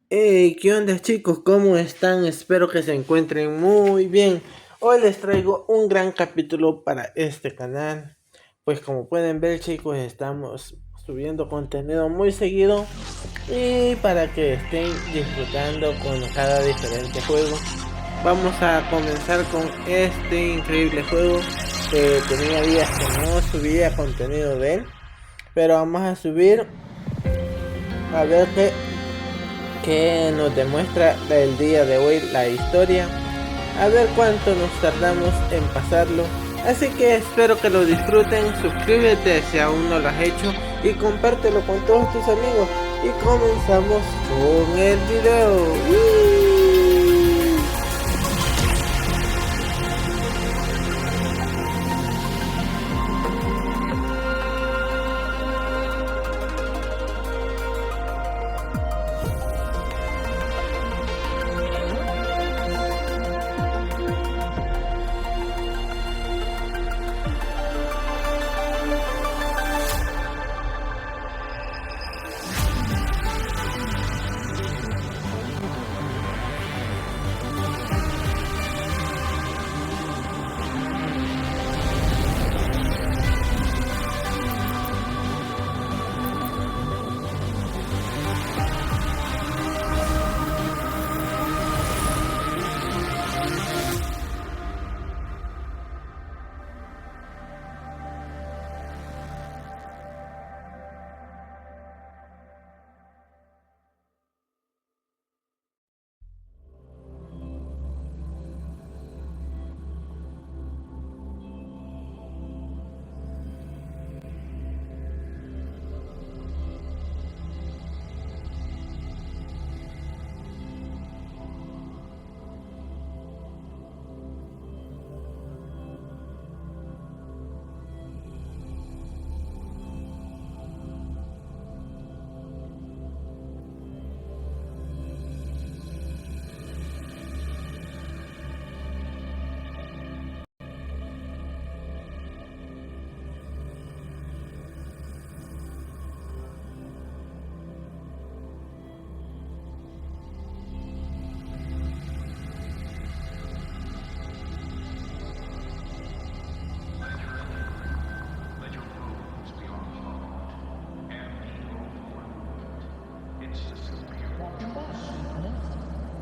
Hey, ¿qué onda chicos? ¿Cómo están? Espero que se encuentren muy bien. Hoy les traigo un gran capítulo para este canal. Pues como pueden ver chicos, estamos subiendo contenido muy seguido y para que estén disfrutando con cada diferente juego. Vamos a comenzar con este increíble juego que tenía días que no subía contenido de él. Pero vamos a subir a ver que nos demuestra el día de hoy la historia, a ver cuánto nos tardamos en pasarlo. Así que espero que lo disfruten, suscríbete si aún no lo has hecho y compártelo con todos tus amigos. Y comenzamos con el video.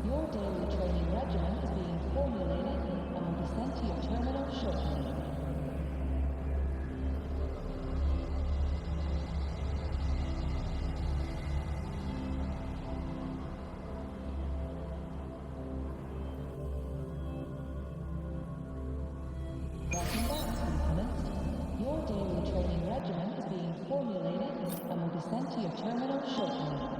Your daily training regimen is being formulated and will be sent to your terminal shortly. Welcome back, lieutenants. Your daily training regimen is being formulated and will be sent to your terminal shortly.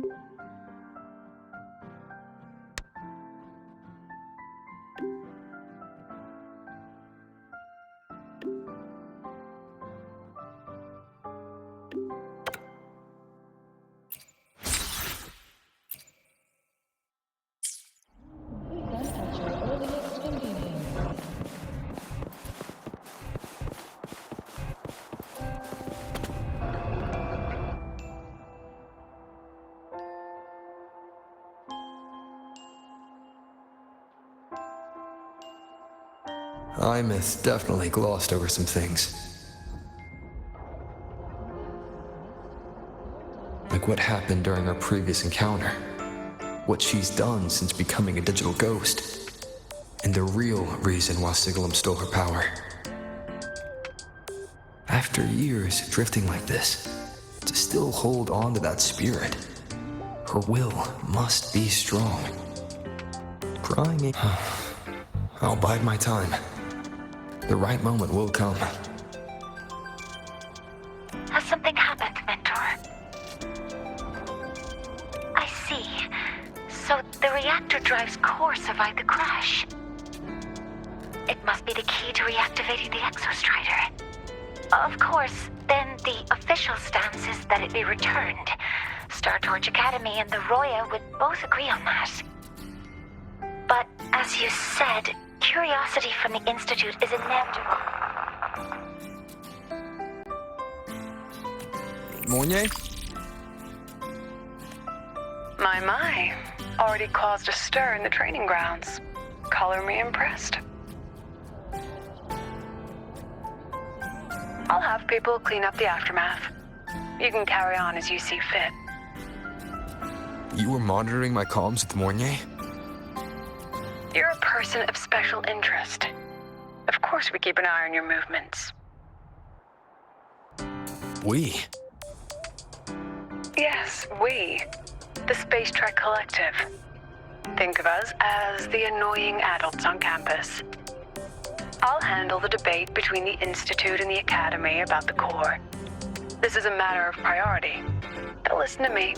Please enter your earliest convenience. I definitely glossed over some things. Like what happened during our previous encounter. What she's done since becoming a digital ghost. And the real reason why Sigalum stole her power. After years drifting like this, to still hold on to that spirit, her will must be strong. Crying. I'll bide my time. The right moment will come. Has something happened, Mentor? I see. So the reactor drive's core survived the crash. It must be the key to reactivating the Exostrider. Of course, then the official stance is that it be returned. Star Torch Academy and the Roya would both agree on that. But as you said, curiosity from the Institute is inevitable. Mornier? My. Already caused a stir in the training grounds. Color me impressed. I'll have people clean up the aftermath. You can carry on as you see fit. You were monitoring my comms with Mornier? You're a person of special interest. Of course we keep an eye on your movements. We? Yes, we. The Space Trek Collective. Think of us as the annoying adults on campus. I'll handle the debate between the Institute and the Academy about the core. This is a matter of priority. They'll listen to me.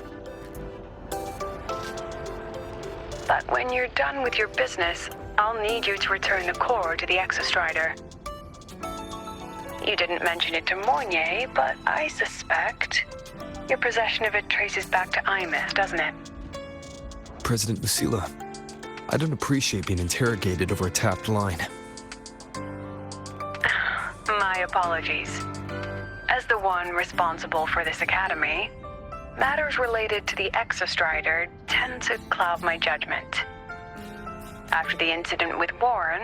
But when you're done with your business, I'll need you to return the core to the Exostrider. You didn't mention it to Mornier, but I suspect your possession of it traces back to Imith, doesn't it? President Lucilla, I don't appreciate being interrogated over a tapped line. My apologies. As the one responsible for this academy, matters related to the Exostrider tend to cloud my judgment. After the incident with Warren,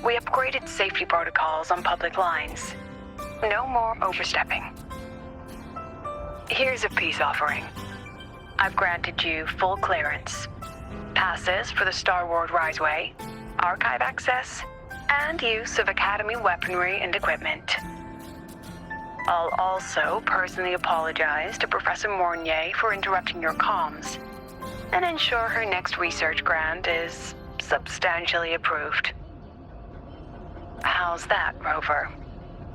we upgraded safety protocols on public lines. No more overstepping. Here's a peace offering. I've granted you full clearance. Passes for the Star Wars Riseway, archive access, and use of Academy weaponry and equipment. I'll also personally apologize to Professor Mornier for interrupting your comms, and ensure her next research grant is substantially approved. How's that, Rover?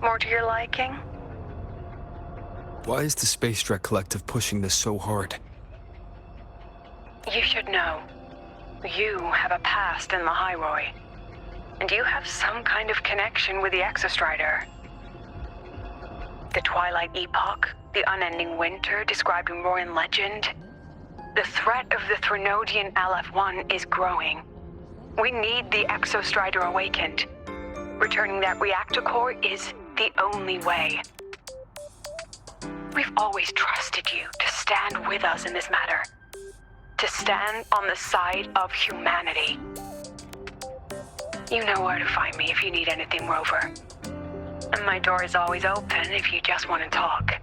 More to your liking? Why is the Space Trek Collective pushing this so hard? You should know. You have a past in the Hyroi, and you have some kind of connection with the Exostrider. The Twilight Epoch, the unending winter described in Royan legend. The threat of the Threnodian LF-1 is growing. We need the Exostrider awakened. Returning that reactor core is the only way. We've always trusted you to stand with us in this matter. To stand on the side of humanity. You know where to find me if you need anything, Rover. And my door is always open if you just want to talk.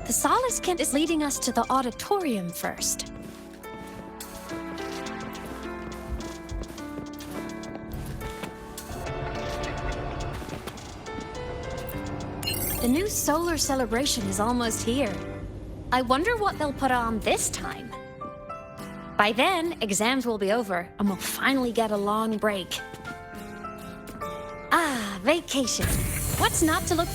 The Solace Kent is leading us to the auditorium first. The new solar celebration is almost here. I wonder what they'll put on this time. By then, exams will be over, and we'll finally get a long break. Ah, vacation. What's not to look...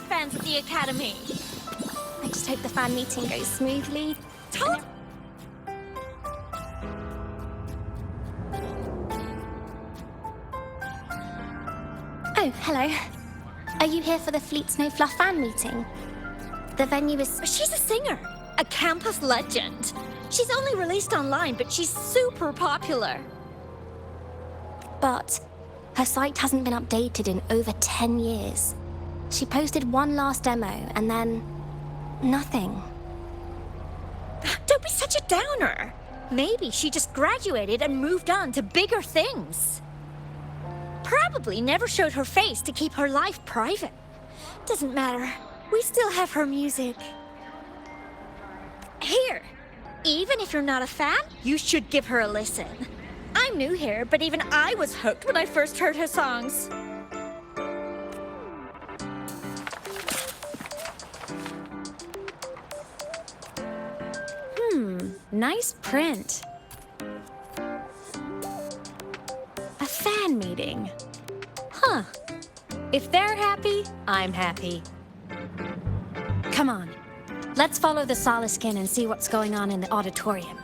Fans at the Academy. I just hope the fan meeting goes smoothly. Oh, hello. Are you here for the Fleet Snow Fluff fan meeting? The venue is... She's a singer, a campus legend. She's only released online, but she's super popular. But her site hasn't been updated in over 10 years. She posted one last demo, and then... nothing. Don't be such a downer. Maybe she just graduated and moved on to bigger things. Probably never showed her face to keep her life private. Doesn't matter. We still have her music. Here. Even if you're not a fan, you should give her a listen. I'm new here, but even I was hooked when I first heard her songs. Nice print. A fan meeting. Huh. If they're happy, I'm happy. Come on. Let's follow the Soliskin and see what's going on in the auditorium.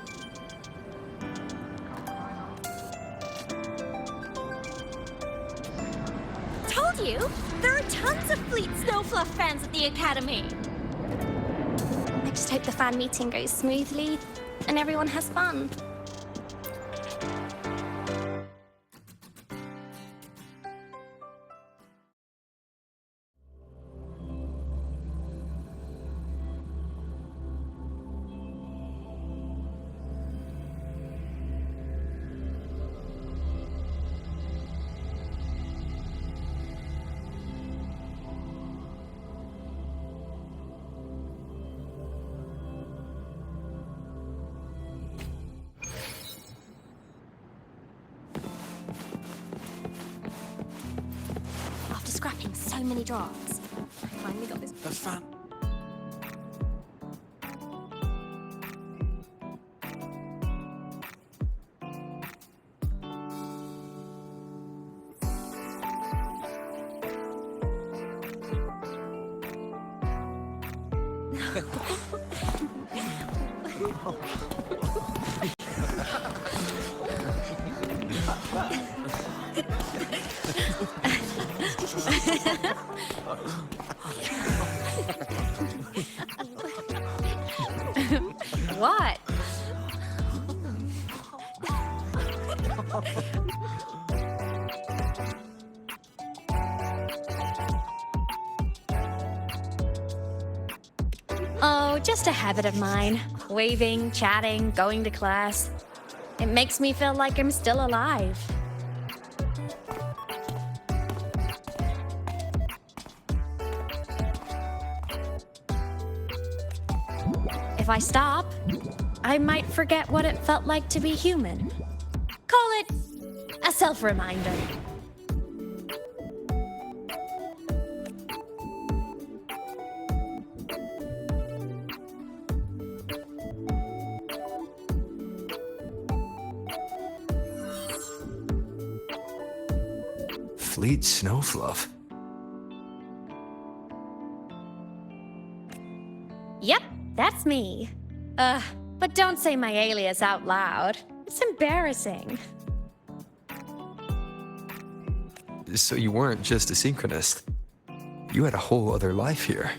Told you! There are tons of Fleet Snowfluff fans at the Academy! I just hope the fan meeting goes smoothly and everyone has fun. Scrapping so many drafts. I finally got this. That's fun. What? Oh, just a habit of mine. Waving, chatting, going to class. It makes me feel like I'm still alive. If I stop, I might forget what it felt like to be human. Call it a self-reminder. fleet snow fluff. Yep, that's me. But don't say my alias out loud. It's embarrassing. So you weren't just a synchronist. You had a whole other life here.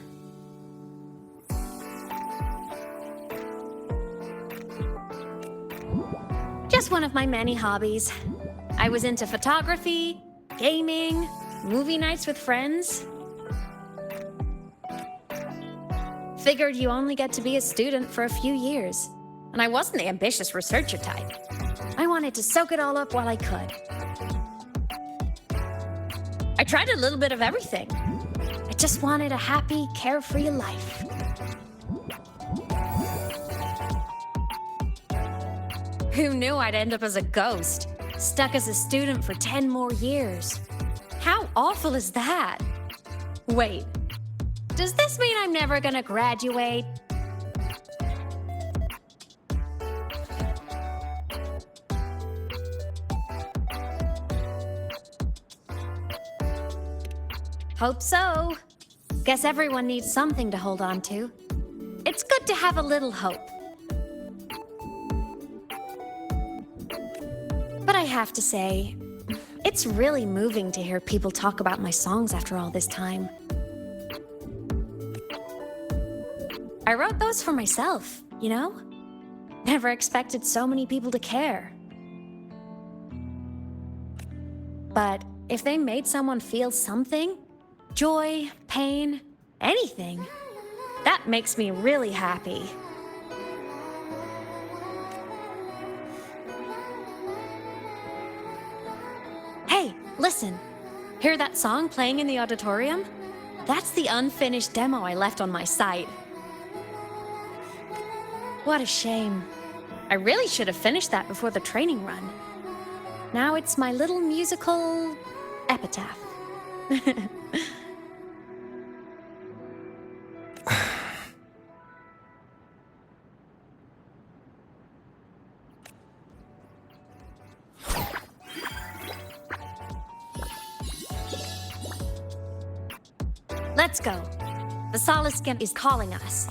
Just one of my many hobbies. I was into photography, gaming, movie nights with friends. Figured you only get to be a student for a few years. And I wasn't the ambitious researcher type. I wanted to soak it all up while I could. I tried a little bit of everything. I just wanted a happy, carefree life. Who knew I'd end up as a ghost, stuck as a student for 10 more years? How awful is that? Wait, does this mean I'm never gonna graduate? Hope so. Guess everyone needs something to hold on to. It's good to have a little hope. But I have to say, it's really moving to hear people talk about my songs after all this time. I wrote those for myself, you know? Never expected so many people to care. But if they made someone feel something, joy, pain, anything, that makes me really happy. Hey, listen. Hear that song playing in the auditorium? That's the unfinished demo I left on my site. What a shame. I really should have finished that before the training run. Now it's my little musical epitaph. Let's go. The Solace Skin is calling us.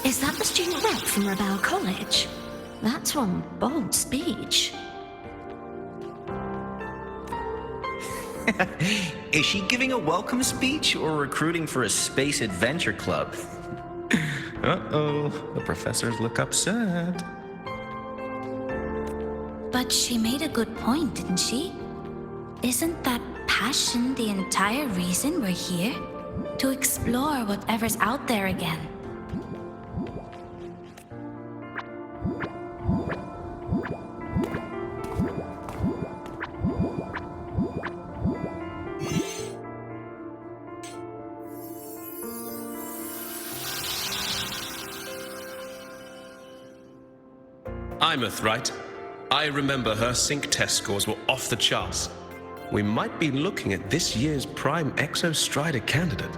Is that the student rep from Rebel College? That's one bold speech. Is she giving a welcome speech or recruiting for a space adventure club? Uh-oh, the professors look upset. But she made a good point, didn't she? Isn't that passion the entire reason we're here? To explore whatever's out there again. Imeth, right? I remember her sync test scores were off the charts. We might be looking at this year's prime Exostrider candidate.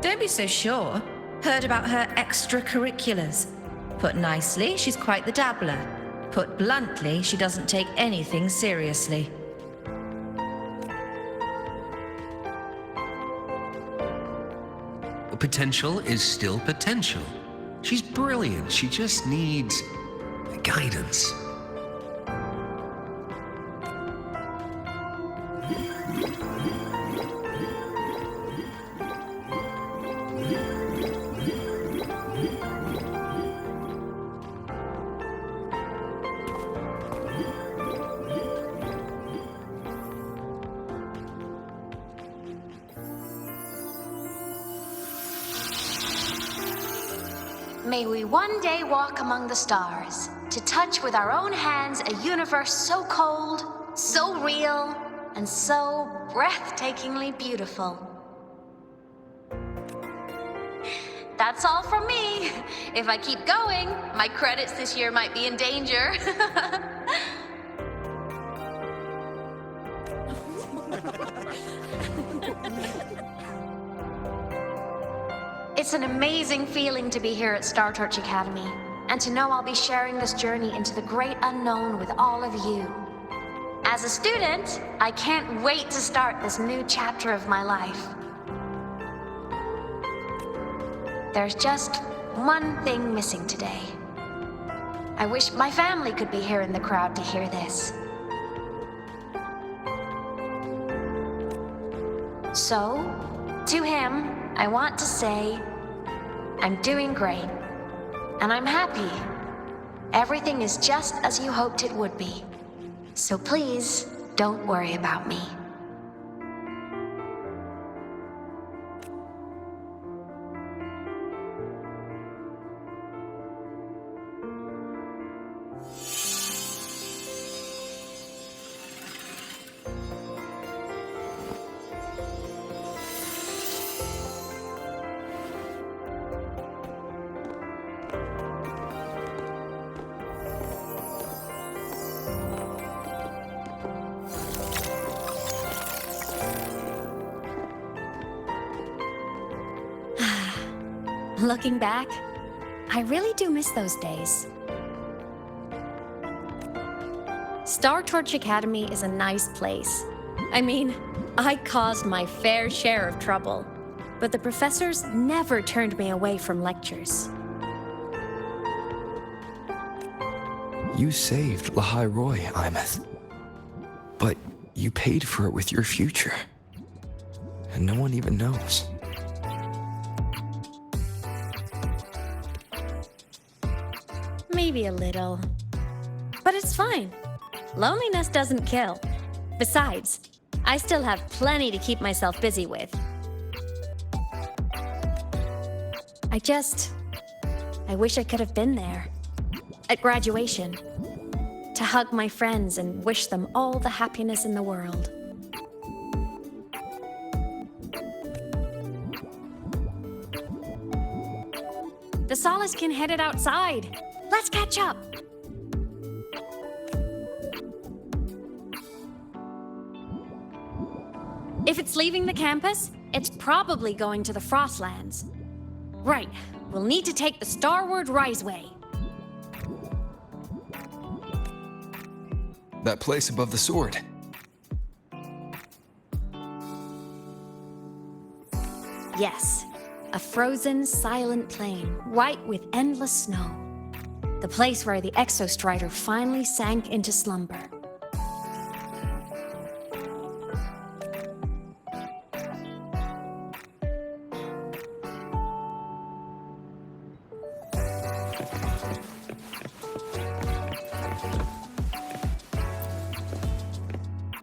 Don't be so sure. Heard about her extracurriculars. Put nicely, she's quite the dabbler. Put bluntly, she doesn't take anything seriously. Potential is still potential. She's brilliant. She just needs guidance. May we one day walk among the stars, to touch with our own hands a universe so cold, so real, and so breathtakingly beautiful. That's all from me. If I keep going, my credits this year might be in danger. It's an amazing feeling to be here at Star Torch Academy, and to know I'll be sharing this journey into the great unknown with all of you. As a student, I can't wait to start this new chapter of my life. There's just one thing missing today. I wish my family could be here in the crowd to hear this. So, to him, I want to say, I'm doing great, and I'm happy. Everything is just as you hoped it would be. So please, don't worry about me. Looking back, I really do miss those days. Star Torch Academy is a nice place. I mean, I caused my fair share of trouble, but the professors never turned me away from lectures. You saved Lejanía, Imeth. But you paid for it with your future. And no one even knows. Maybe a little. But it's fine. Loneliness doesn't kill. Besides, I still have plenty to keep myself busy with. I wish I could have been there. At graduation. To hug my friends and wish them all the happiness in the world. The Solace can headed outside. Let's catch up. If it's leaving the campus, it's probably going to the Frostlands. Right, we'll need to take the Starward Riseway. That place above the sword. Yes, a frozen, silent plain, white with endless snow. The place where the Exostrider finally sank into slumber.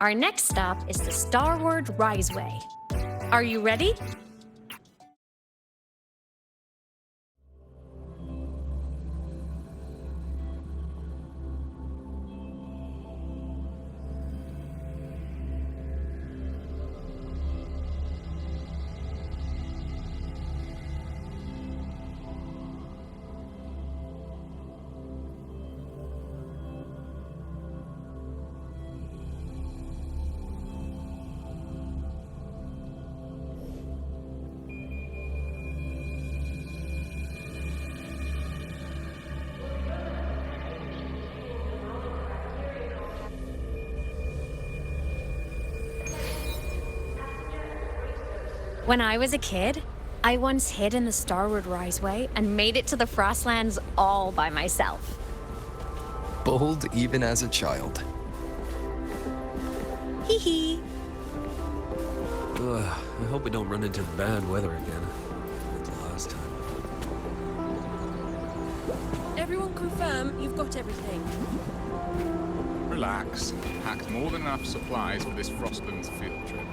Our next stop is the Starward Riseway. Are you ready? When I was a kid, I once hid in the Starward Riseway and made it to the Frostlands all by myself. Bold even as a child. Hee hee. I hope we don't run into bad weather again. Like the last time. Everyone confirm you've got everything. Relax. Packed more than enough supplies for this Frostlands field trip.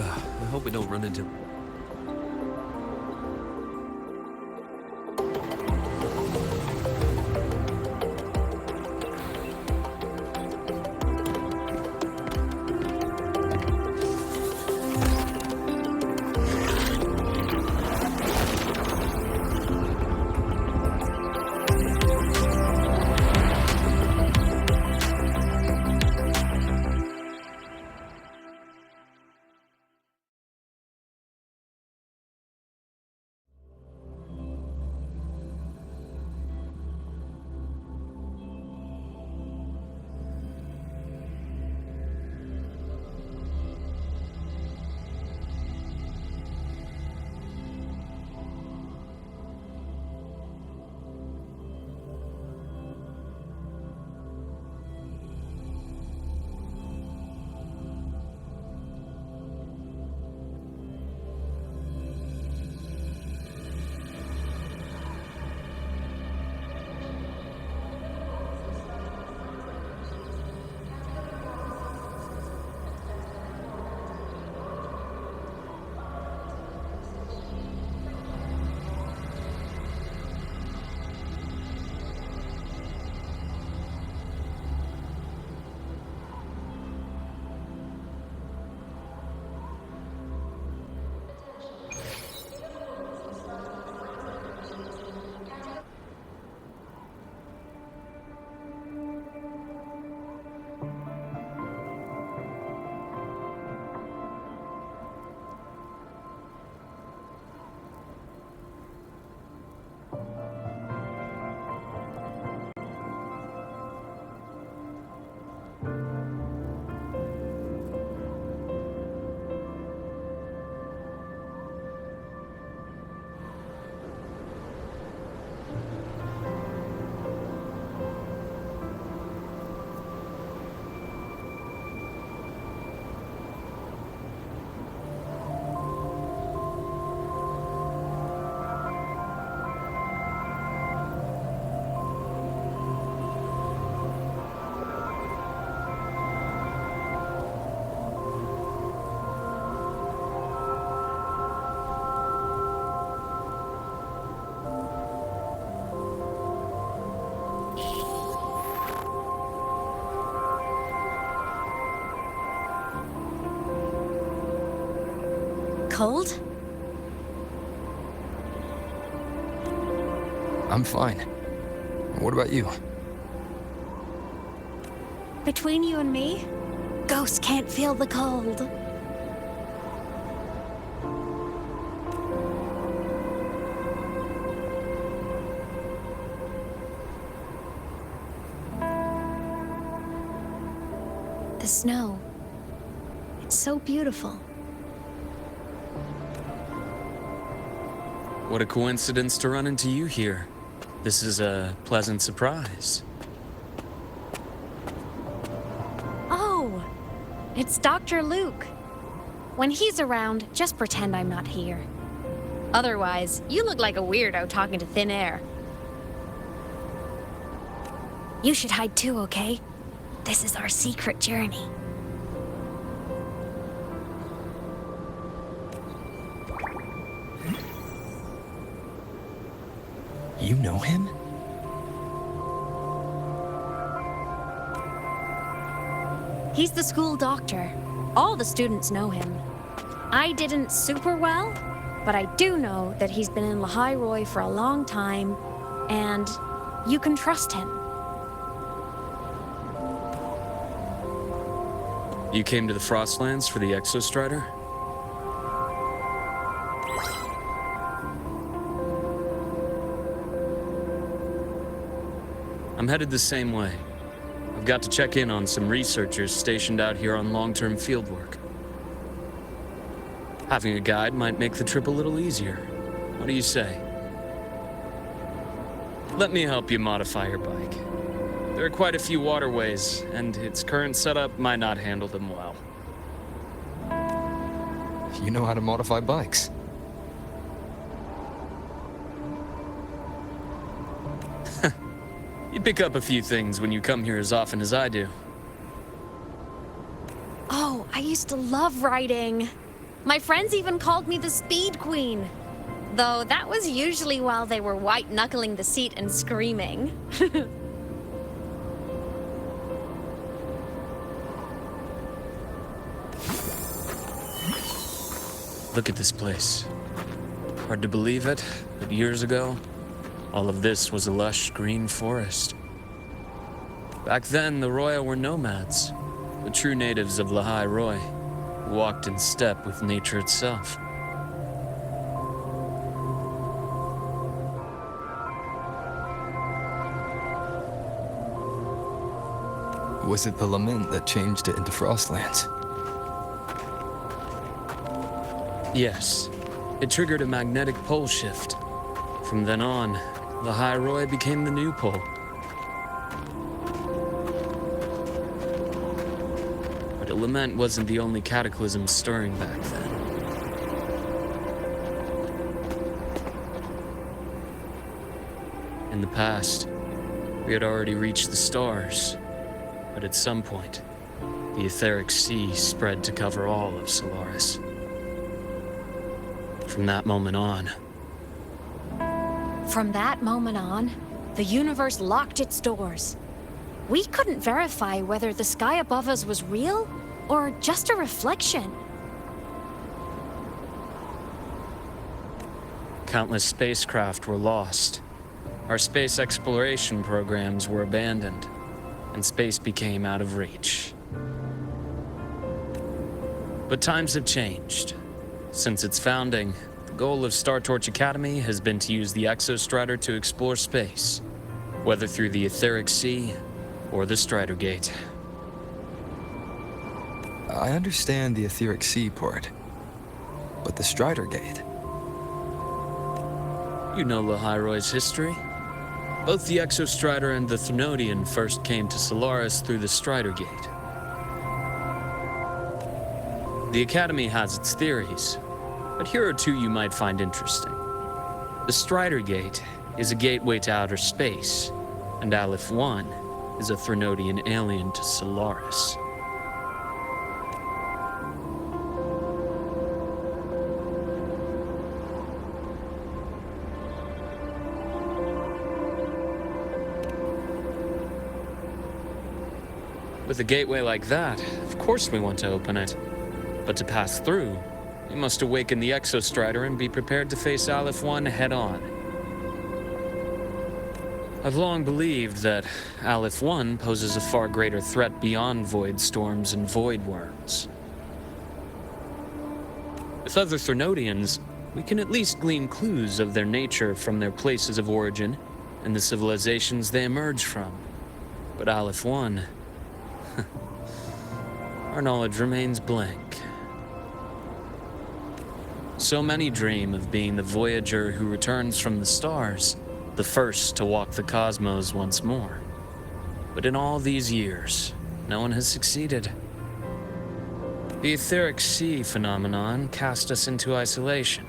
I hope we don't run into... Cold? I'm fine. What about you? Between you and me, ghosts can't feel the cold. The snow. It's so beautiful. What a coincidence to run into you here. This is a pleasant surprise. Oh, it's Dr. Luke. When he's around, just pretend I'm not here. Otherwise, you look like a weirdo talking to thin air. You should hide too, okay? This is our secret journey. You know him? He's the school doctor. All the students know him. I didn't super well, but I do know that he's been in Lejanía for a long time, and you can trust him. You came to the Frostlands for the Exostrider? I'm headed the same way. I've got to check in on some researchers stationed out here on long-term fieldwork. Having a guide might make the trip a little easier. What do you say? Let me help you modify your bike. There are quite a few waterways, and its current setup might not handle them well. You know how to modify bikes. You pick up a few things when you come here as often as I do. Oh, I used to love riding. My friends even called me the Speed Queen. Though that was usually while they were white-knuckling the seat and screaming. Look at this place. Hard to believe it, but years ago, all of this was a lush green forest. Back then, the Roya were nomads, the true natives of Lehigh Roy, who walked in step with nature itself. Was it the lament that changed it into Frostlands? Yes, it triggered a magnetic pole shift. From then on, Lehigh Roy became the new pole. But a lament wasn't the only cataclysm stirring back then. In the past, we had already reached the stars, but at some point, the etheric sea spread to cover all of Solaris. From that moment on, the universe locked its doors. We couldn't verify whether the sky above us was real or just a reflection. countless spacecraft were lost. Our space exploration programs were abandoned, and space became out of reach. But times have changed. Since its founding, the goal of Star Torch Academy has been to use the Exostrider to explore space, whether through the Etheric Sea or the Strider Gate. I understand the Etheric Sea part, but the Strider Gate? You know Lahiroy's history. Both the Exostrider and the Thenodian first came to Solaris through the Strider Gate. The Academy has its theories, but here are two you might find interesting. The Strider Gate is a gateway to outer space, and Aleph 1 is a Thenodian alien to Solaris. With a gateway like that, of course we want to open it. But to pass through, we must awaken the Exostrider and be prepared to face Aleph 1 head-on. I've long believed that Aleph 1 poses a far greater threat beyond void storms and void worms. With other Thenodians, we can at least glean clues of their nature from their places of origin and the civilizations they emerge from. But Aleph 1... our knowledge remains blank. So many dream of being the Voyager who returns from the stars, the first to walk the cosmos once more. But in all these years, no one has succeeded. The Etheric Sea phenomenon cast us into isolation,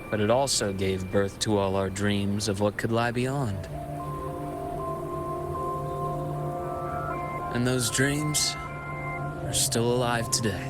but it also gave birth to all our dreams of what could lie beyond. And those dreams are still alive today.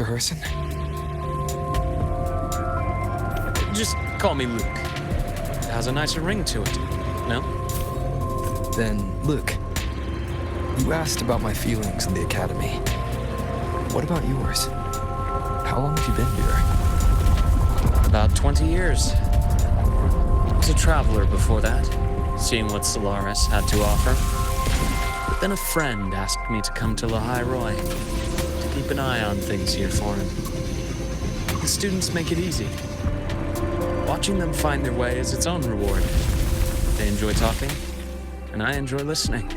Dr. Herson? Just call me Luke. It has a nicer ring to it, no? Then, Luke, you asked about my feelings in the academy. What about yours? How long have you been here? About 20 years. I was a traveler before that, seeing what Solaris had to offer. But then a friend asked me to come to Lejanía to keep an eye on things here for him. The students make it easy. Watching them find their way is its own reward. They enjoy talking, and I enjoy listening.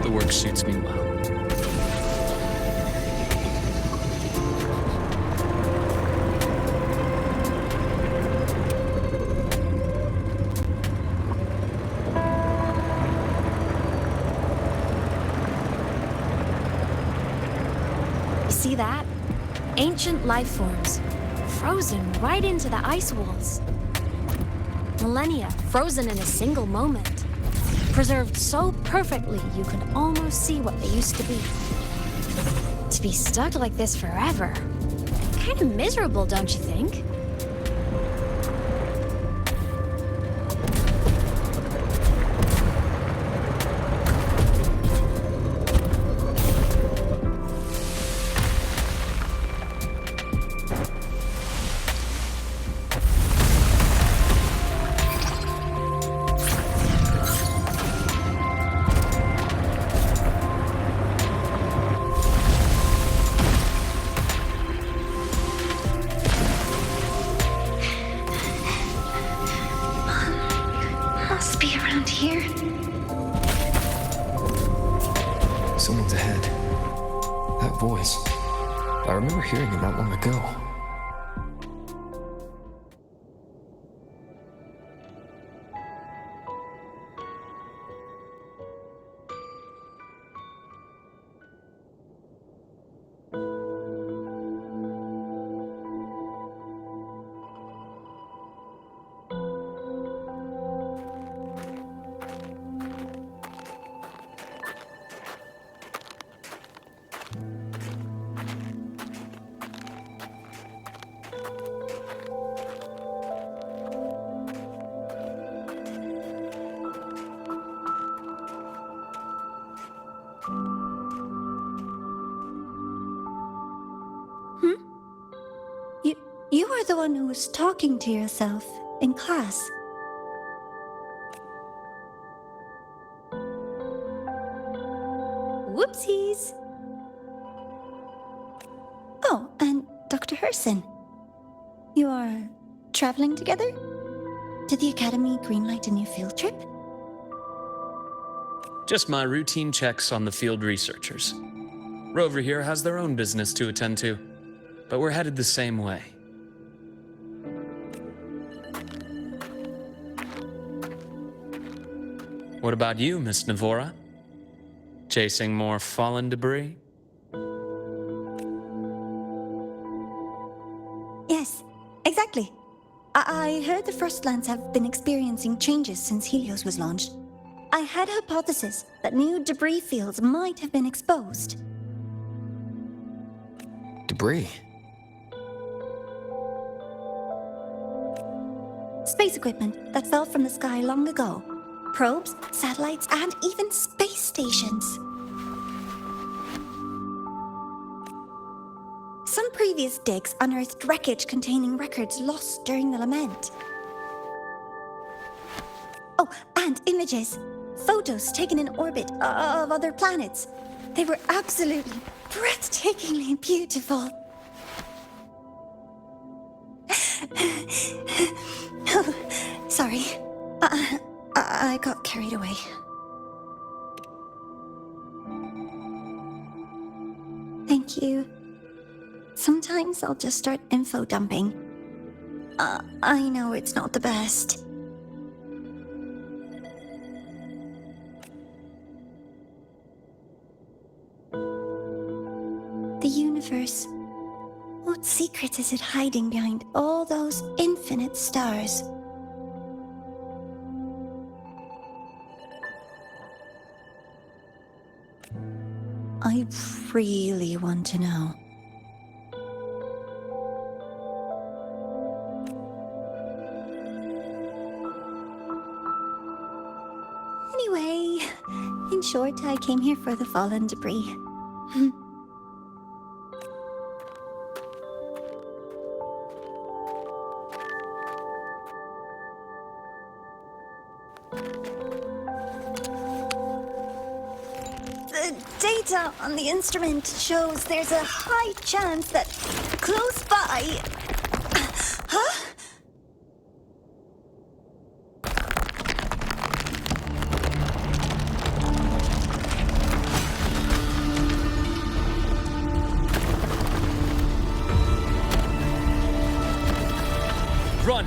The work suits me well. See that? Ancient life forms, frozen right into the ice walls. Millennia frozen in a single moment. Preserved so perfectly you could almost see what they used to be. To be stuck like this forever. Kind of miserable, don't you think? Someone's ahead. That voice. I remember hearing it not long ago. You are the one who was talking to yourself in class. Whoopsies! Oh, and Dr. Herson. You are traveling together? Did the Academy greenlight a new field trip? Just my routine checks on the field researchers. Rover here has their own business to attend to, but we're headed the same way. What about you, Miss Navora? Chasing more fallen debris? Yes, exactly. I heard the Frostlands have been experiencing changes since Helios was launched. I had a hypothesis that new debris fields might have been exposed. Debris? Space equipment that fell from the sky long ago. Probes, satellites, and even space stations. Some previous digs unearthed wreckage containing records lost during the lament. Oh, and images. Photos taken in orbit of other planets. They were absolutely breathtakingly beautiful. Oh, sorry. I got carried away. Thank you. Sometimes I'll just start info dumping. I know it's not the best. The universe. What secret is it hiding behind all those infinite stars? I really want to know. short, I came here for the fallen debris. The data on the instrument shows there's a high chance that close by... Huh? Run!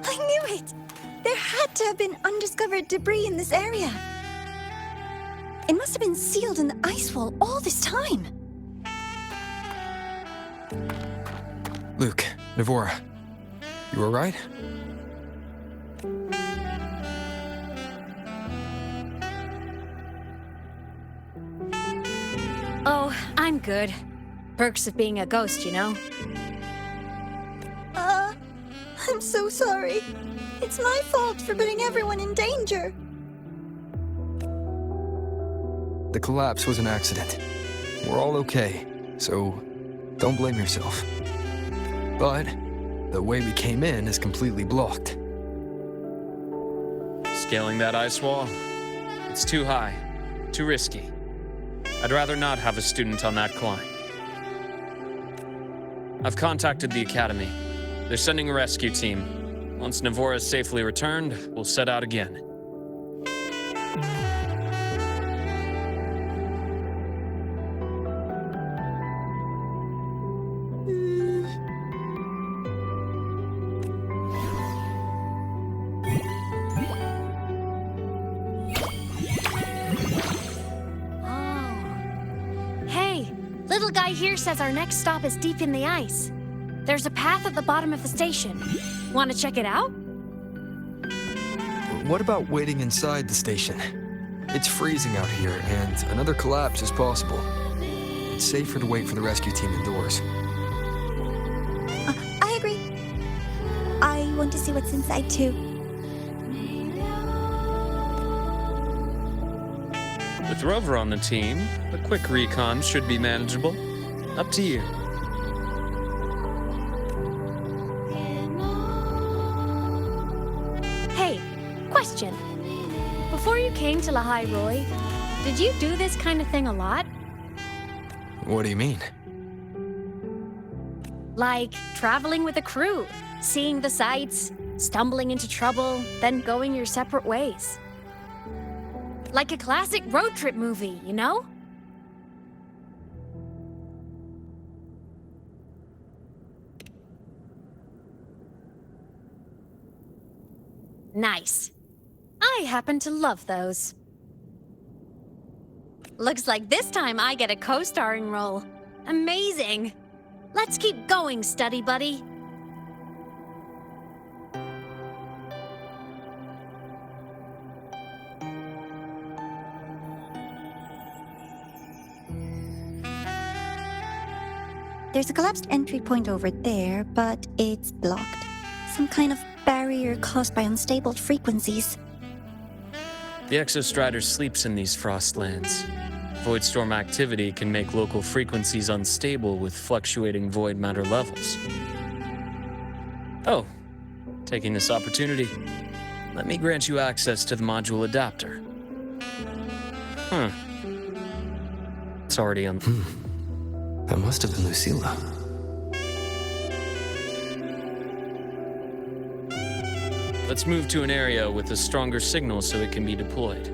I knew it! There had to have been undiscovered debris in this area. It must have been sealed in the ice wall all this time. Luke, Navora, you alright? Oh, I'm good. Perks of being a ghost, you know? I'm so sorry. It's my fault for putting everyone in danger. The collapse was an accident. We're all okay, so don't blame yourself. But the way we came in is completely blocked. Scaling that ice wall? It's too high, too risky. I'd rather not have a student on that climb. I've contacted the Academy. They're sending a rescue team. Once Navora is safely returned, we'll set out again. Little guy here says our next stop is deep in the ice. There's a path at the bottom of the station. Want to check it out? What about waiting inside the station? It's freezing out here, and another collapse is possible. It's safer to wait for the rescue team indoors. I agree. I want to see what's inside, too. With Rover on the team, a quick recon should be manageable. Up to you. Hey, question. Before you came to Lahai Roi, did you do this kind of thing a lot? What do you mean? Like traveling with a crew, seeing the sights, stumbling into trouble, then going your separate ways. Like a classic road trip movie, you know? Nice. I happen to love those. Looks like this time I get a co-starring role. Amazing! Let's keep going, study buddy. There's a collapsed entry point over there, but it's blocked. Some kind of barrier caused by unstable frequencies. The Exostrider sleeps in these frostlands. Void storm activity can make local frequencies unstable with fluctuating void matter levels. Oh, taking this opportunity, let me grant you access to the module adapter. It's already on. That must have been Lucilla. Let's move to an area with a stronger signal so it can be deployed.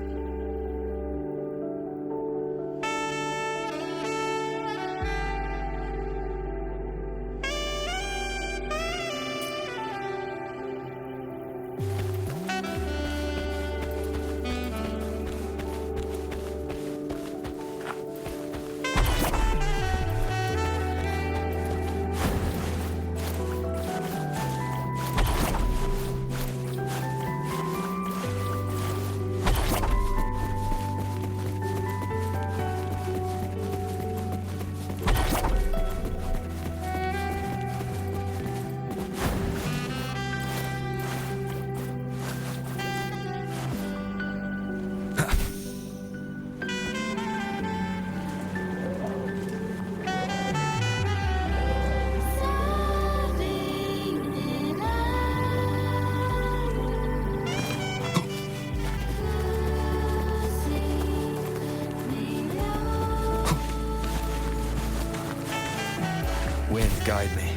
Wind, guide me.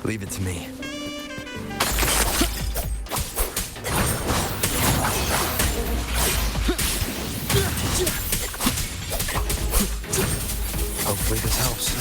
Leave it to me. Hopefully this helps.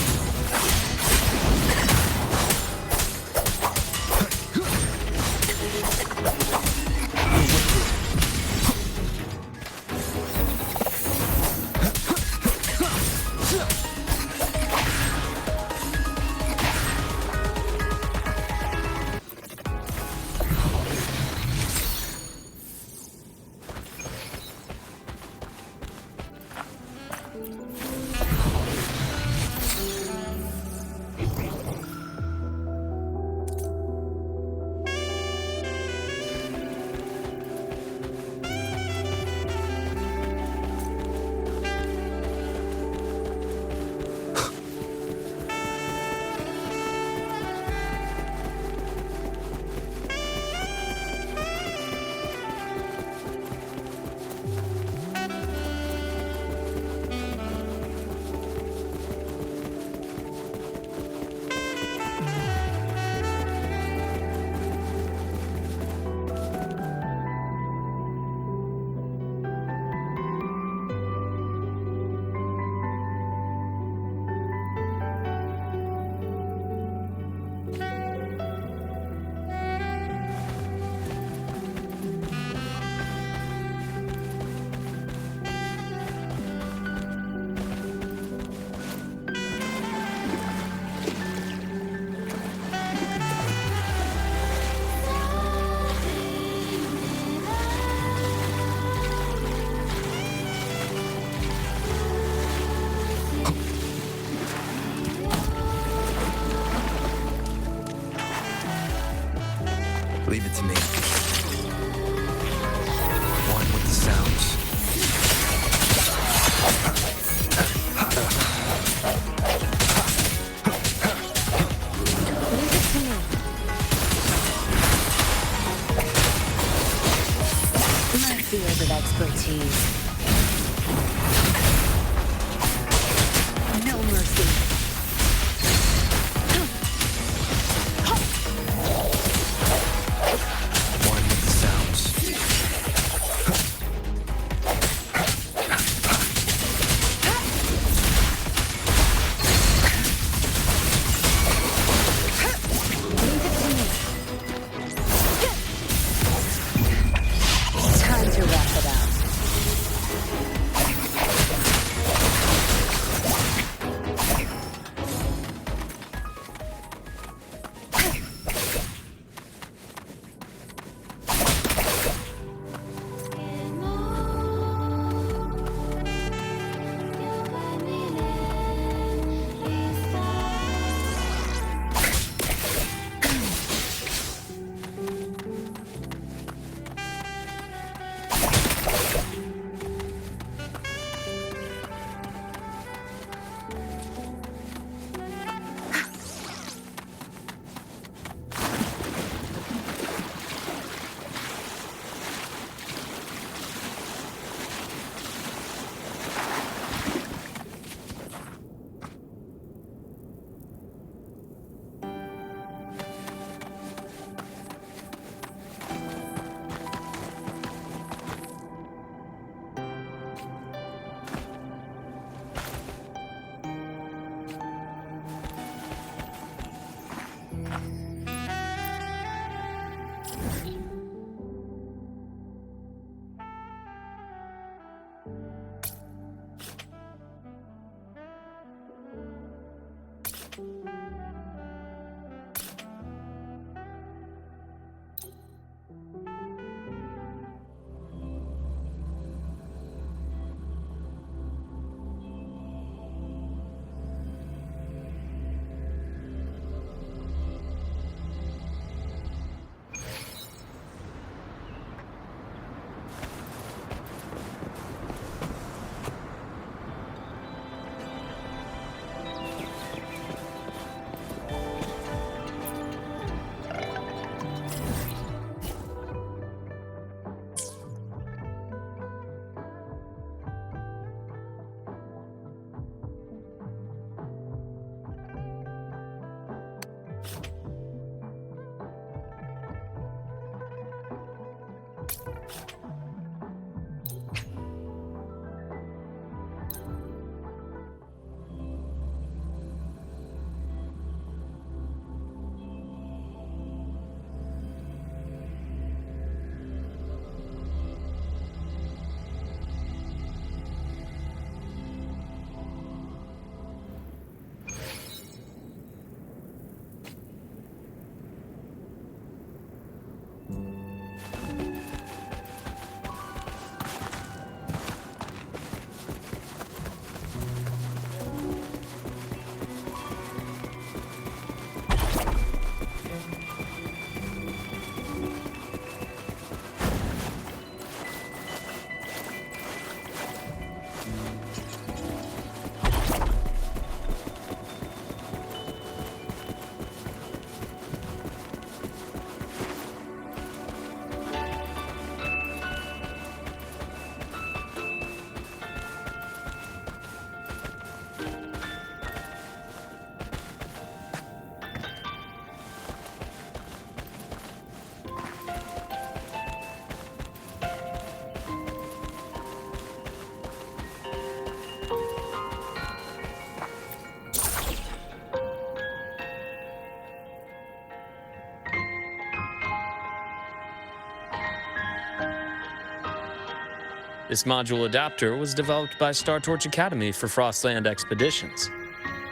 This module adapter was developed by Star Torch Academy for Frostland expeditions.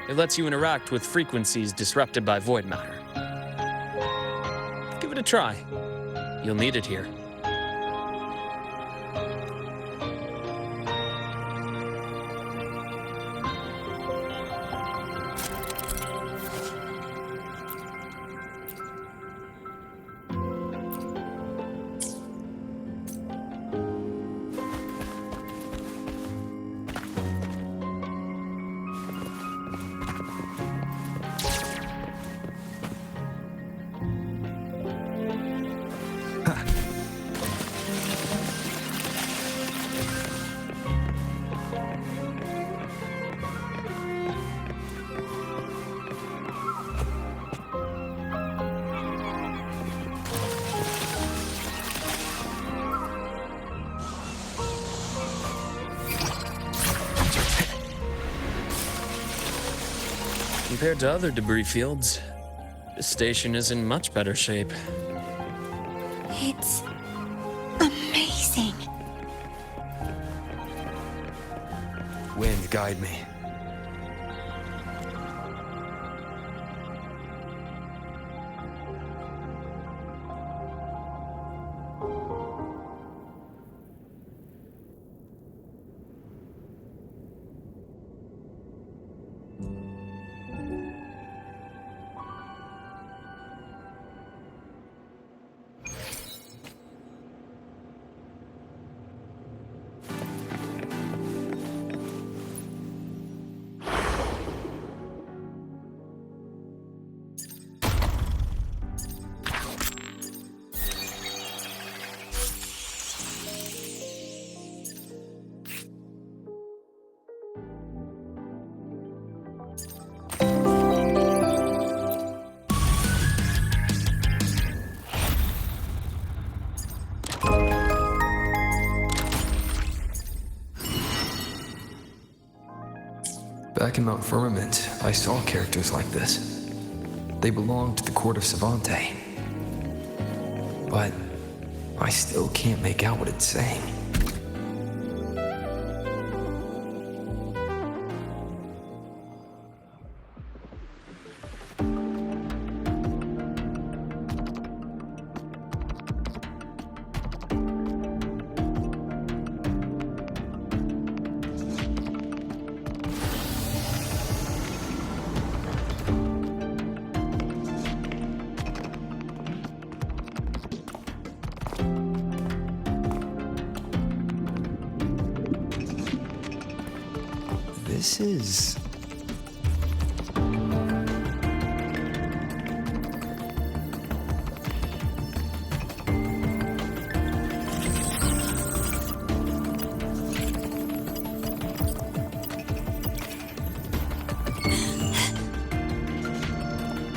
It lets you interact with frequencies disrupted by void matter. Give it a try. You'll need it here. Compared to other debris fields, this station is in much better shape. It's amazing. Wind, guide me. Back in Mount Firmament, I saw characters like this. They belonged to the court of Savante. But I still can't make out what it's saying. This is...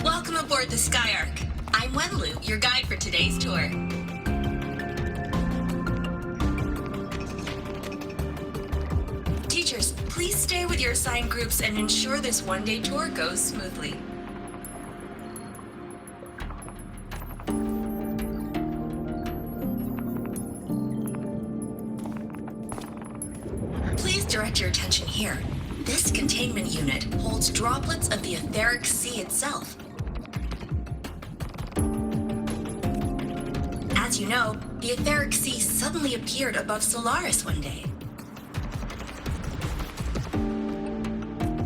Welcome aboard the Skyark. I'm Wenlu, your guide for today's tour. Teachers, please stay with your assigned groups and ensure this one-day tour goes smoothly. Please direct your attention here. This containment unit holds droplets of the etheric sea itself. As you know, the etheric sea suddenly appeared above Solaris one day.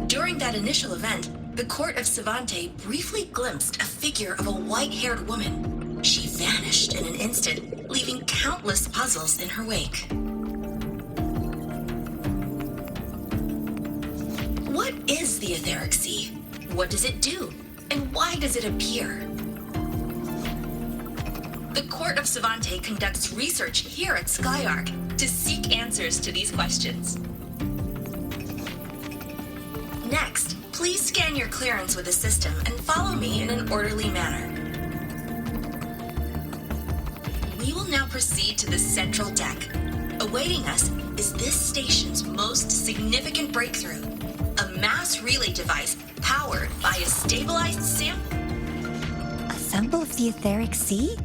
During that initial event, the court of Savante briefly glimpsed a figure of a white-haired woman. She vanished in an instant, leaving countless puzzles in her wake. What is the etheric sea? What does it do? And why does it appear? The court of Savante conducts research here at Skyark to seek answers to these questions. Next, please scan your clearance with the system and follow me in an orderly manner. We will now proceed to the central deck. Awaiting us is this station's most significant breakthrough, a mass relay device powered by a stabilized sample. A sample of the etheric sea?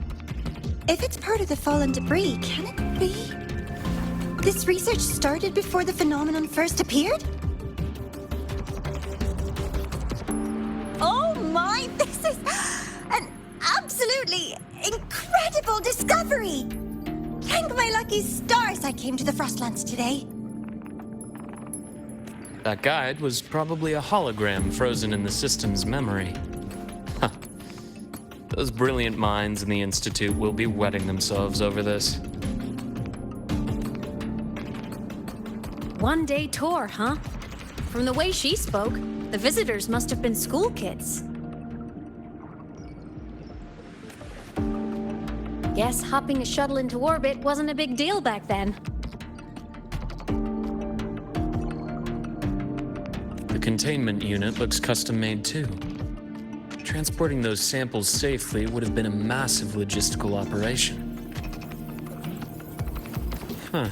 If it's part of the fallen debris, can it be? This research started before the phenomenon first appeared? Oh my, this is an absolutely incredible discovery! Thank my lucky stars I came to the Frostlands today. That guide was probably a hologram frozen in the system's memory. Huh. Those brilliant minds in the Institute will be wetting themselves over this. One-day tour, huh? From the way she spoke, the visitors must have been school kids. Guess hopping a shuttle into orbit wasn't a big deal back then. The containment unit looks custom-made too. Transporting those samples safely would have been a massive logistical operation. Huh.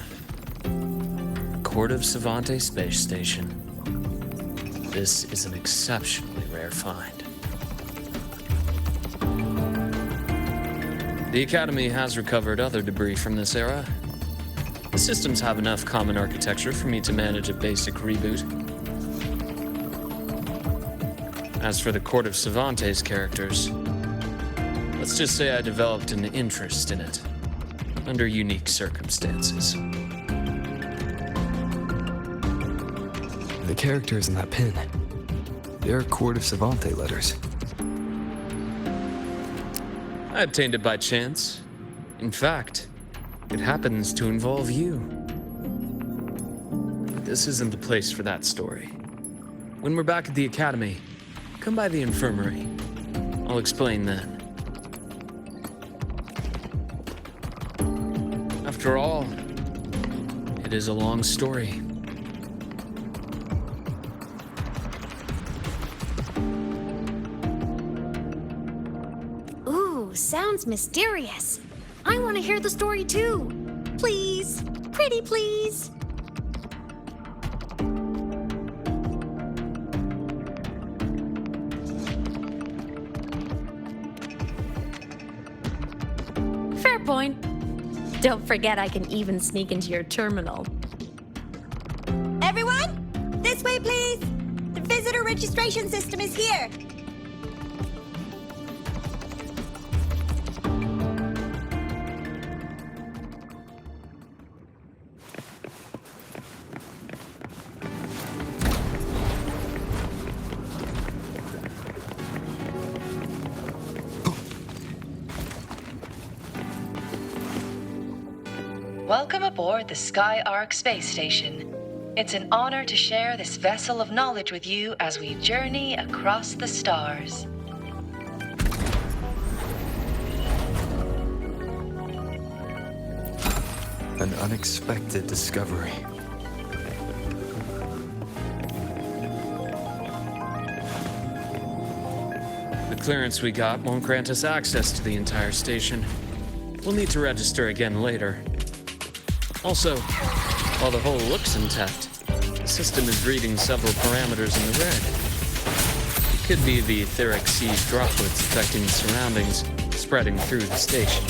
Court of Savante Space Station. This is an exceptionally rare find. The Academy has recovered other debris from this era. The systems have enough common architecture for me to manage a basic reboot. As for the Court of Savante's characters, let's just say I developed an interest in it, under unique circumstances. The characters in that pin, they're Court of Savante letters. I obtained it by chance. In fact, it happens to involve you. But this isn't the place for that story. When we're back at the Academy, come by the infirmary. I'll explain then. After all, it is a long story. Sounds mysterious. I want to hear the story too. Please. Pretty please. Fair point. Don't forget I can even sneak into your terminal. Everyone, this way please. The visitor registration system is here. Welcome aboard the Sky Ark space station. It's an honor to share this vessel of knowledge with you as we journey across the stars. An unexpected discovery. The clearance we got won't grant us access to the entire station. We'll need to register again later. Also, while the hull looks intact, the system is reading several parameters in the red. It could be the etheric seas droplets affecting the surroundings, spreading through the station.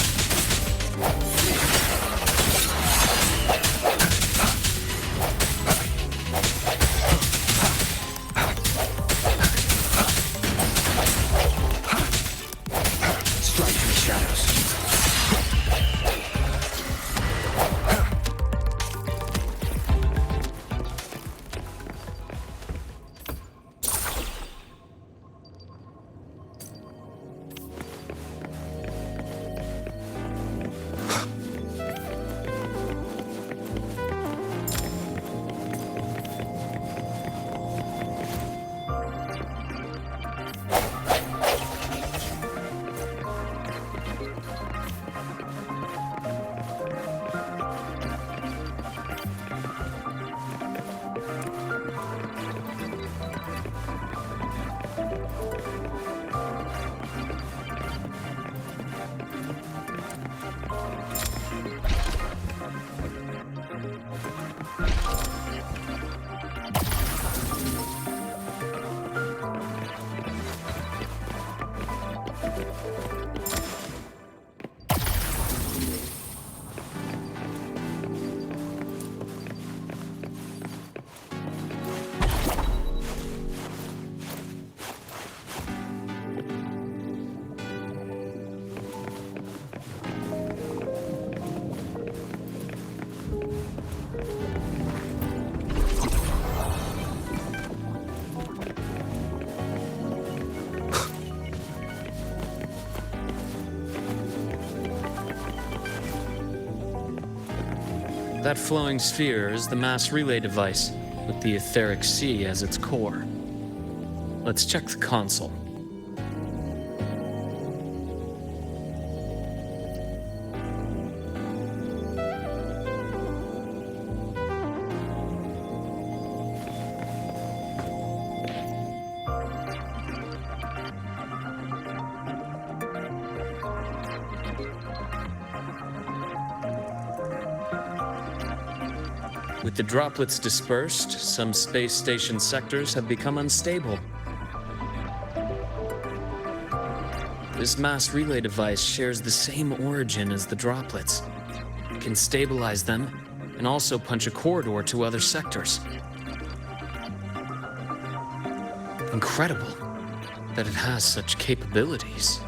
Strike in the shadows. That flowing sphere is the mass relay device, with the etheric sea as its core. Let's check the console. With the droplets dispersed, some space station sectors have become unstable. This mass relay device shares the same origin as the droplets. It can stabilize them and also punch a corridor to other sectors. Incredible that it has such capabilities.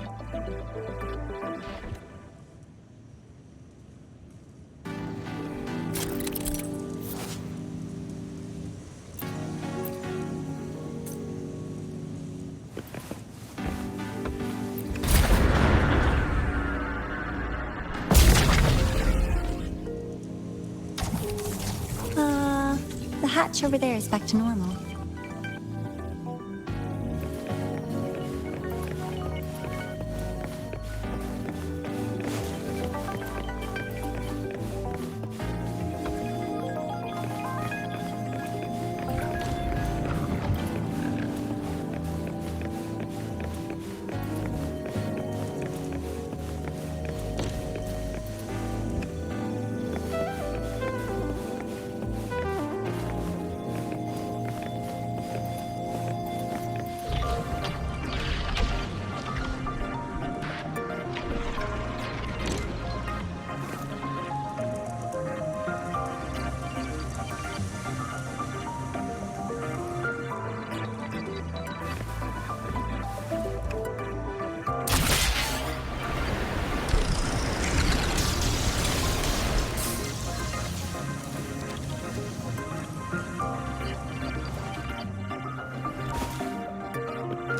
The hatch over there is back to normal.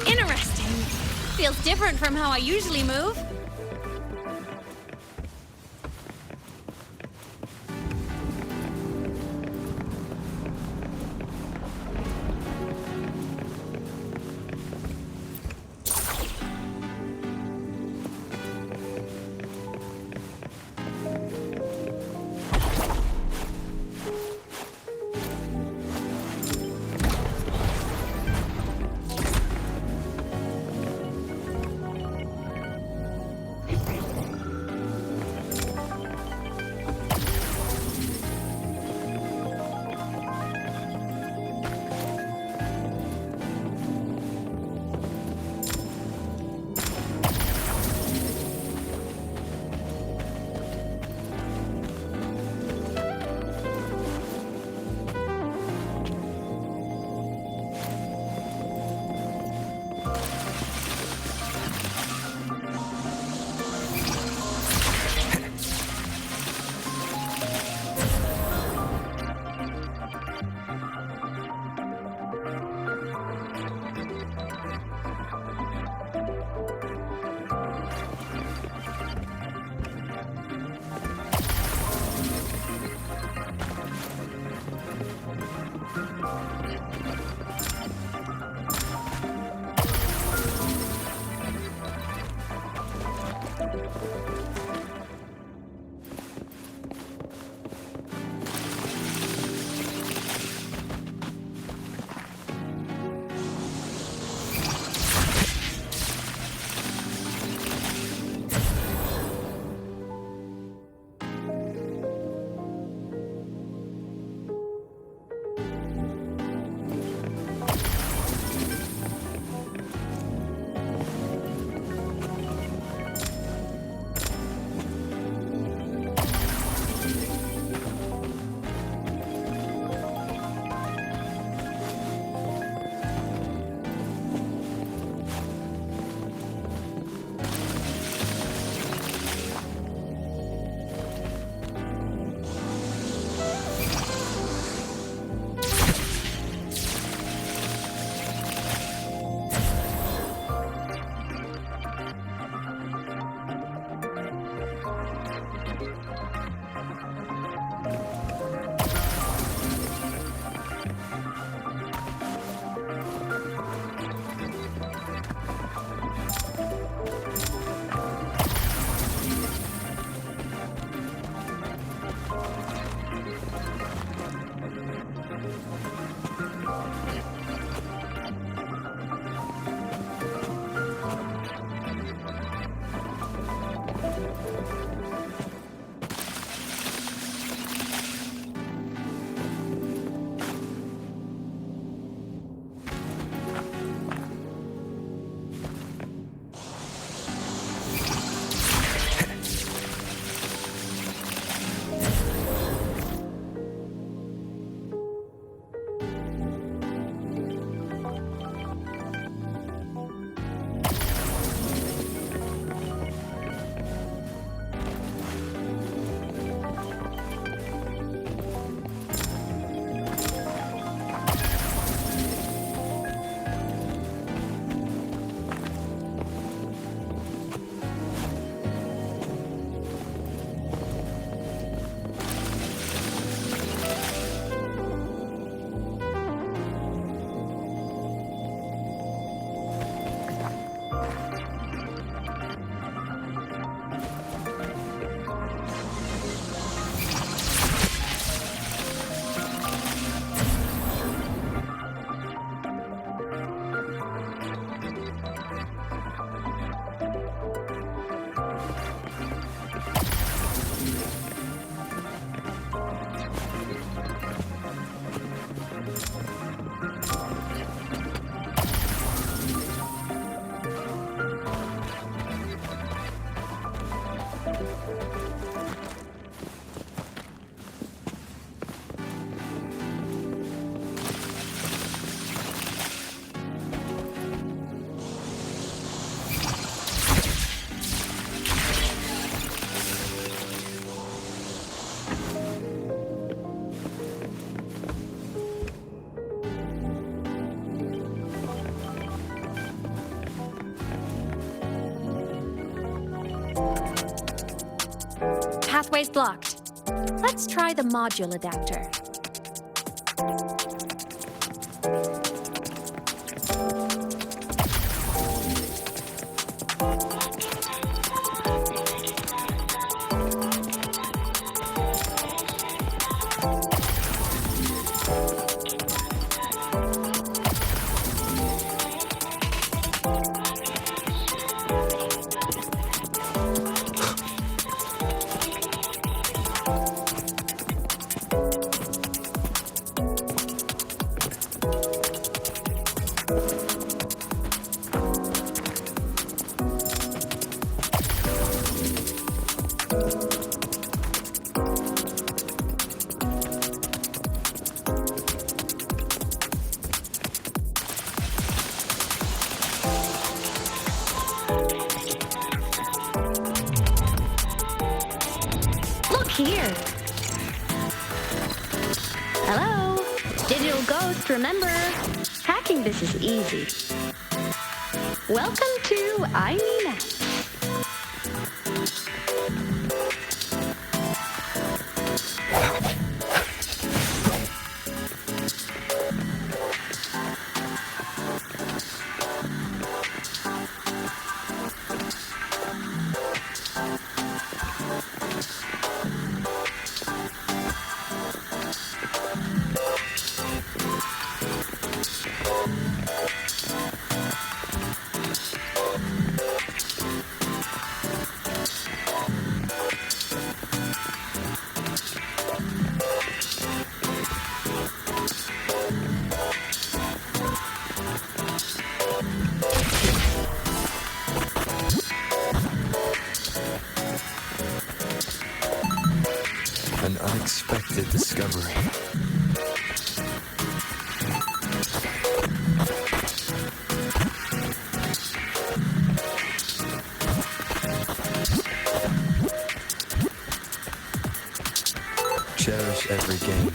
Interesting. Feels different from how I usually move. Pathway's blocked. Let's try the module adapter. Here. Hello? Digital Ghost, remember? Hacking this is easy. Welcome to iNeNet. An unexpected discovery. Cherish every gain.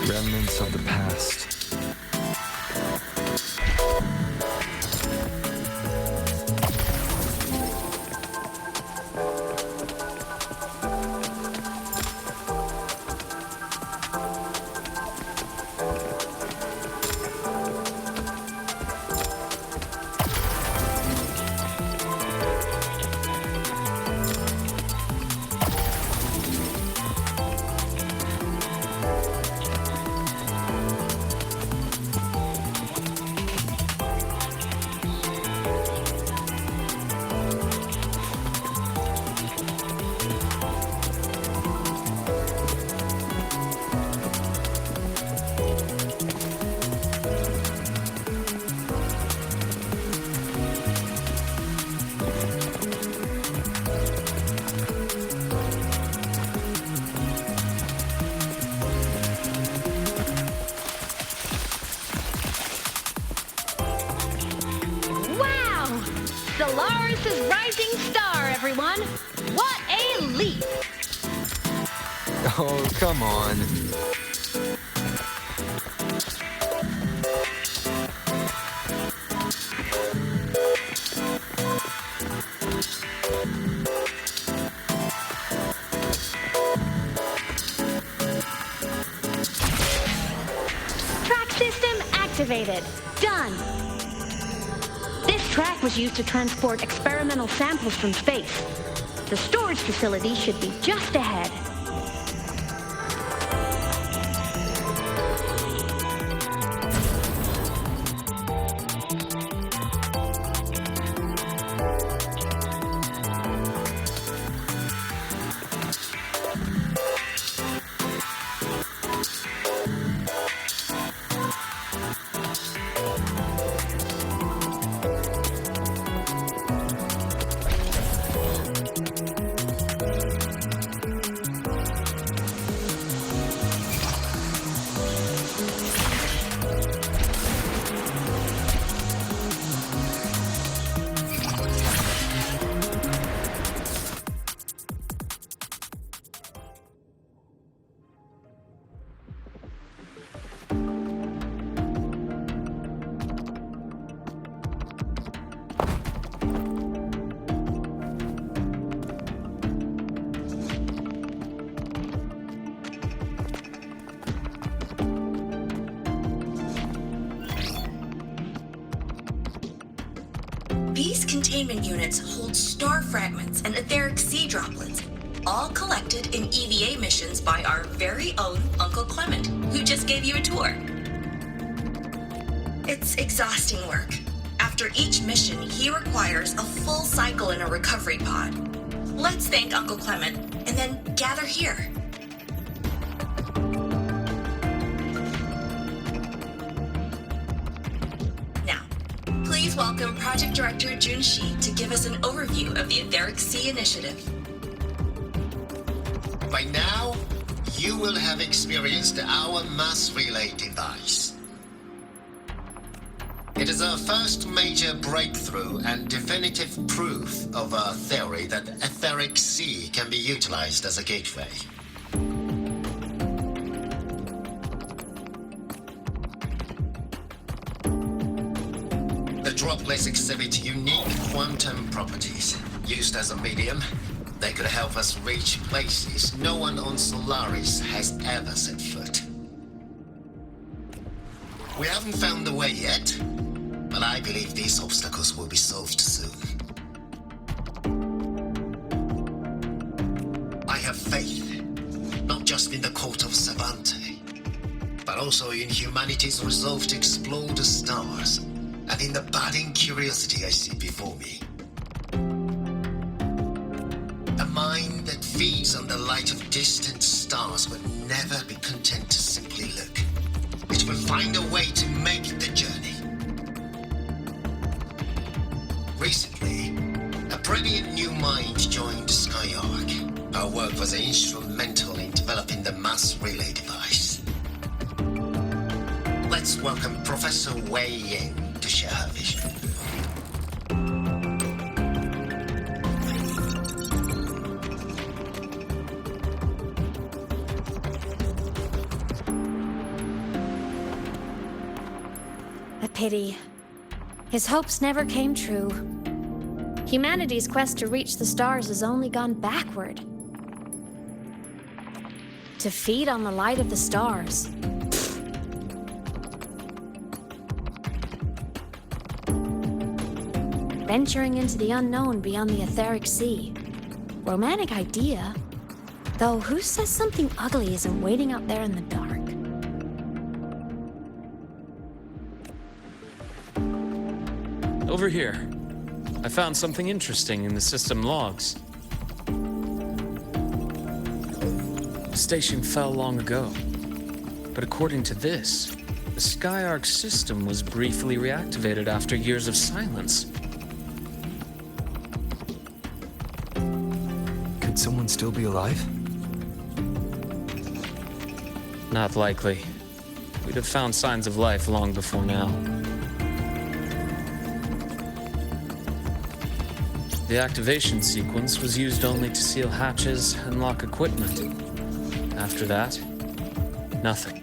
Remnants of the past. Zeus's rising star, everyone! What a leap! Oh, come on. Track system activated. Done. This track was used to transport experimental samples from space. The storage facility should be just ahead. These containment units hold star fragments and etheric sea droplets, all collected in EVA missions by our very own Uncle Clement, who just gave you a tour. It's exhausting work. After each mission, he requires a full cycle in a recovery pod. Let's thank Uncle Clement and then gather here. Please welcome Project Director Jun Shi to give us an overview of the Etheric Sea Initiative. By now, you will have experienced our mass relay device. It is our first major breakthrough and definitive proof of our theory that Etheric Sea can be utilized as a gateway. The droplets exhibit unique quantum properties. Used as a medium, they could help us reach places no one on Solaris has ever set foot. We haven't found the way yet, but I believe these obstacles will be solved soon. I have faith, not just in the court of Savante, but also in humanity's resolve to explore the stars, and in the budding curiosity I see before me. A mind that feeds on the light of distant stars would never be content to simply look. It will find a way to make the journey. Recently, a brilliant new mind joined Skyark. Our work was instrumental in developing the mass relay device. Let's welcome Professor Wei Ying to share her vision. A pity. His hopes never came true. Humanity's quest to reach the stars has only gone backward. To feed on the light of the stars. Venturing into the unknown beyond the etheric sea. Romantic idea. Though who says something ugly isn't waiting out there in the dark? Over here. I found something interesting in the system logs. The station fell long ago. But according to this, the Skyark system was briefly reactivated after years of silence. Could someone still be alive? Not likely. We'd have found signs of life long before now. The activation sequence was used only to seal hatches and lock equipment. After that, nothing.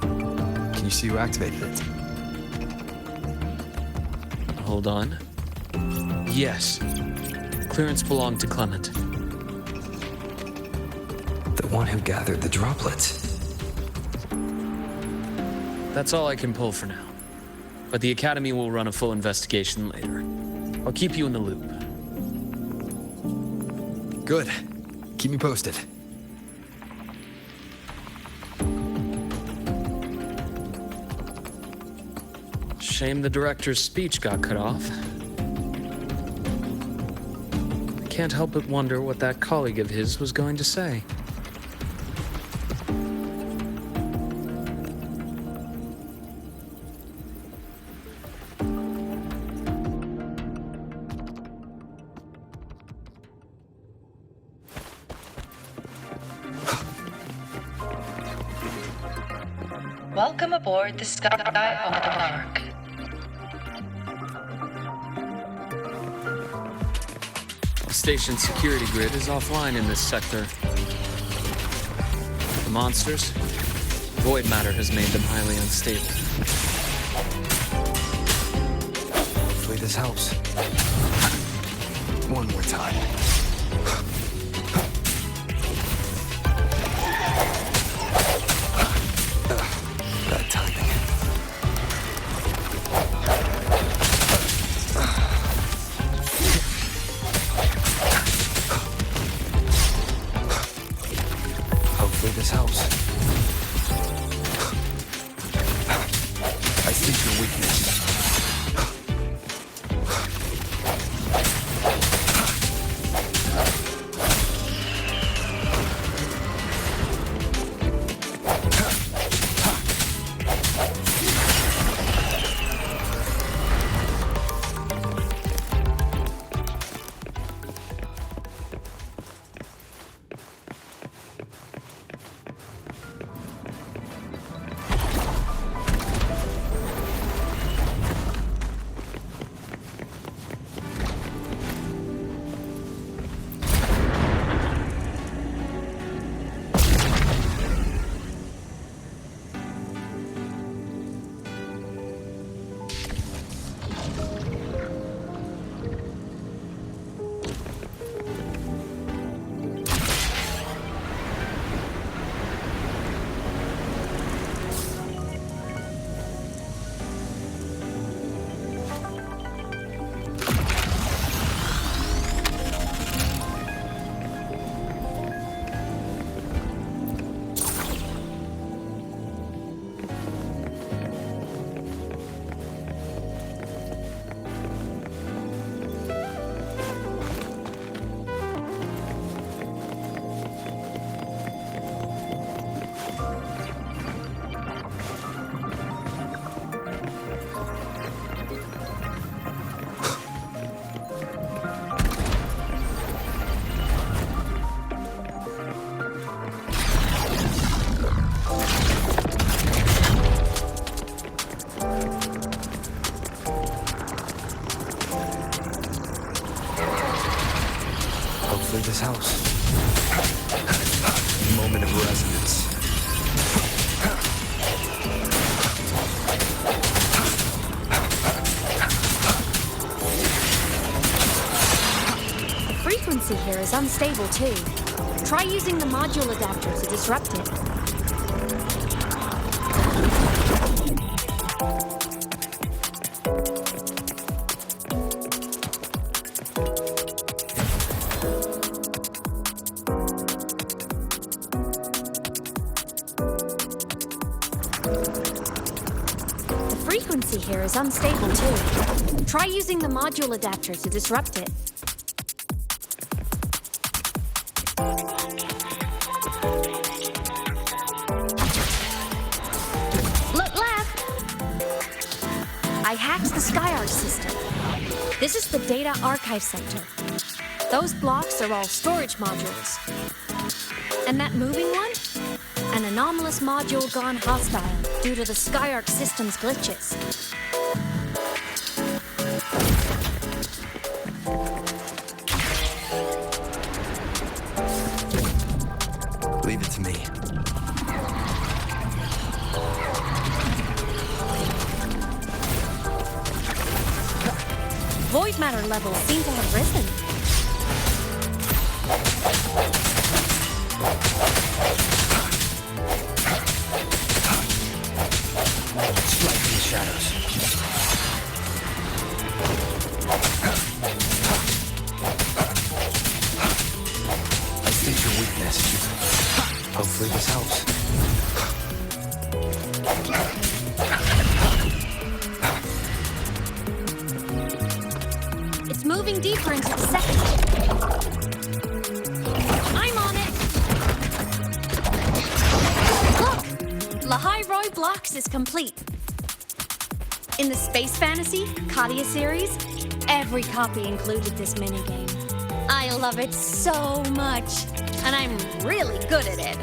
Can you see who activated it? Hold on. Yes. Clearance belonged to Clement. The one who gathered the droplets. That's all I can pull for now. But the Academy will run a full investigation later. I'll keep you in the loop. Good. Keep me posted. Shame the director's speech got cut off. I can't help but wonder what that colleague of his was going to say. Welcome aboard the Skyark. The station's security grid is offline in this sector. The monsters? Void matter has made them highly unstable. Hopefully this helps. One more time. Bad timing. Hopefully this helps. I see your weakness. Hopefully this helps. Moment of resonance. The frequency here is unstable too. Try using the module adapter to disrupt it. Frequency here is unstable too. Try using the module adapter to disrupt it. Look left! I hacked the Skyark system. This is the Data Archive Center. Those blocks are all storage modules. And that moving one? An anomalous module gone hostile due to the Skyark system's glitches. void matter levels seem to have risen. Strike these shadows. I sense your weakness. Hopefully this helps. It's moving deeper into the sector. I'm on it. Look! Lejanía Blocks is complete. In the Space Fantasy Katia series, every copy included this minigame. I love it so much, and I'm really good at it.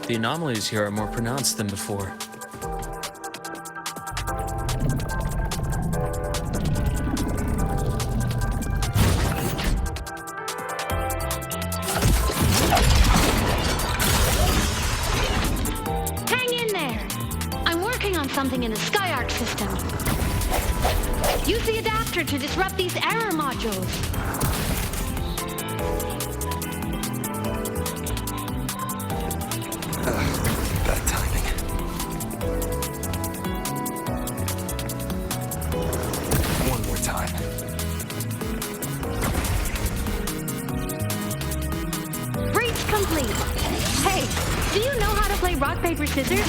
The anomalies here are more pronounced than before. Hang in there! I'm working on something in the SkyArc system. Use the adapter to disrupt these error modules. Bad timing. One more time. Breach complete. Hey, do you know how to play rock, paper, scissors?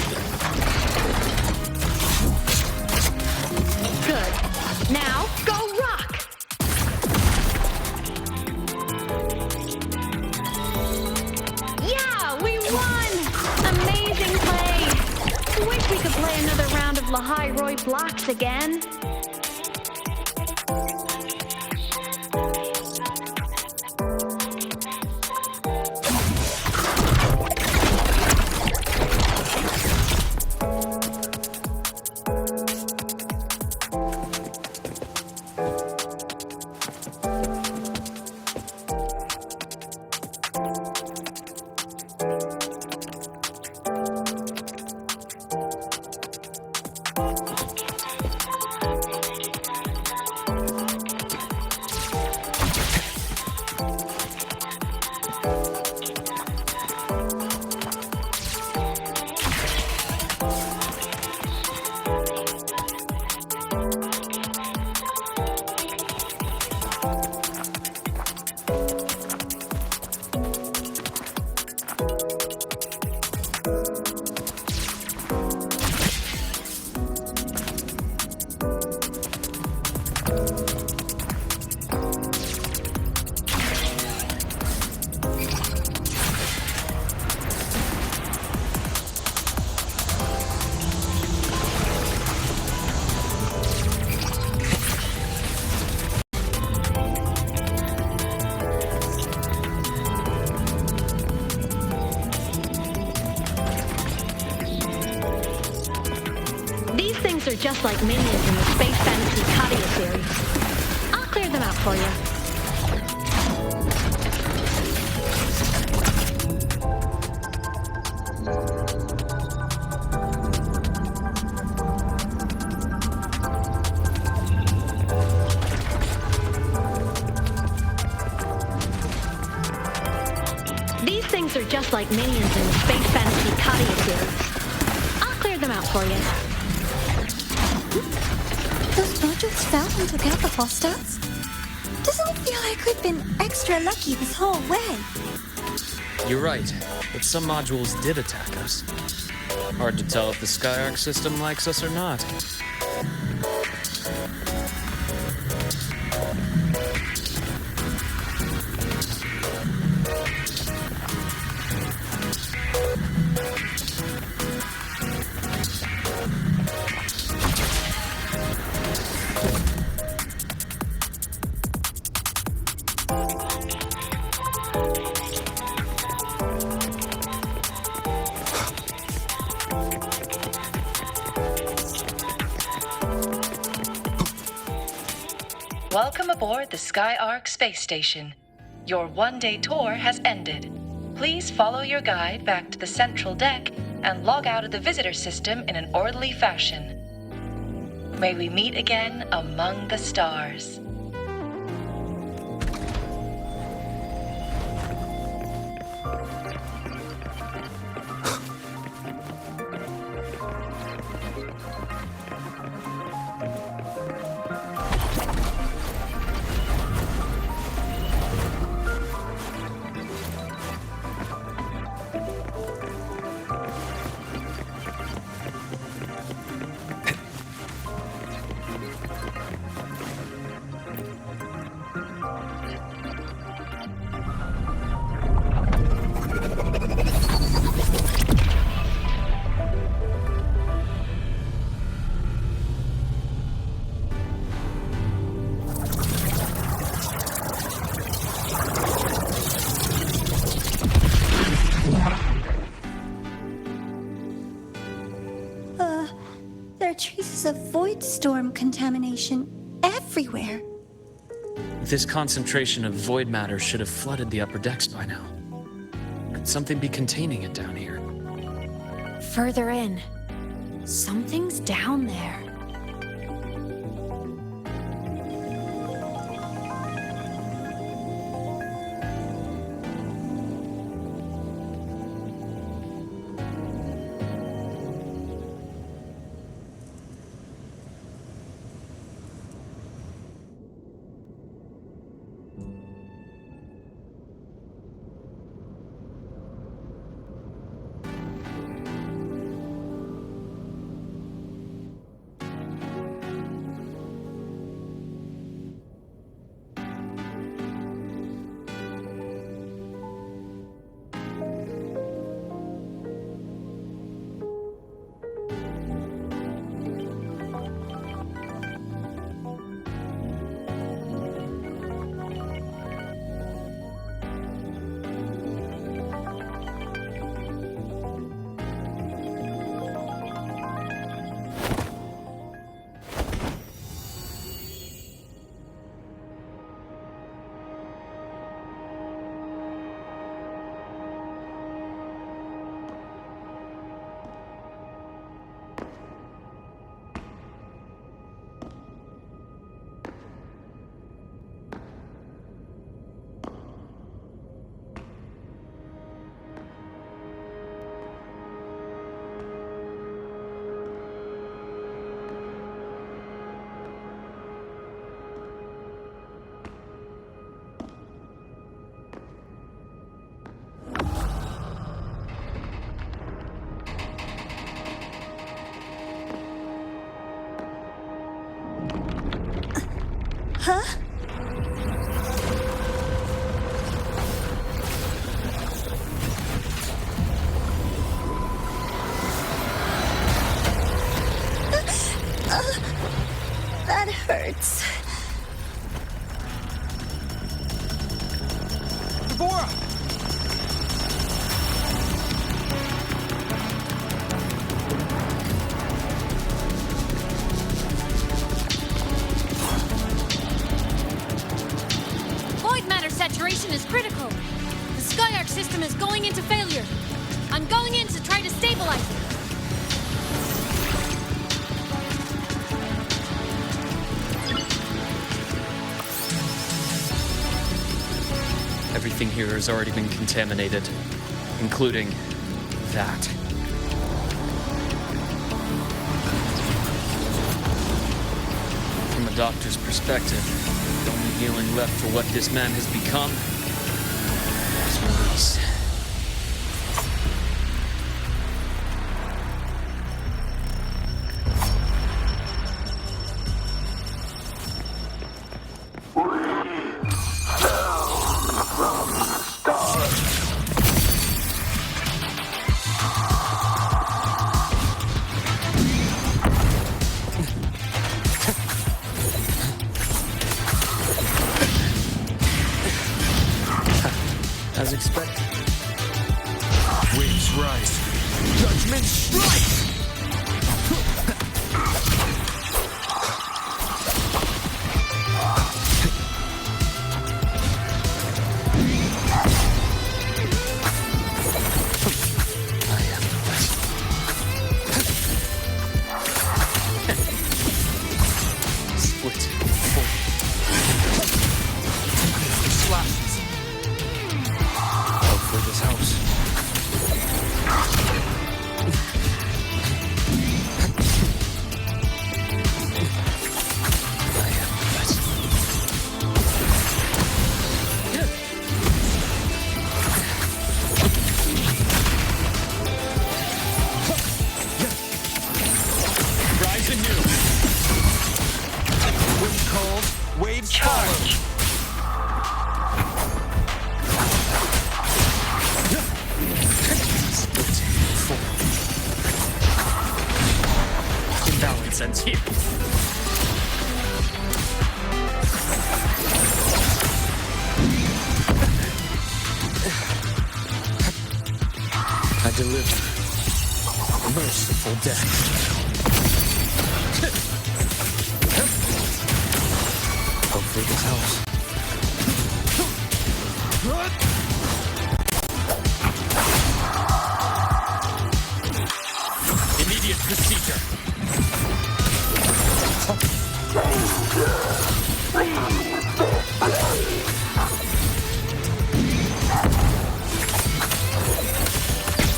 Good. Now, go rock! Yeah, we won! Amazing play! Wish we could play another round of Lejanía Blocks again. These things are just like minions in the Space Fantasy Katia series. I'll clear them out for you. These things are just like minions in the Space Fantasy Katia series. I'll clear them out for you. Those modules fell and took out the Hostats? Doesn't it feel like we've been extra lucky this whole way? You're right, but some modules did attack us. Hard to tell if the SkyArc system likes us or not. aboard the SkyArk space station. Your one-day tour has ended. Please follow your guide back to the central deck and log out of the visitor system in an orderly fashion. May we meet again among the stars. There are traces of void storm contamination everywhere. This concentration of void matter should have flooded the upper decks by now. Could something be containing it down here? Further in. Something's down there. Huh? That hurts. Deborah! Void matter saturation is critical. The SkyArk system is going into failure. I'm going in to try to stabilize it. Everything here has already been contaminated, including that. From a doctor's perspective, the only healing left for what this man has become is release. As expected. Waves rise. Judgment strikes! deliver. Merciful death. Hopefully this helps. Immediate procedure.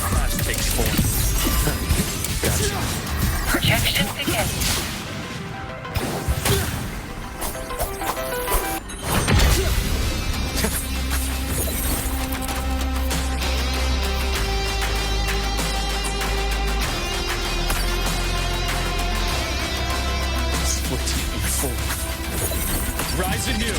Flash takes form. Gotcha. Projection begins. Rise anew.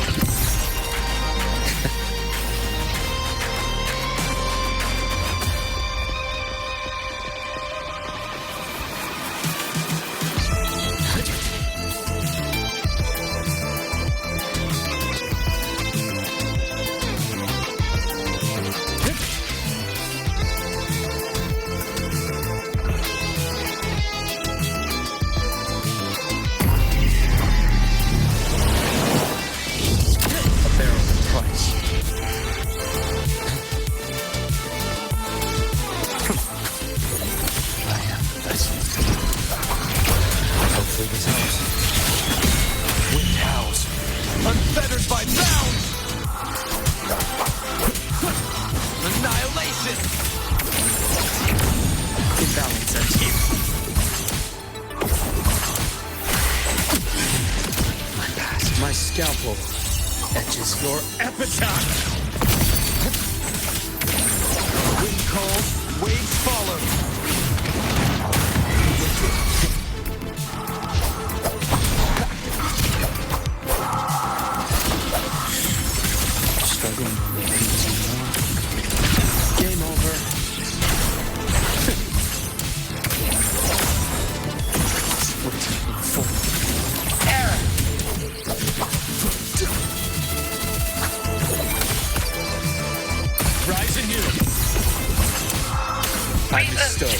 My scalpel etches your epitaph. Wind calls, waves follow. Struggling with things anymore. Game over. Rise anew. I bestow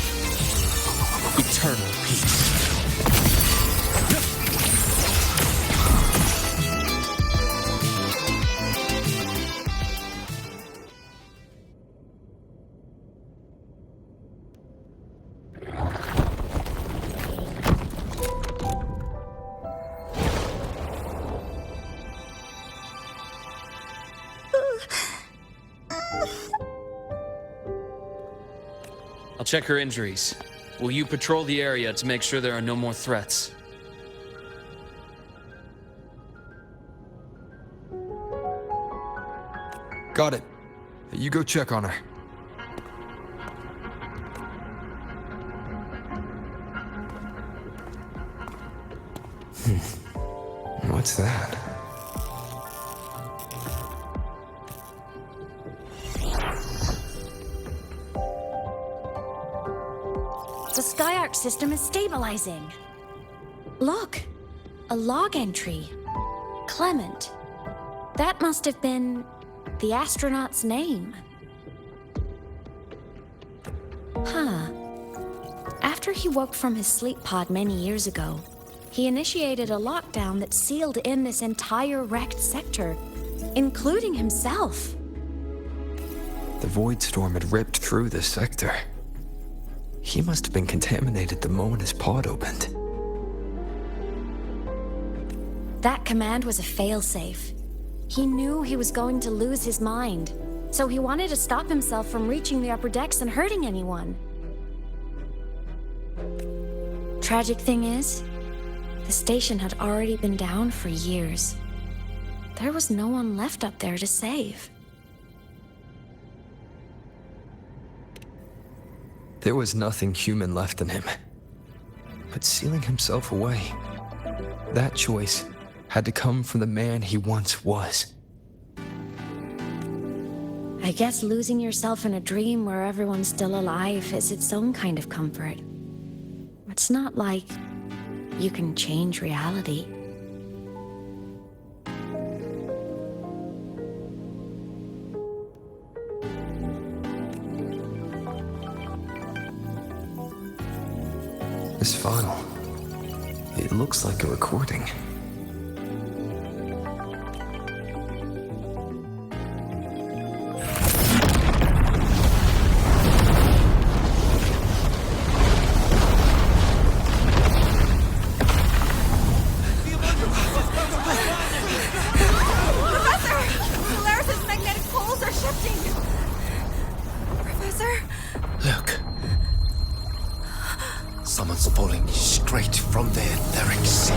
eternal peace. I'll check her injuries. Will you patrol the area to make sure there are no more threats? Got it. You go check on her. What's that? The Skyark system is stabilizing. Look, a log entry. Clement. That must have been the astronaut's name. Huh. After he woke from his sleep pod many years ago, he initiated a lockdown that sealed in this entire wrecked sector, including himself. The void storm had ripped through this sector. He must have been contaminated the moment his pod opened. That command was a failsafe. He knew he was going to lose his mind, so he wanted to stop himself from reaching the upper decks and hurting anyone. Tragic thing is, the station had already been down for years. There was no one left up there to save. There was nothing human left in him. But sealing himself away, that choice had to come from the man he once was. I guess losing yourself in a dream where everyone's still alive is its own kind of comfort. It's not like you can change reality. This file, it looks like a recording. Look. Someone's falling straight from the etheric sea.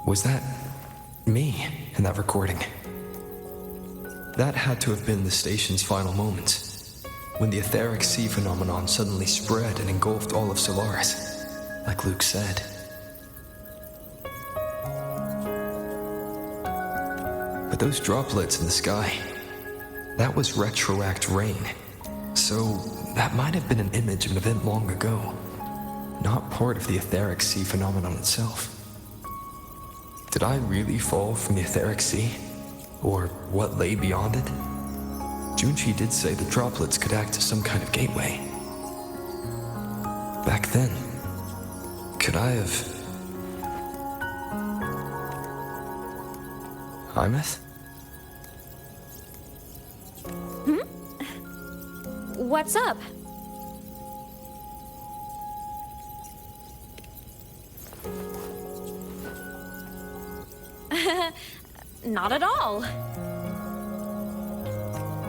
Was that me in that recording? That had to have been the station's final moments, when the etheric sea phenomenon suddenly spread and engulfed all of Solaris, like Luke said. But those droplets in the sky, that was retroact rain. So that might have been an image of an event long ago, not part of the etheric sea phenomenon itself. Did I really fall from the etheric sea? Or what lay beyond it? Junchi did say the droplets could act as some kind of gateway. Back then, could I have... Imeth? What's up? Not at all.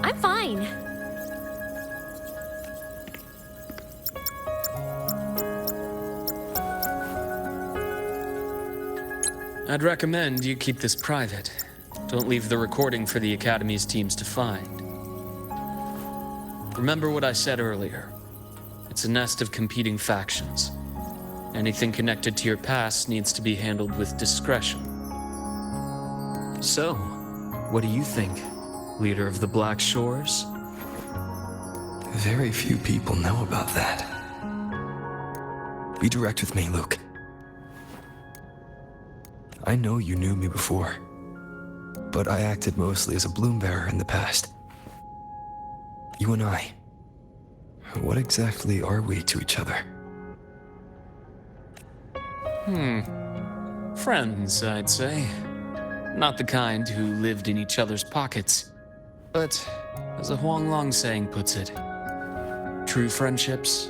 I'm fine. I'd recommend you keep this private. Don't leave the recording for the Academy's teams to find. Remember what I said earlier. It's a nest of competing factions. Anything connected to your past needs to be handled with discretion. So, what do you think, leader of the Black Shores? Very few people know about that. Be direct with me, Luke. I know you knew me before, but I acted mostly as a bloom bearer in the past. You and I, what exactly are we to each other? Friends, I'd say. Not the kind who lived in each other's pockets. But, as a Huanglong saying puts it, true friendships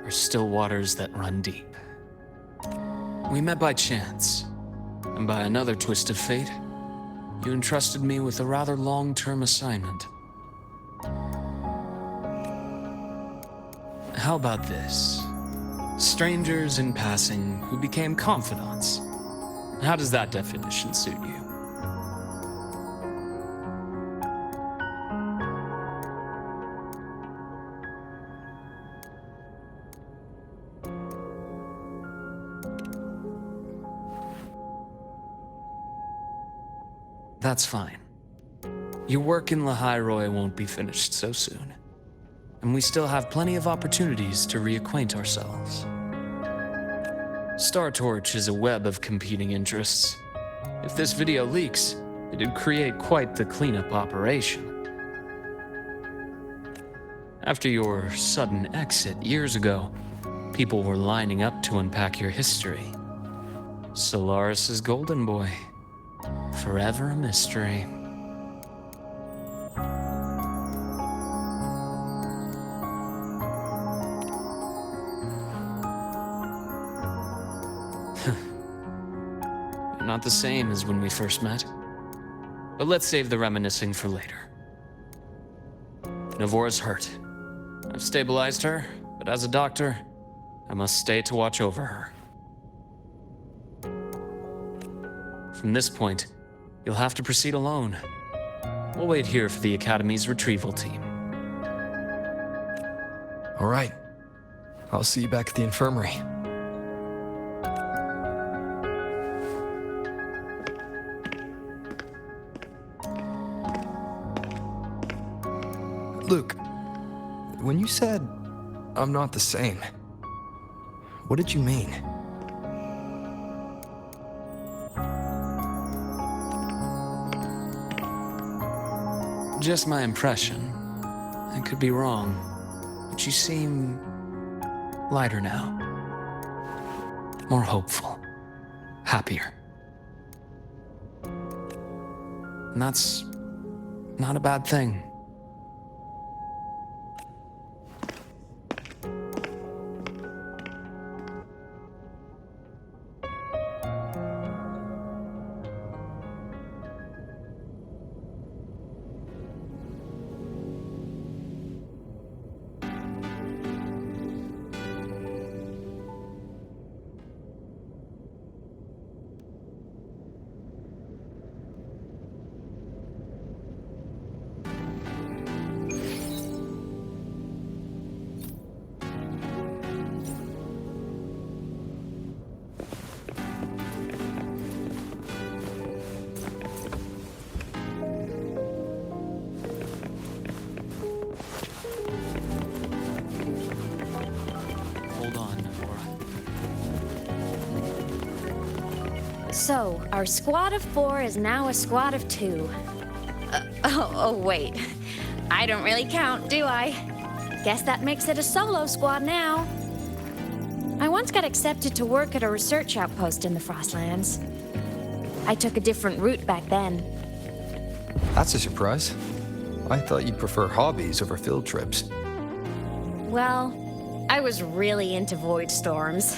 are still waters that run deep. We met by chance, and by another twist of fate, you entrusted me with a rather long-term assignment. How about this? Strangers in passing who became confidants. How does that definition suit you? That's fine. Your work in Lahairoi won't be finished so soon, and we still have plenty of opportunities to reacquaint ourselves. Star Torch is a web of competing interests. If this video leaks, it'd create quite the cleanup operation. After your sudden exit years ago, people were lining up to unpack your history. Solaris's golden boy. Forever a mystery. You're not the same as when we first met. But let's save the reminiscing for later. Navora's hurt. I've stabilized her, but as a doctor, I must stay to watch over her. From this point, you'll have to proceed alone. We'll wait here for the Academy's retrieval team. All right. I'll see you back at the infirmary. Luke, when you said, I'm not the same, what did you mean? Just my impression. I could be wrong, but you seem lighter now. More hopeful. Happier. And that's not a bad thing. So, our squad of 4 is now a squad of 2. Wait. I don't really count, do I? Guess that makes it a solo squad now. I once got accepted to work at a research outpost in the Frostlands. I took a different route back then. That's a surprise. I thought you'd prefer hobbies over field trips. Well, I was really into void storms.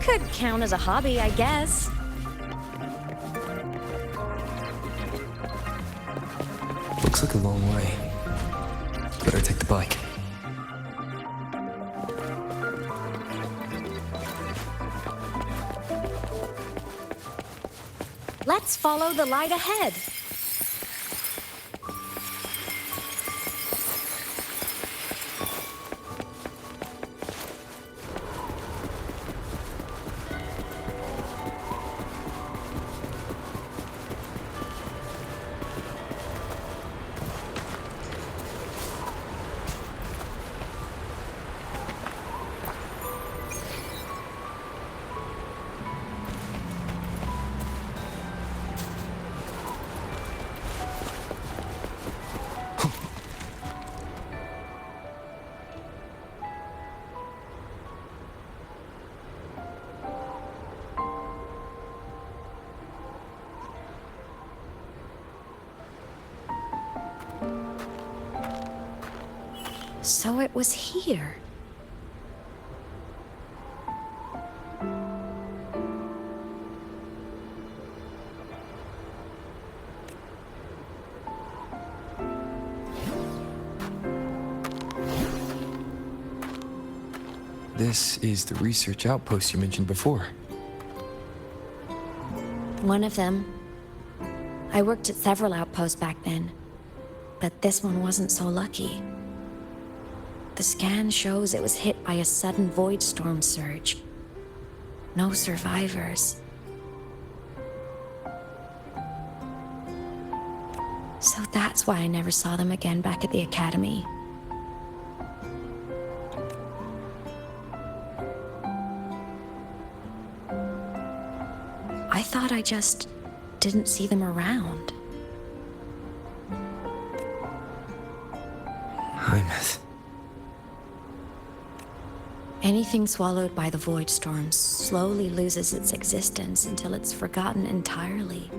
Could count as a hobby, I guess. Looks like a long way. Better take the bike. Let's follow the light ahead. So it was here. This is the research outpost you mentioned before. One of them. I worked at several outposts back then, but this one wasn't so lucky. The scan shows it was hit by a sudden void storm surge. No survivors. So that's why I never saw them again back at the academy. I thought I just didn't see them around. Hymus. Anything swallowed by the void storm slowly loses its existence until it's forgotten entirely.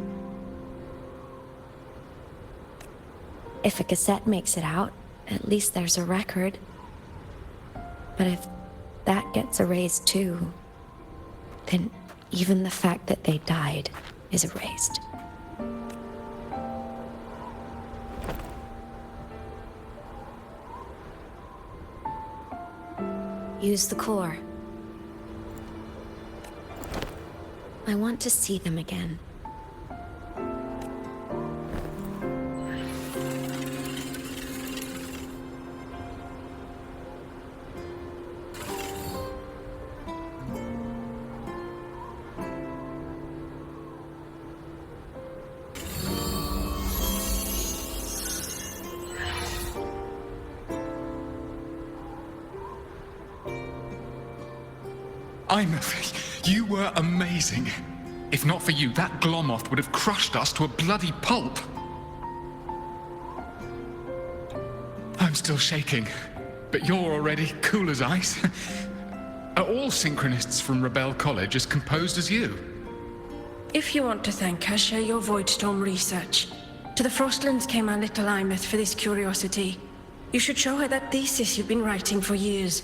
If a cassette makes it out, at least there's a record. But if that gets erased too, then even the fact that they died is erased. Use the core. I want to see them again. You were amazing. If not for you, that Glomoth would have crushed us to a bloody pulp. I'm still shaking, but you're already cool as ice. Are all synchronists from Rebel College as composed as you? If you want to thank her, share your Voidstorm research. To the Frostlands came our little Imeth for this curiosity. You should show her that thesis you've been writing for years.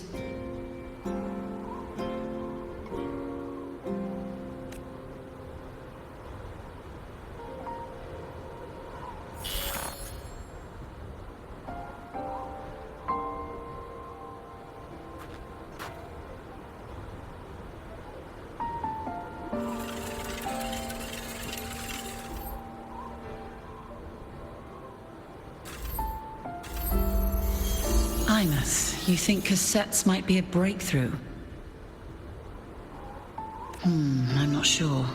Imeth, you think cassettes might be a breakthrough? I'm not sure.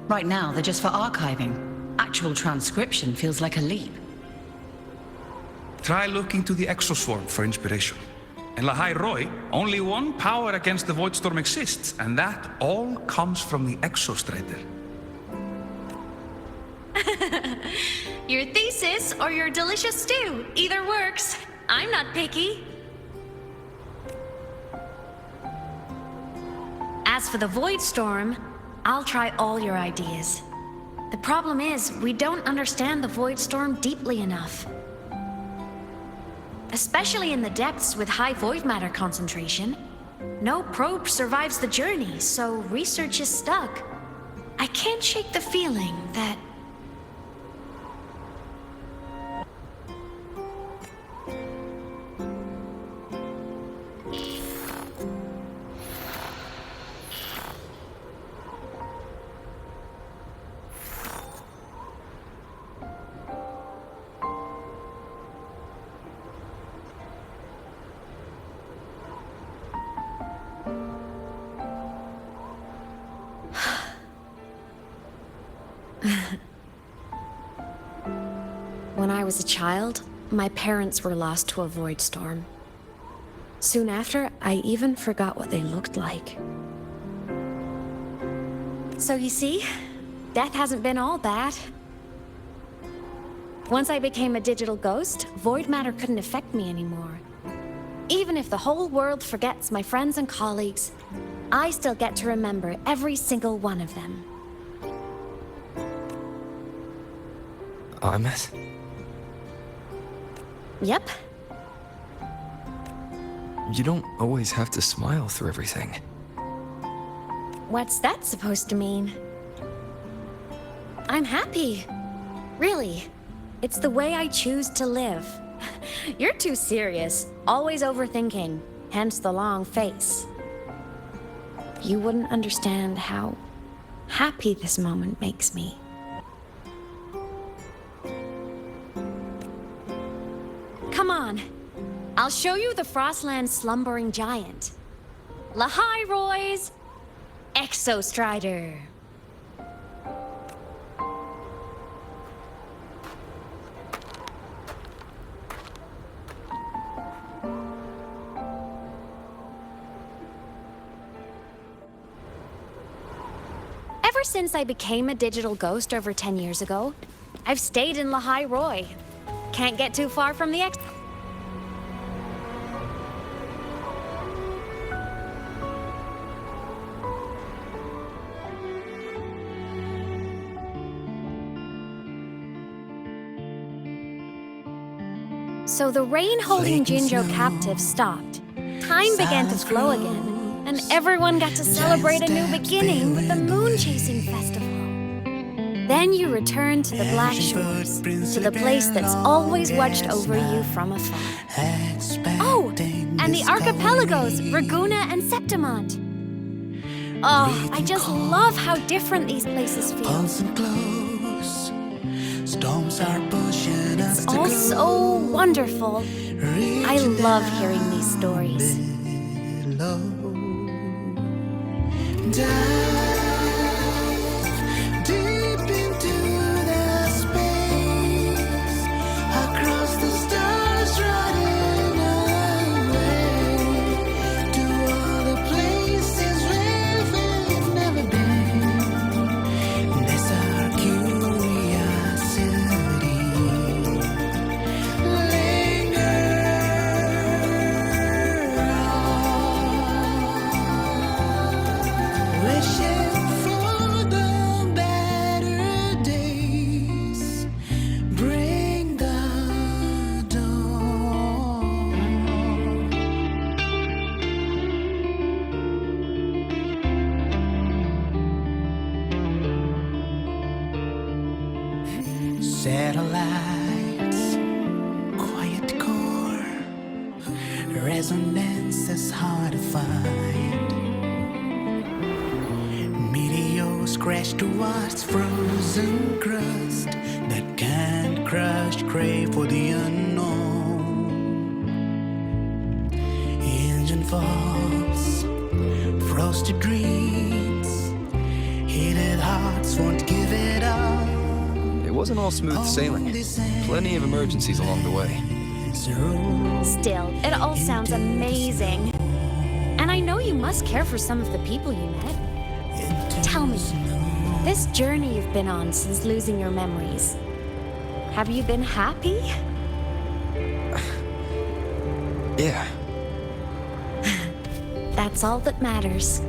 Right now, they're just for archiving. Actual transcription feels like a leap. Try looking to the exoswarm for inspiration. In Lahai Roi, only one power against the Voidstorm exists, and that all comes from the Exostrider. Your thesis or your delicious stew, either works. I'm not picky. As for the Voidstorm, I'll try all your ideas. The problem is, we don't understand the Voidstorm deeply enough. Especially in the depths with high void matter concentration. No probe survives the journey, so research is stuck. I can't shake the feeling that... When I was a child, my parents were lost to a void storm. Soon after, I even forgot what they looked like. So you see, death hasn't been all bad. Once I became a digital ghost, void matter couldn't affect me anymore. Even if the whole world forgets my friends and colleagues, I still get to remember every single one of them. Imeth? Yep. You don't always have to smile through everything. What's that supposed to mean? I'm happy. Really. It's the way I choose to live. You're too serious. Always overthinking. Hence the long face. You wouldn't understand how happy this moment makes me. Come on. I'll show you the Frostland slumbering giant. Lahai Roy's Exostrider. Ever since I became a digital ghost over 10 years ago, I've stayed in Lahai Roi. Can't get too far from the So the rain holding Jinjo captive stopped. Time began to flow again, and everyone got to celebrate a new beginning with the Moon Chasing Festival. Then you return to the Black Shores, to the place that's always watched over you from afar. Oh, and the archipelagos, Raguna and Septimont. Oh, I just love how different these places feel. It's all so wonderful. I love hearing these stories. Satellites, quiet core, resonance is hard to find. Meteors crash towards frozen crust that can't crush, crave for the unknown. Engine falls, frosted dreams, heated hearts won't give it up. It wasn't all smooth sailing. Plenty of emergencies along the way. Still, it all sounds amazing. And I know you must care for some of the people you met. Tell me, this journey you've been on since losing your memories, have you been happy? Yeah. That's all that matters.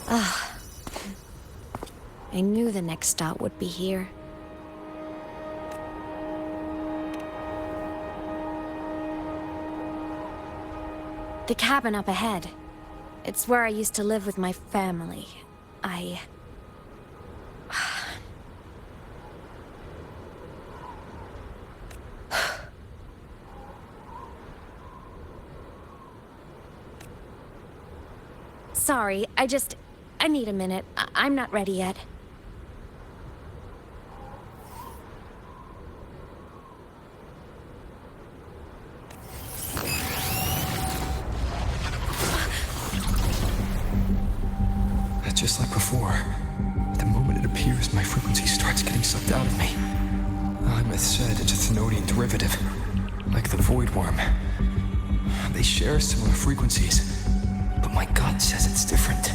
I knew the next stop would be here. The cabin up ahead. It's where I used to live with my family. Sorry, I need a minute. I'm not ready yet. Just like before, the moment it appears, my frequency starts getting sucked out of me. Imeth said it's a Thenodian derivative, like the Void Worm. They share similar frequencies, but my gut says it's different.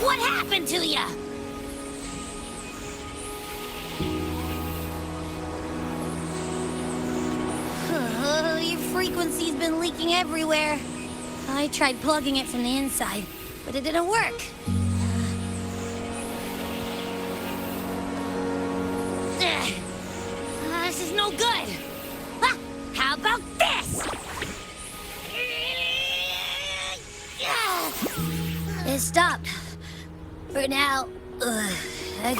What happened to ya? Your frequency's been leaking everywhere. I tried plugging it from the inside, but it didn't work. This is no good. How about this? It stopped. For now, I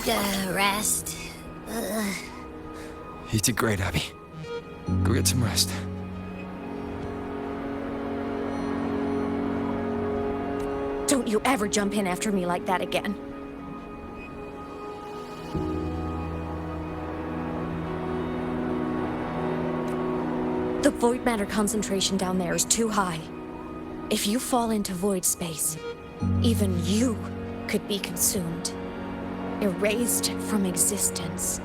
gotta rest. You did great, Abby. Go get some rest. Don't you ever jump in after me like that again. The void matter concentration down there is too high. If you fall into void space, even you could be consumed, erased from existence.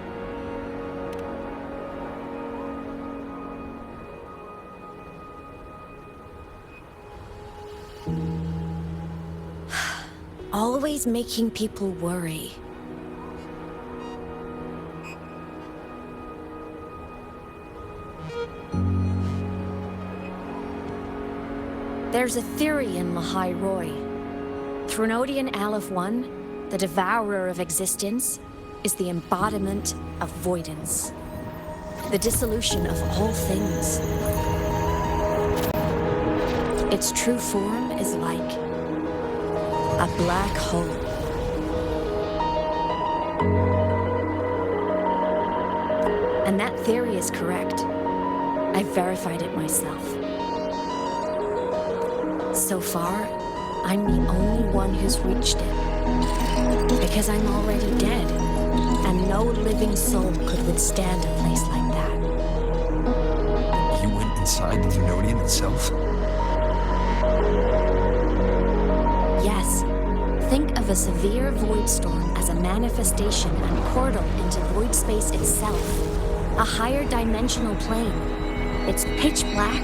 Always making people worry. There's a theory in Lahai Roy. Threnodian Aleph 1, the devourer of existence, is the embodiment of voidance. The dissolution of all things. Its true form is like a black hole. And that theory is correct. I verified it myself. So far, I'm the only one who's reached it. Because I'm already dead, and no living soul could withstand a place like that. You went inside the Thenodian itself? Yes. Think of a severe void storm as a manifestation and portal into void space itself. A higher dimensional plane. It's pitch black,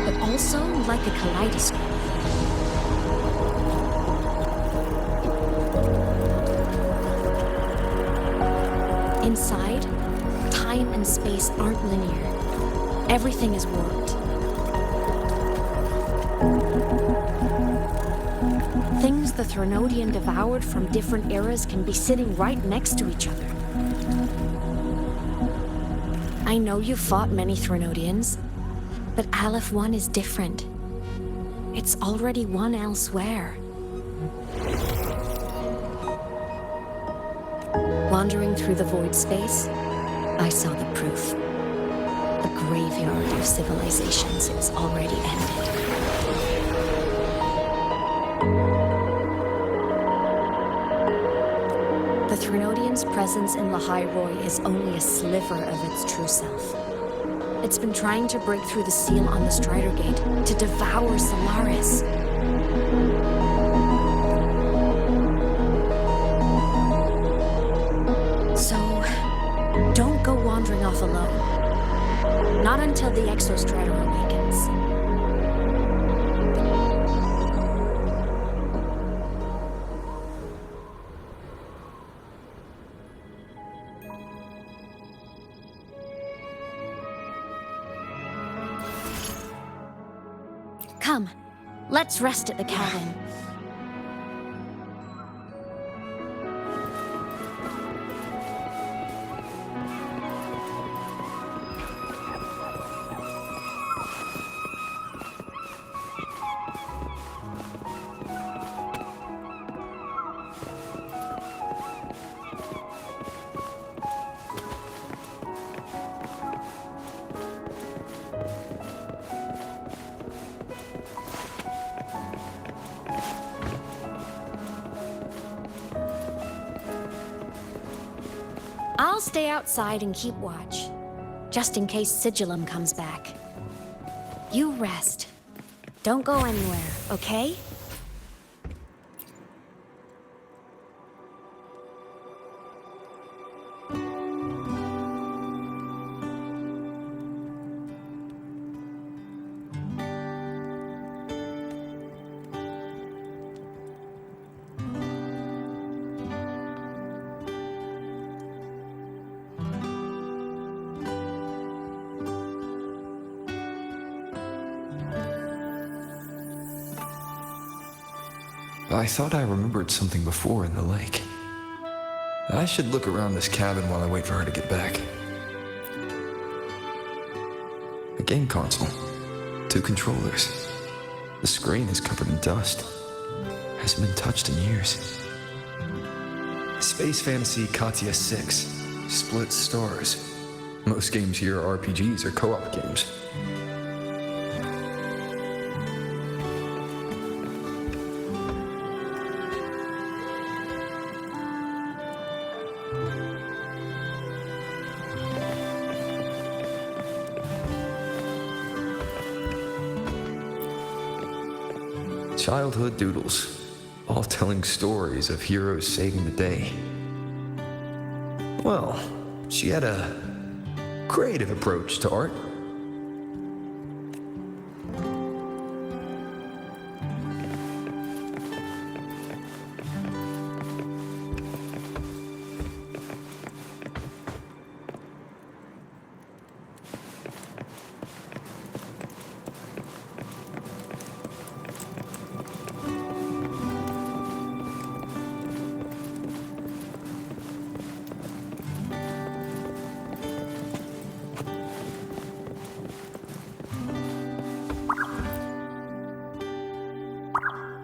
but also like a kaleidoscope. Inside, time and space aren't linear. Everything is warped. Things the Threnodian devoured from different eras can be sitting right next to each other. I know you've fought many Threnodians, but Aleph 1 is different. It's already won elsewhere. Wandering through the void space, I saw the proof. A graveyard of civilizations is already ended. The Threnodians' presence in Lahairoi is only a sliver of its true self. It's been trying to break through the seal on the Strider Gate to devour Solaris. So, don't go wandering off alone. Not until the Exostrider awakens. Come, let's rest at the cabin. I'll stay outside and keep watch, just in case Sigillum comes back. You rest. Don't go anywhere, okay? I thought I remembered something before in the lake. I should look around this cabin while I wait for her to get back. A game console. 2 controllers. The screen is covered in dust. Hasn't been touched in years. Space Fantasy Katia 6. Split stars. Most games here are RPGs or co-op games. Childhood doodles, all telling stories of heroes saving the day. Well, she had a creative approach to art.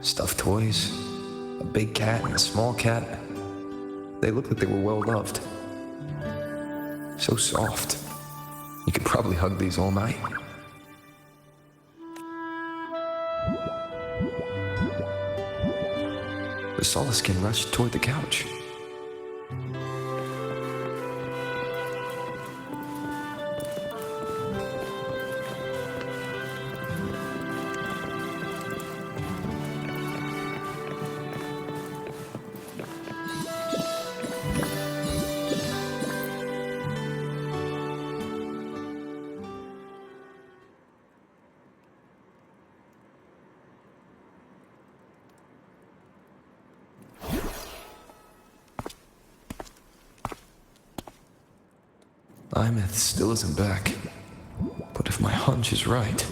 Stuffed toys, a big cat and a small cat. They looked like they were well loved. So soft. You could probably hug these all night. The Solaskin rushed toward the couch. Imeth still isn't back. But if my hunch is right...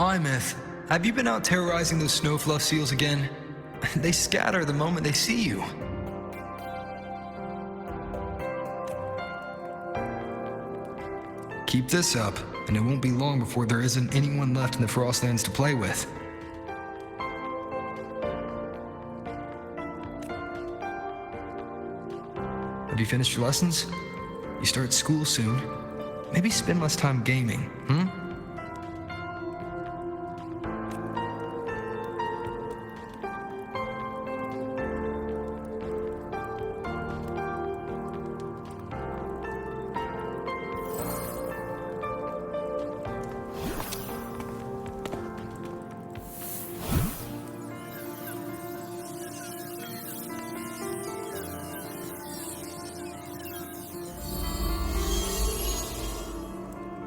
Imeth, have you been out terrorizing those snowfluff seals again? They scatter the moment they see you. Keep this up, and it won't be long before there isn't anyone left in the Frostlands to play with. Have you finished your lessons? You start school soon. Maybe spend less time gaming, hmm?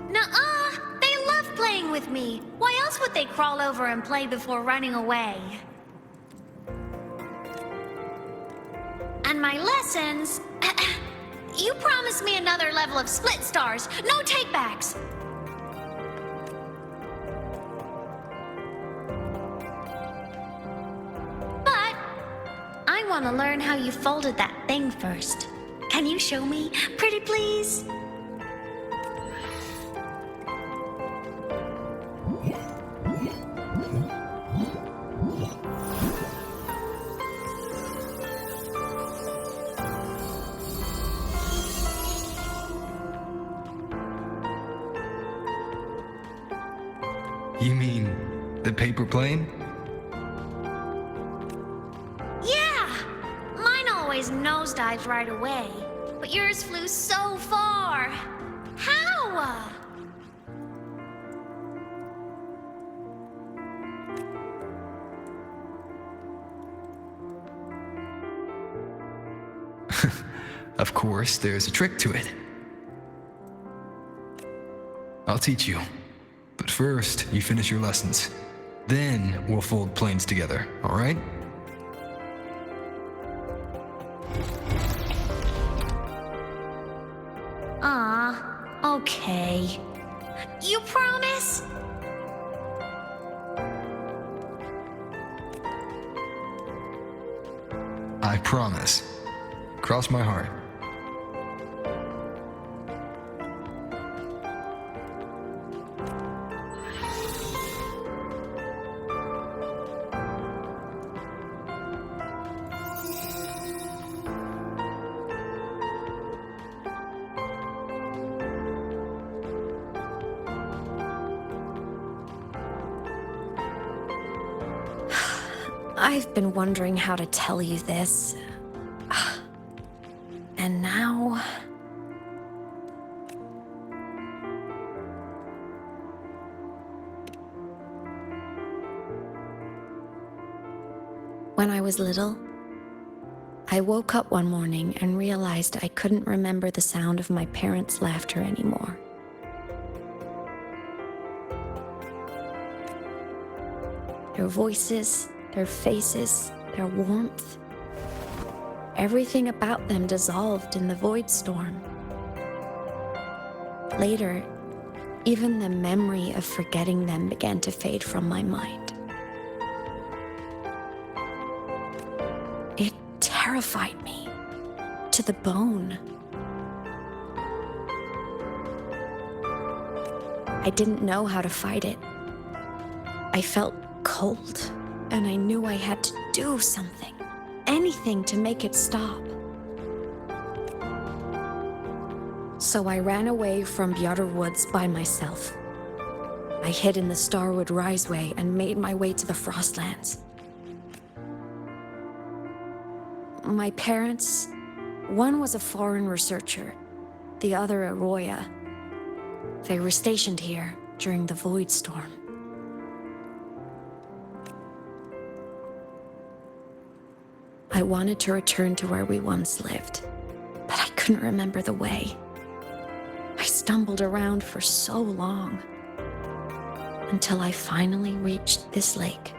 Nuh-uh! They love playing with me. Why else would they crawl over and play before running away? And my lessons... You promised me another level of split stars. No takebacks. But I want to learn how you folded that thing first. Can you show me? Pretty please? You mean the paper plane? Yeah! Mine always nosedived right away, but yours flew so far. How? Of course, there's a trick to it. I'll teach you. But first, you finish your lessons. Then we'll fold planes together, all right? Okay. You promise? I promise. Cross my heart. I've been wondering how to tell you this. And now... When I was little, I woke up one morning and realized I couldn't remember the sound of my parents' laughter anymore. Their voices, their faces, their warmth. Everything about them dissolved in the void storm. Later, even the memory of forgetting them began to fade from my mind. It terrified me to the bone. I didn't know how to fight it. I felt cold, and I knew I had to do something, anything to make it stop. So I ran away from the outer woods by myself. I hid in the Starwood Riseway and made my way to the Frostlands. My parents, one was a foreign researcher, the other a Roya. They were stationed here during the Void Storm. I wanted to return to where we once lived, but I couldn't remember the way. I stumbled around for so long, until I finally reached this lake.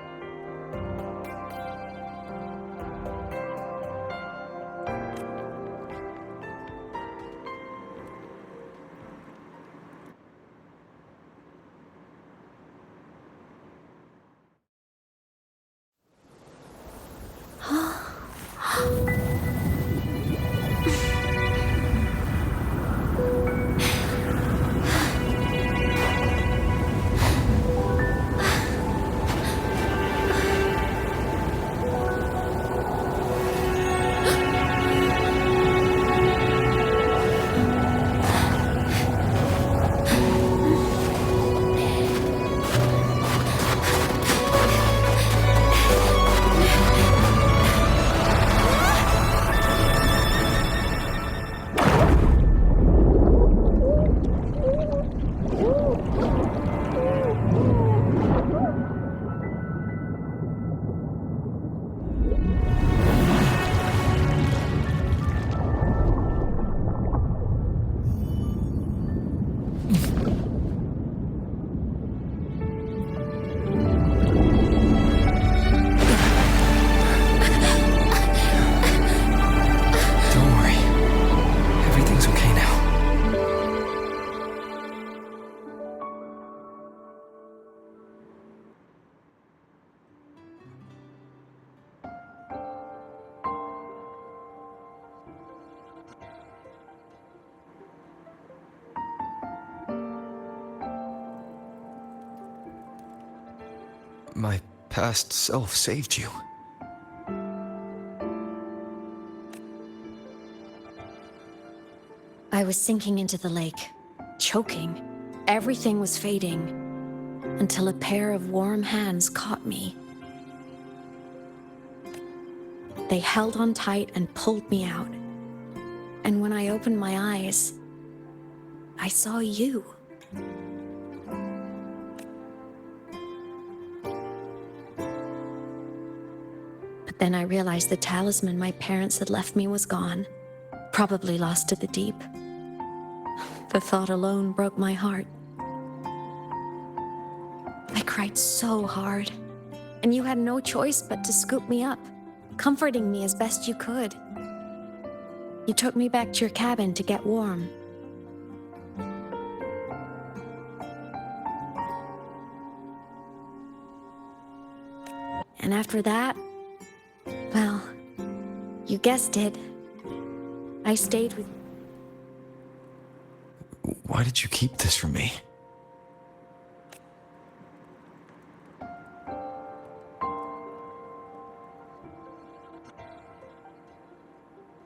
my past self saved you. I was sinking into the lake, choking. Everything was fading, until a pair of warm hands caught me. They held on tight and pulled me out. And when I opened my eyes, I saw you. But then I realized the talisman my parents had left me was gone, probably lost to the deep. The thought alone broke my heart. I cried so hard, and you had no choice but to scoop me up, comforting me as best you could. You took me back to your cabin to get warm. And after that, well, you guessed it. I stayed with... Why did you keep this from me?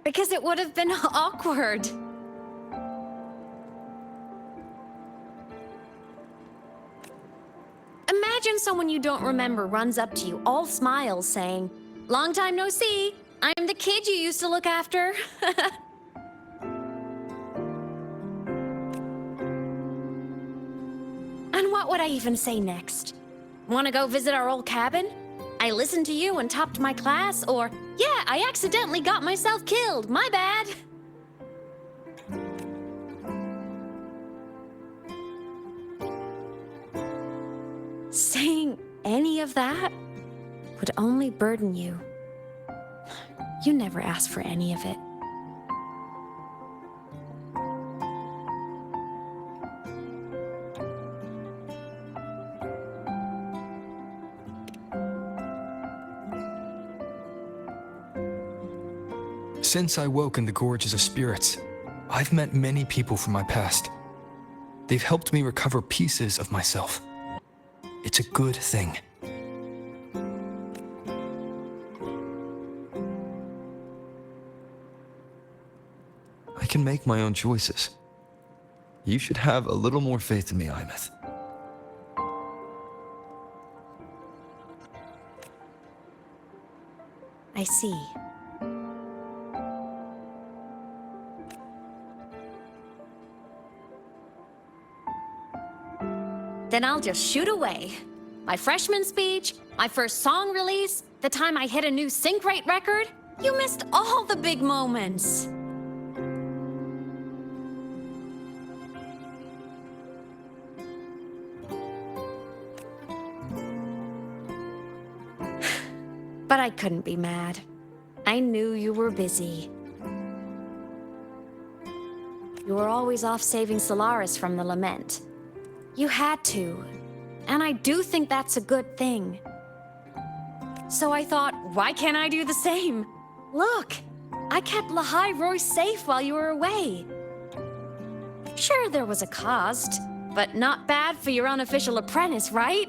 Because it would have been awkward. Imagine someone you don't remember runs up to you, all smiles, saying, "Long time no see. I'm the kid you used to look after." And what would I even say next? Want to go visit our old cabin? I listened to you and topped my class, or, yeah, I accidentally got myself killed, my bad. Saying any of that would only burden you. You never asked for any of it. Since I woke in the gorges of spirits, I've met many people from my past. They've helped me recover pieces of myself. It's a good thing. I can make my own choices. You should have a little more faith in me, Imeth. I see. Then I'll just shoot away. My freshman speech, my first song release, the time I hit a new sync rate record. You missed all the big moments. But I couldn't be mad. I knew you were busy. You were always off saving Solaris from the lament. You had to, and I do think that's a good thing. So I thought, why can't I do the same? Look, I kept Lahai Roy safe while you were away. Sure, there was a cost, but not bad for your unofficial apprentice, right?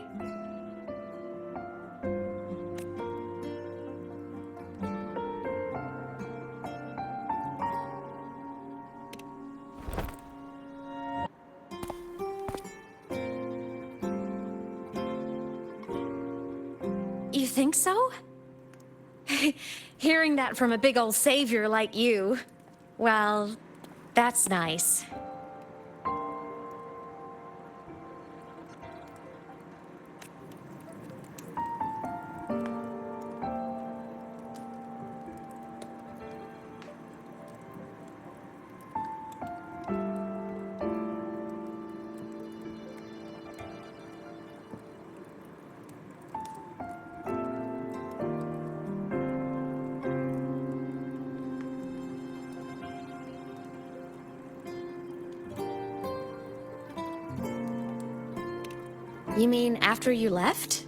You think so? Hearing that from a big old savior like you, well, that's nice. You mean after you left?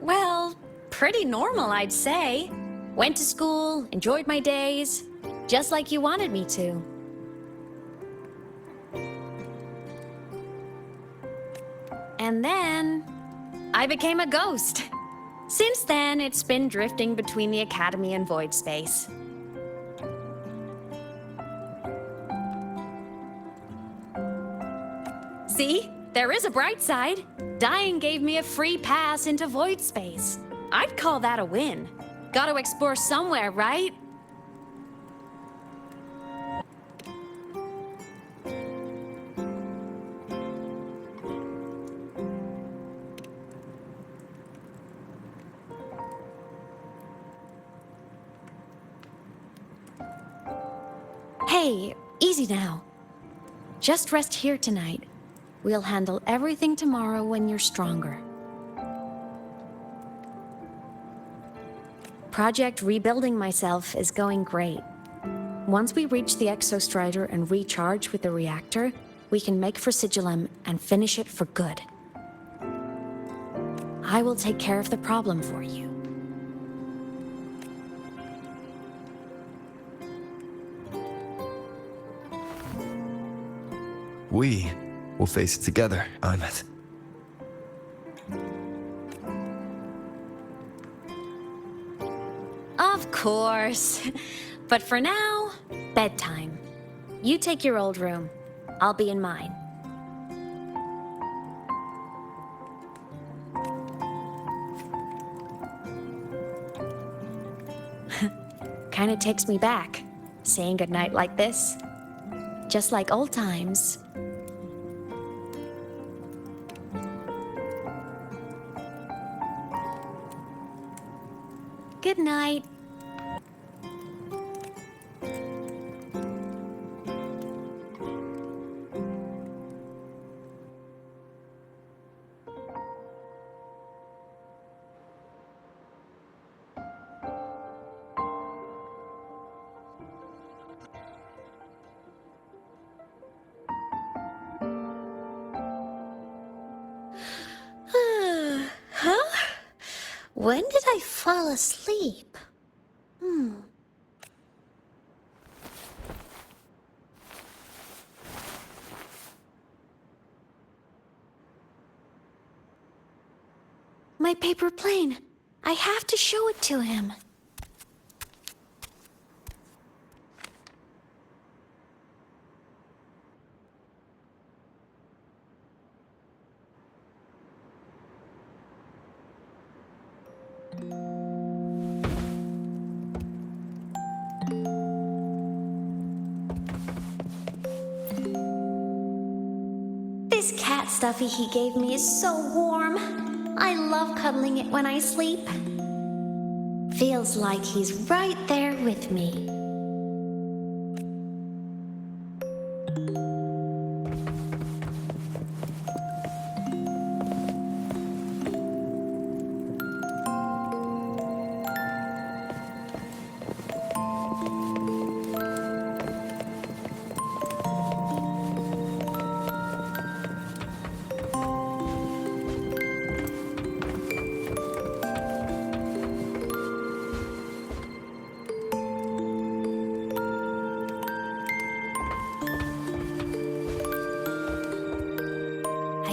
Well, pretty normal, I'd say. Went to school, enjoyed my days, just like you wanted me to. And then I became a ghost. Since then, it's been drifting between the Academy and void space. See? There is a bright side. Dying gave me a free pass into void space. I'd call that a win. Gotta explore somewhere, right? Hey, easy now. Just rest here tonight. We'll handle everything tomorrow when you're stronger. Project Rebuilding Myself is going great. Once we reach the Exostrider and recharge with the reactor, we can make for Sigillum and finish it for good. I will take care of the problem for you. We'll face it together, Aymet. Of course. But for now, bedtime. You take your old room. I'll be in mine. Kinda takes me back, saying goodnight like this. Just like old times. Good night. Huh? When did I fall asleep? My paper plane. I have to show it to him. This cat stuffy he gave me is so warm. I love cuddling it when I sleep. Feels like he's right there with me.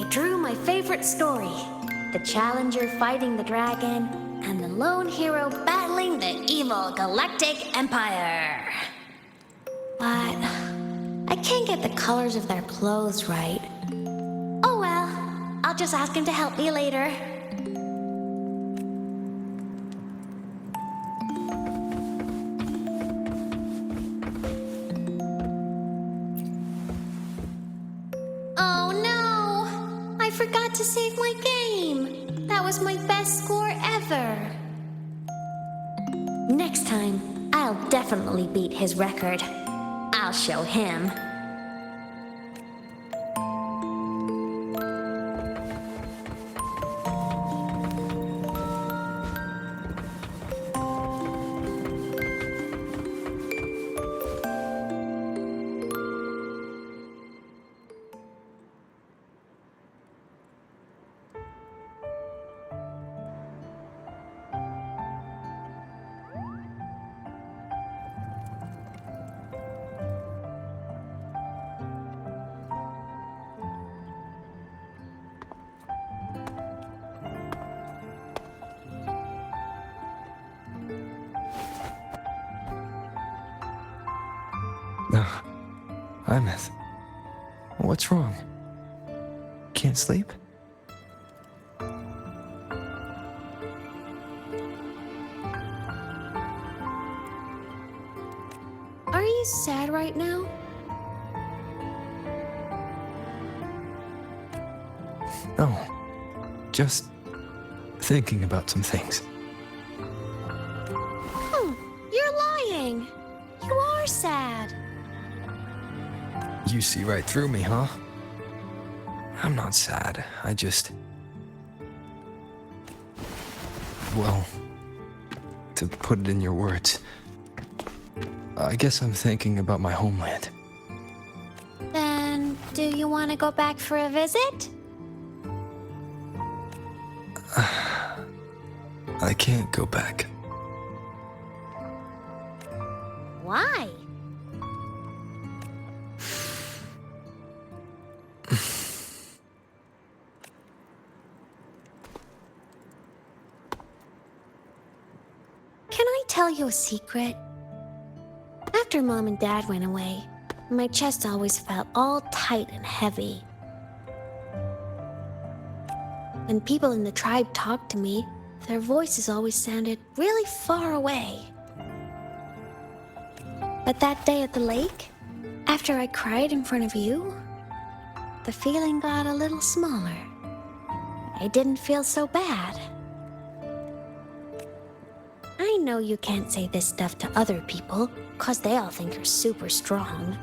Drew my favorite story. The Challenger fighting the dragon, and the lone hero battling the evil Galactic Empire. But I can't get the colors of their clothes right. Oh well, I'll just ask him to help me later. I forgot to save my game. That was my best score ever. Next time, I'll definitely beat his record. I'll show him. Imeth. What's wrong? Can't sleep? Are you sad right now? No. Just thinking about some things. You're lying. You are sad. You see right through me, huh? I'm not sad. I just... Well, to put it in your words, I guess I'm thinking about my homeland. Then, do you want to go back for a visit? I can't go back. Why? Can I tell you a secret? After Mom and Dad went away, my chest always felt all tight and heavy. When people in the tribe talked to me, their voices always sounded really far away. But that day at the lake, after I cried in front of you, the feeling got a little smaller. I didn't feel so bad. I know you can't say this stuff to other people, 'cause they all think you're super strong.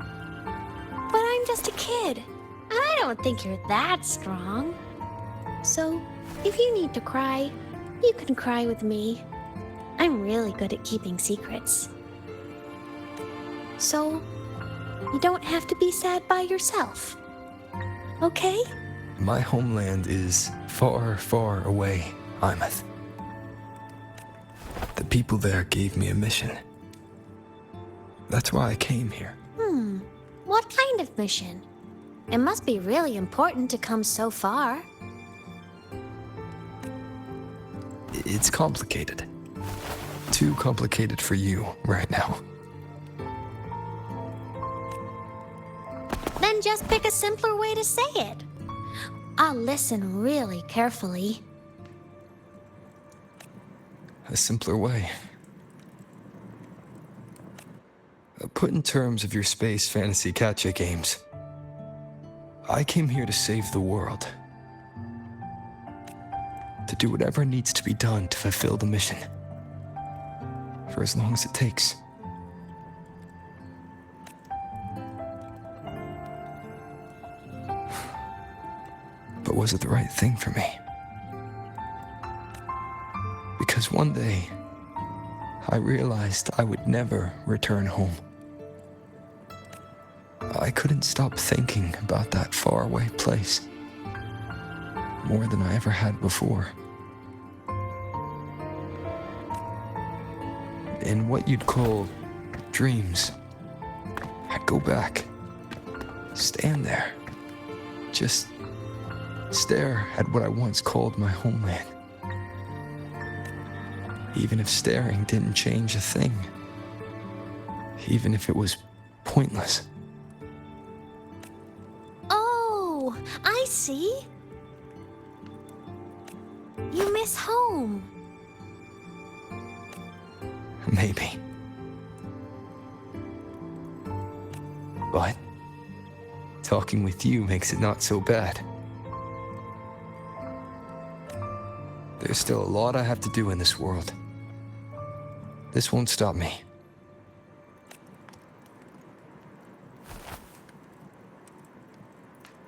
But I'm just a kid, and I don't think you're that strong. So, if you need to cry, you can cry with me. I'm really good at keeping secrets. So, you don't have to be sad by yourself. Okay? My homeland is far, far away, Imeth. The people there gave me a mission. That's why I came here. What kind of mission? It must be really important to come so far. It's complicated. Too complicated for you right now. Then just pick a simpler way to say it. I'll listen really carefully. A simpler way. Put in terms of your space fantasy catch-a games, I came here to save the world. To do whatever needs to be done to fulfill the mission. For as long as it takes. But was it the right thing for me? Because one day, I realized I would never return home. I couldn't stop thinking about that faraway place. More than I ever had before. In what you'd call dreams, I'd go back, stand there, just stare at what I once called my homeland. Even if staring didn't change a thing. Even if it was pointless. Oh, I see. You miss home. Maybe. But talking with you makes it not so bad. There's still a lot I have to do in this world. This won't stop me.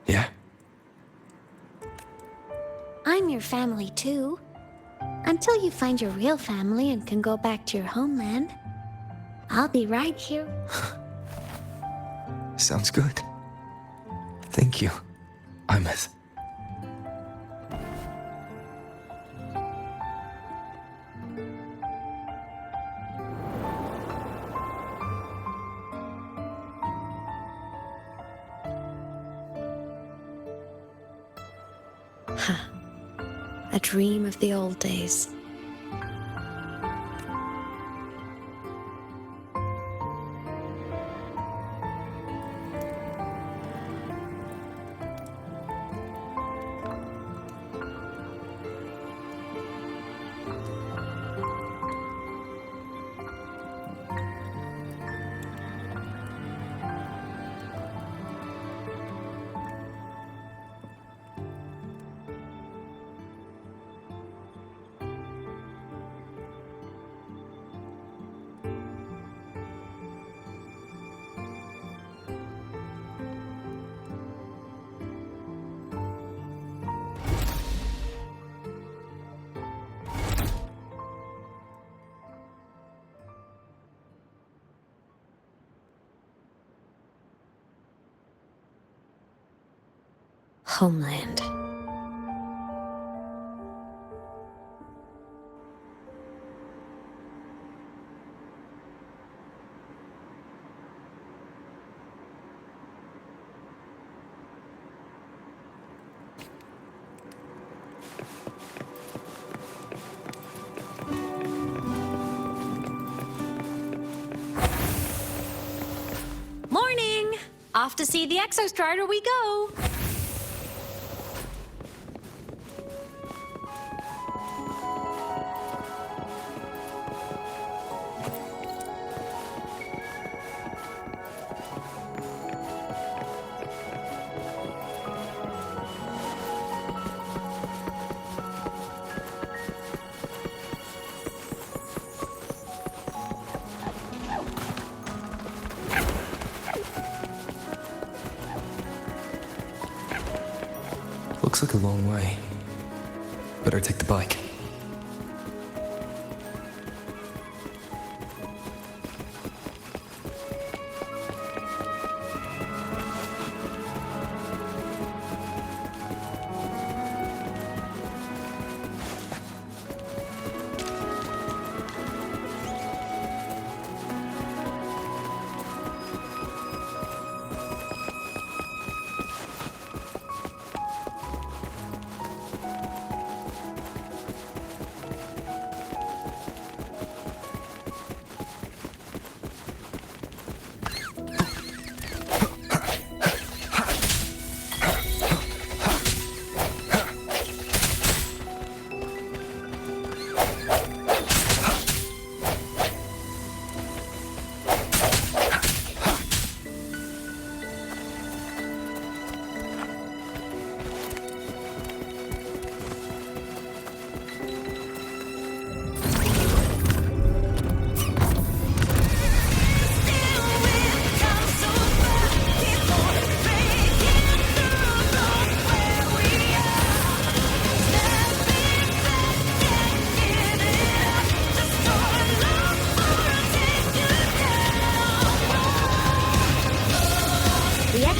Yeah? I'm your family too. Until you find your real family and can go back to your homeland, I'll be right here. Sounds good. Thank you, Imeth. A dream of the old days. Homeland. Morning! Off to see the Exostrider we go! Looks like a long way. Better take the bike.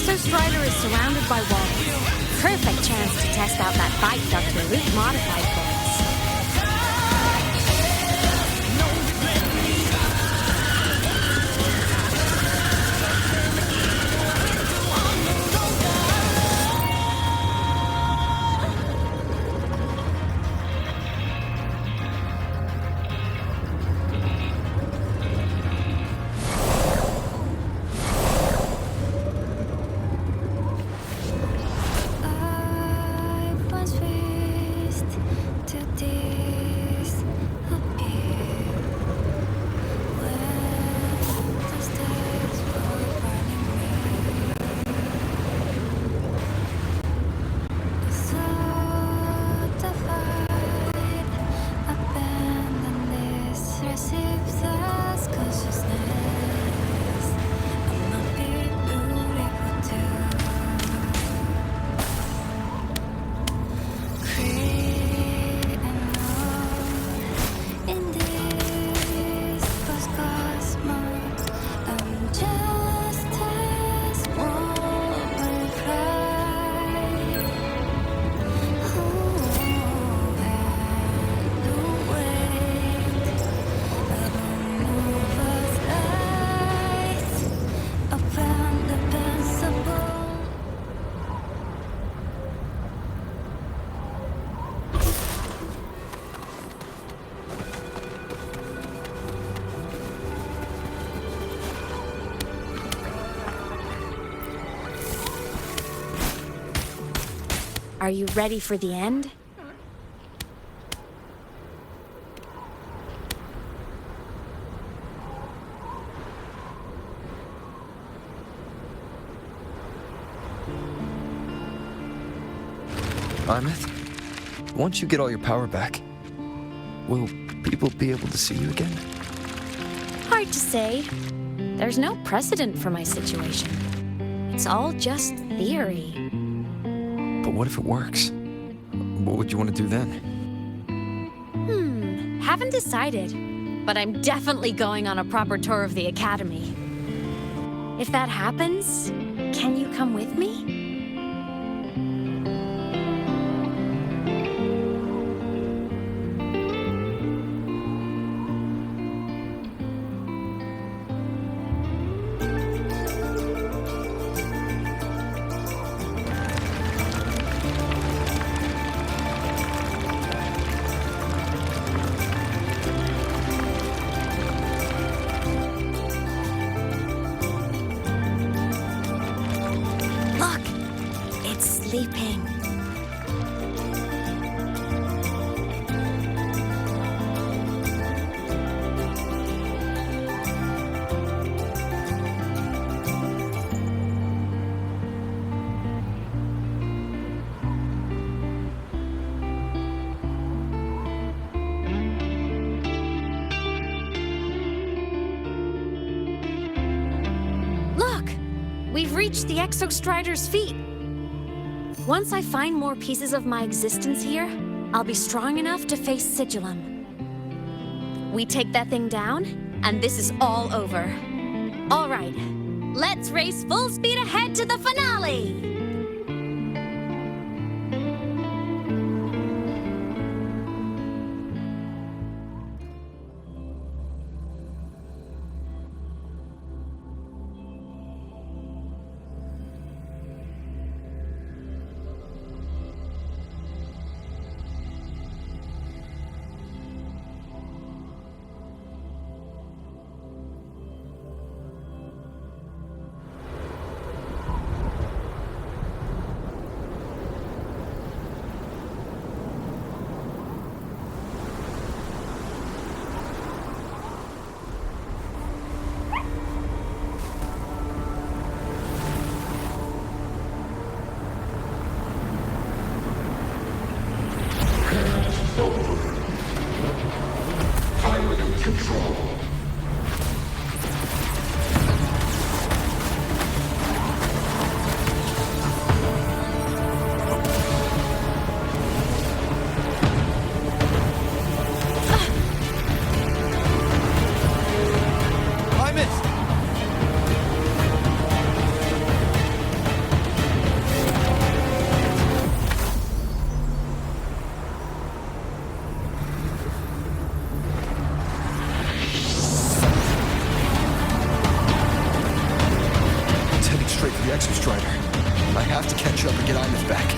Exostrider is surrounded by walls. Perfect chance to test out that bike Dr. Luke modified for us. Are you ready for the end? Imeth, once you get all your power back, will people be able to see you again? Hard to say. There's no precedent for my situation. It's all just theory. But what if it works? What would you want to do then? Haven't decided. But I'm definitely going on a proper tour of the Academy. If that happens, can you come with me? sleeping. We've reached the Exostrider's feet. Once I find more pieces of my existence here, I'll be strong enough to face Sigillum. We take that thing down, and this is all over. All right, let's race full speed ahead to the finale! I have to catch up and get Imeth back.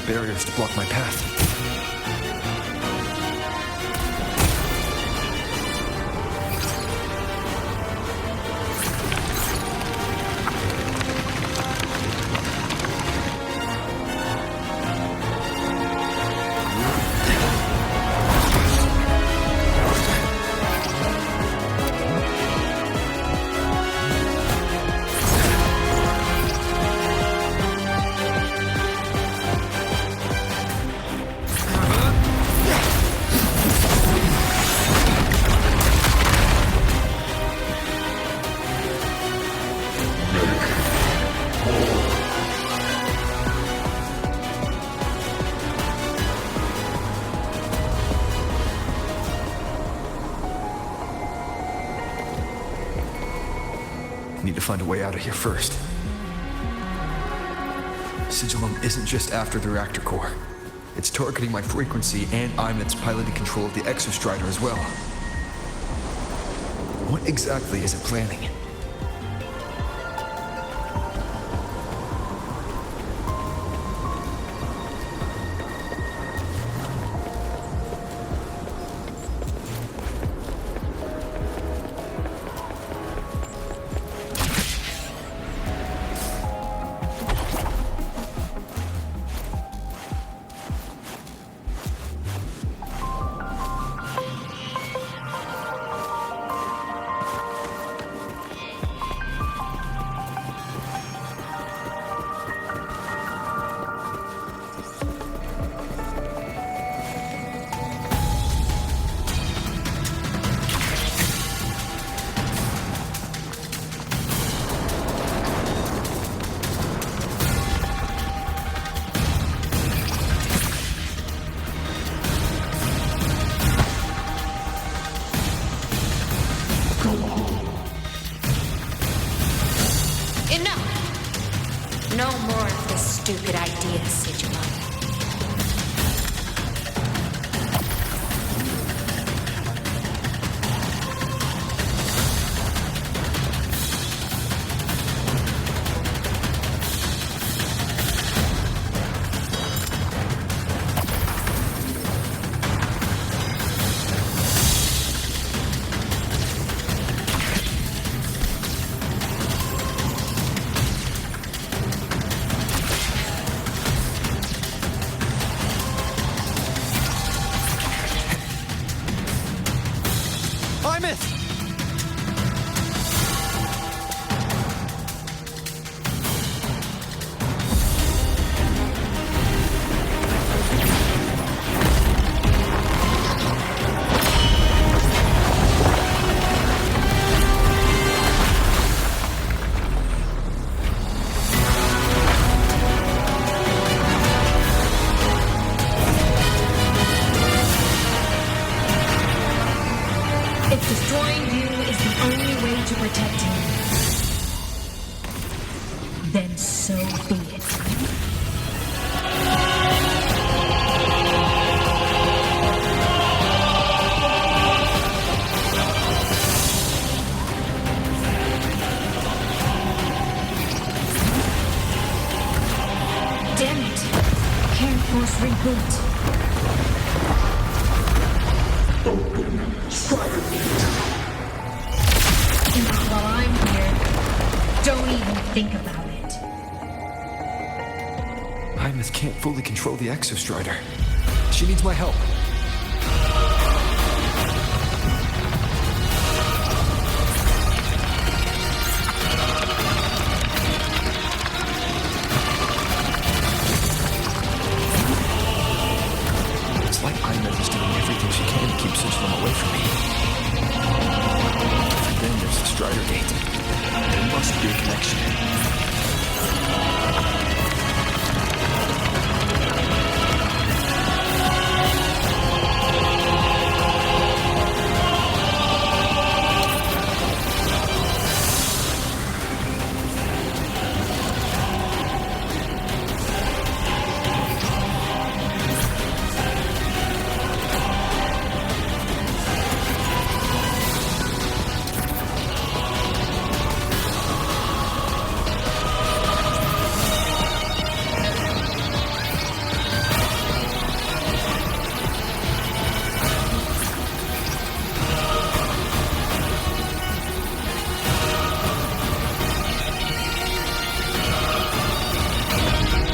Barriers to block my path. Need to find a way out of here first. Sigillum isn't just after the reactor core. It's targeting my frequency and Imeth's piloted control of the Exostrider as well. What exactly is it planning? stupid ideas, Sigilum. If destroying you is the only way to protect him, then so be it. Damn it! Can't force reboot. And while I'm here, don't even think about it. Hymus can't fully control the Exostrider. She needs my help. It's like Hymus is doing everything she can to keep Sigilum away from me. And then there's the Strider Gate. There must be a connection.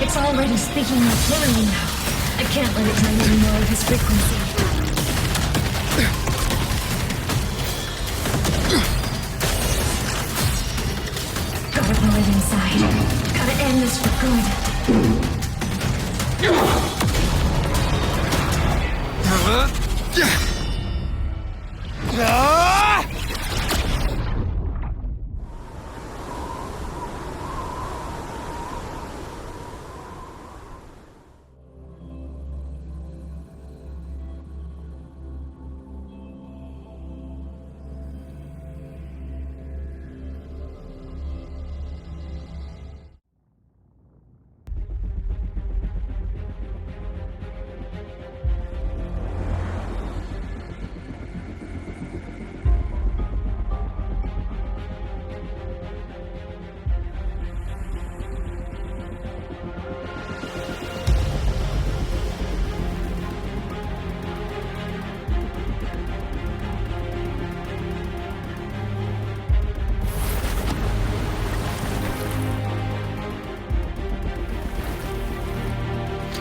It's already speaking more clearly now. I can't let it drain any more of his frequency. Gotta pull it inside. Gotta end this for good.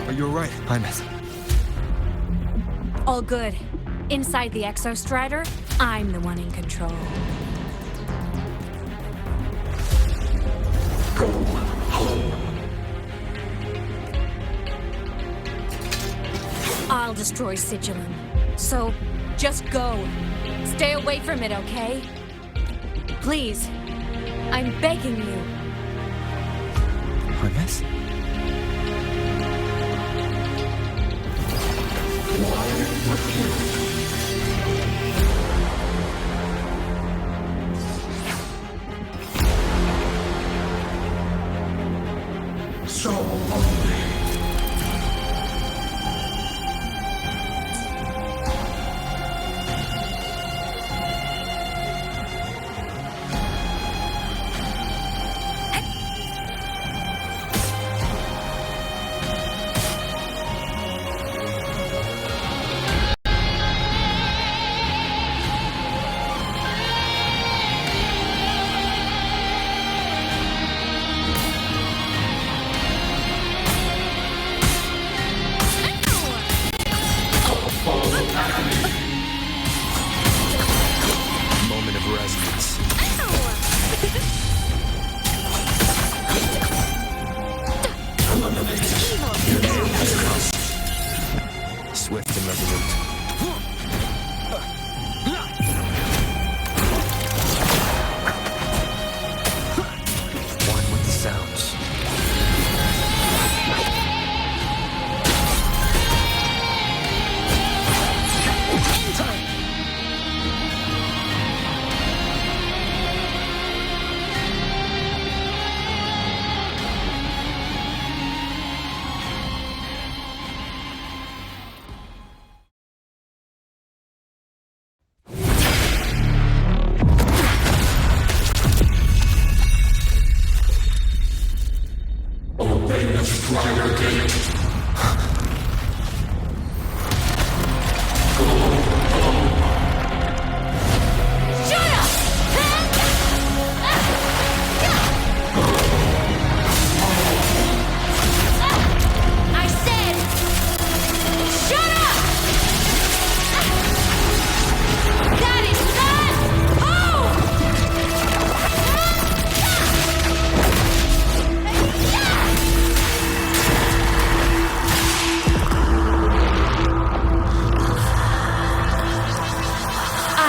Are you alright, Hymus? All good. Inside the Exostrider, I'm the one in control. Go home. I'll destroy Sigilum. So, just go. Stay away from it, okay? Please. I'm begging you. Hymus? So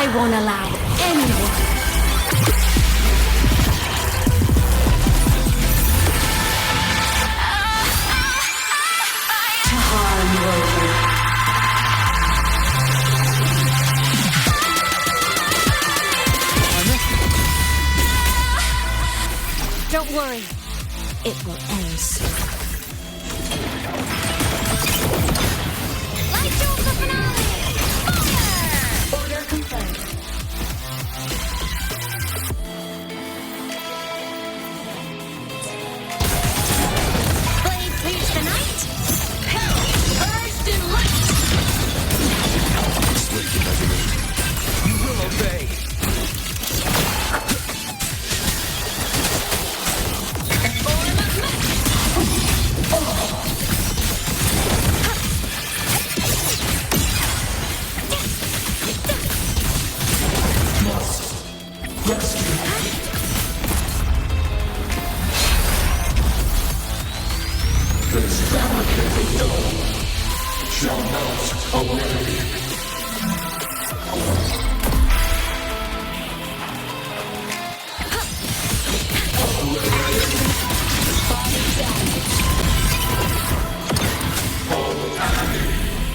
I won't allow anyone to harm Rover. Don't worry. It will end soon. Light show the finale! Fire! Order confirmed. Blade clears the night. Hell, purged in light. Swift and resolute. You will obey.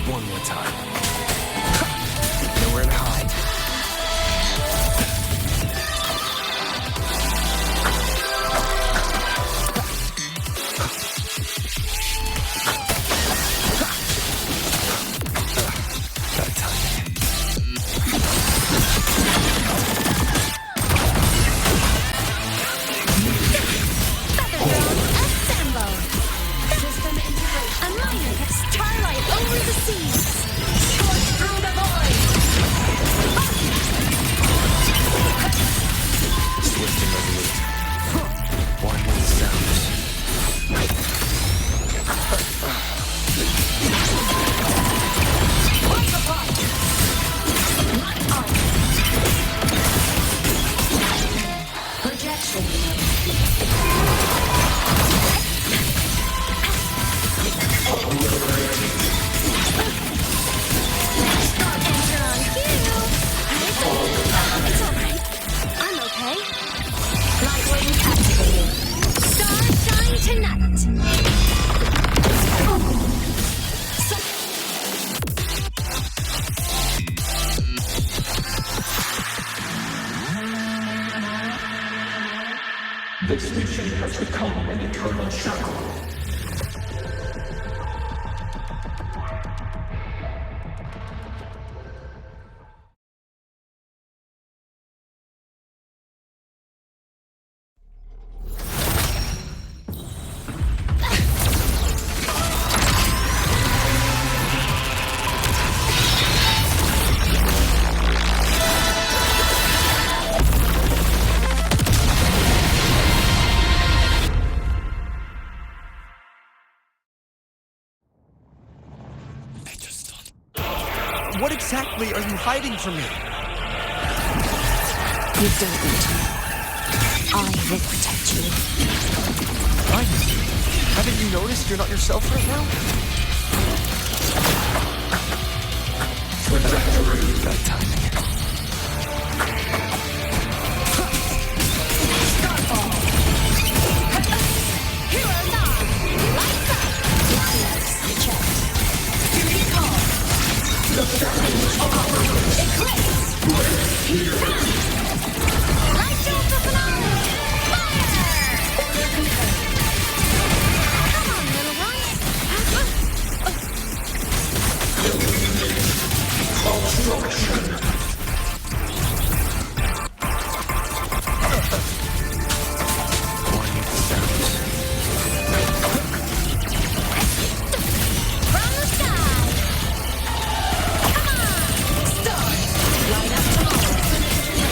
One more time. Nowhere to hide. That time. Assemble! System integration. A minor starlight over the seas. Scorch through the void. Swift and resolute. One with sounds. Projection. It's alright. I'm okay. Lightwing activated. Stars shine tonight. This mission has become an eternal shackle. What exactly are you hiding from me? You don't need to know. I will protect you. Why? Haven't you noticed you're not yourself right now? That timing. Hero nod. Lights up. Lineups checked. Duty call. Eclipse. Light show the finale. Fire! Order confirmed. Come on, little one. One with sounds. From the sky. Come on. Stars. Light up tomorrow.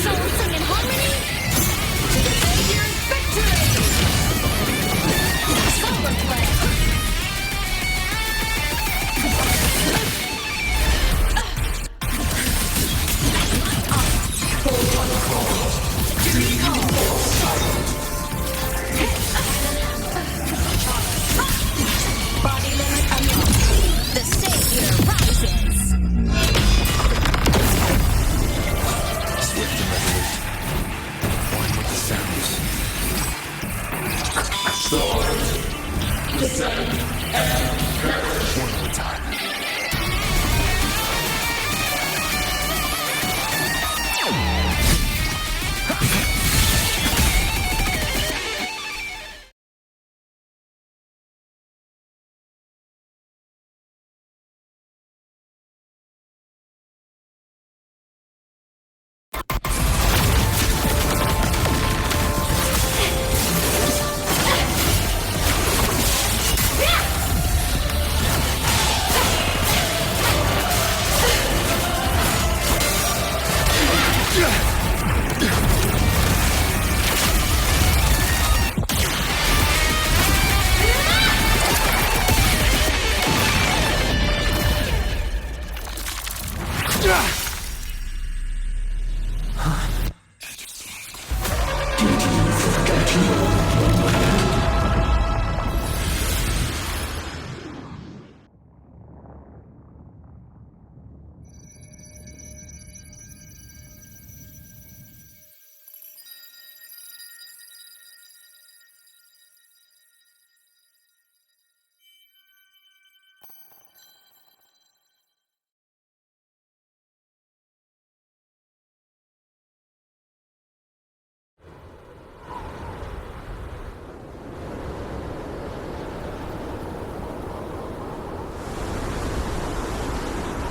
Souls sing in harmony. To the Savior's victory. Solar play. Body limit unlocked. The Savior rises. Swift and resolute. One with the sounds. Sword. Descend and perish. One at a time.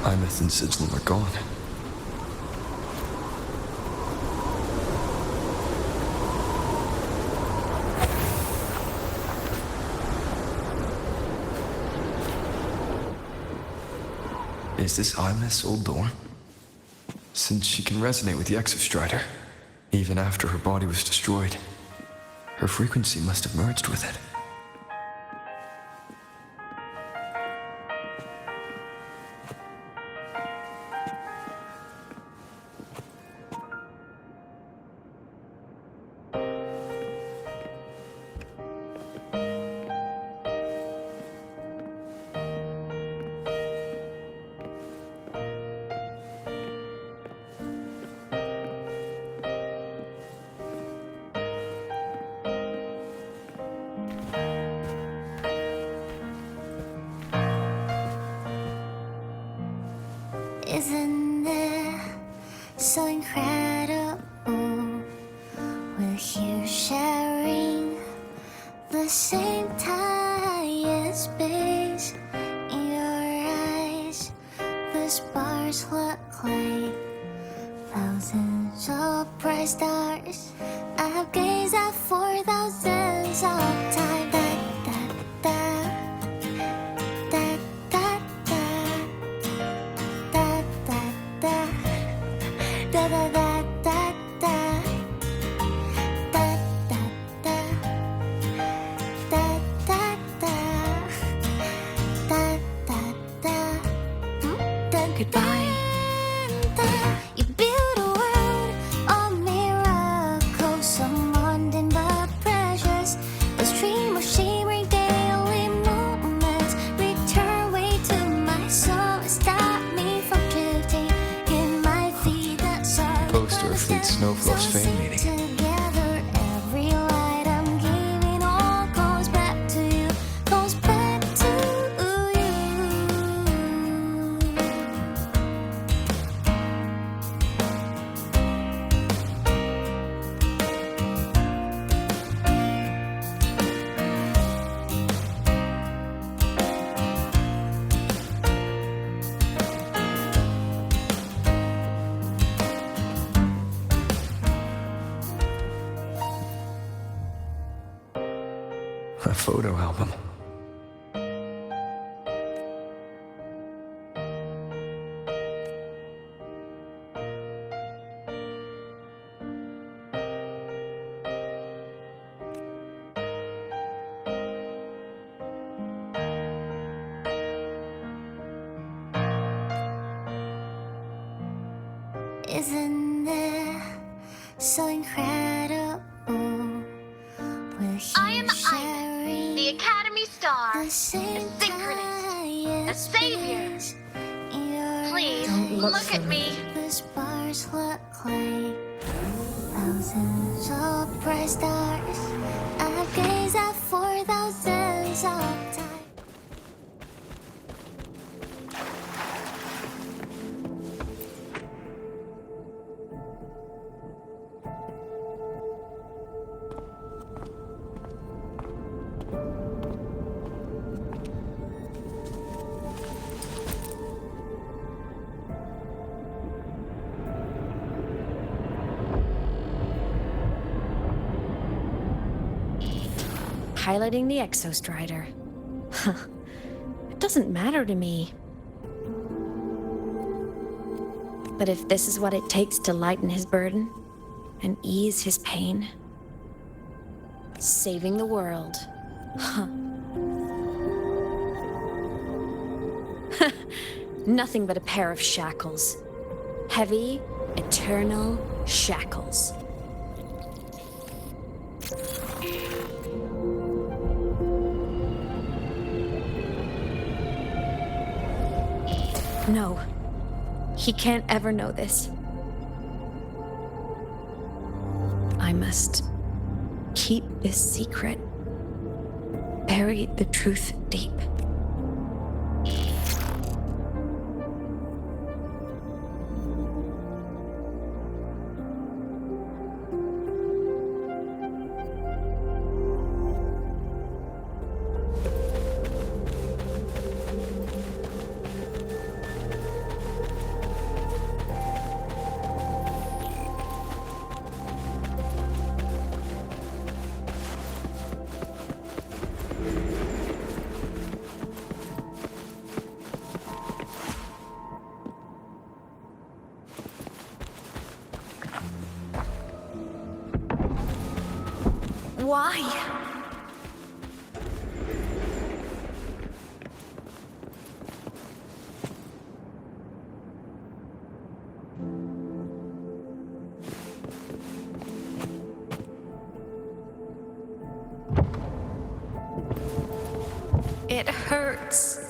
Imeth and Sizzle are gone. Is this Imeth's old door? Since she can resonate with the Exostrider, even after her body was destroyed, her frequency must have merged with it. Isn't it so incredible? We're here sharing the same time and space. In your eyes, the sparks look like thousands of bright stars. I've gazed at for thousands of times. Goodbye. You build a world of miracles, some mundane but precious. A stream of shimmering daily moments return way to my soul. Stop me from drifting in my feet that sorrow. Poster of Fleet Snowfluff's fan meeting. Together, every light I'm giving all goes back to you, goes back to you. A photo album. Isn't it so incredible? I am Ida, the Academy Star, a synchronist, a savior. Please, look at me. The stars look like thousands of bright stars. I've gazed at for thousands of times. Piloting the Exostrider. It doesn't matter to me. But if this is what it takes to lighten his burden and ease his pain, saving the world. Nothing but a pair of shackles. Heavy, eternal shackles. No, he can't ever know this. I must keep this secret. Bury the truth deep. Why? It hurts.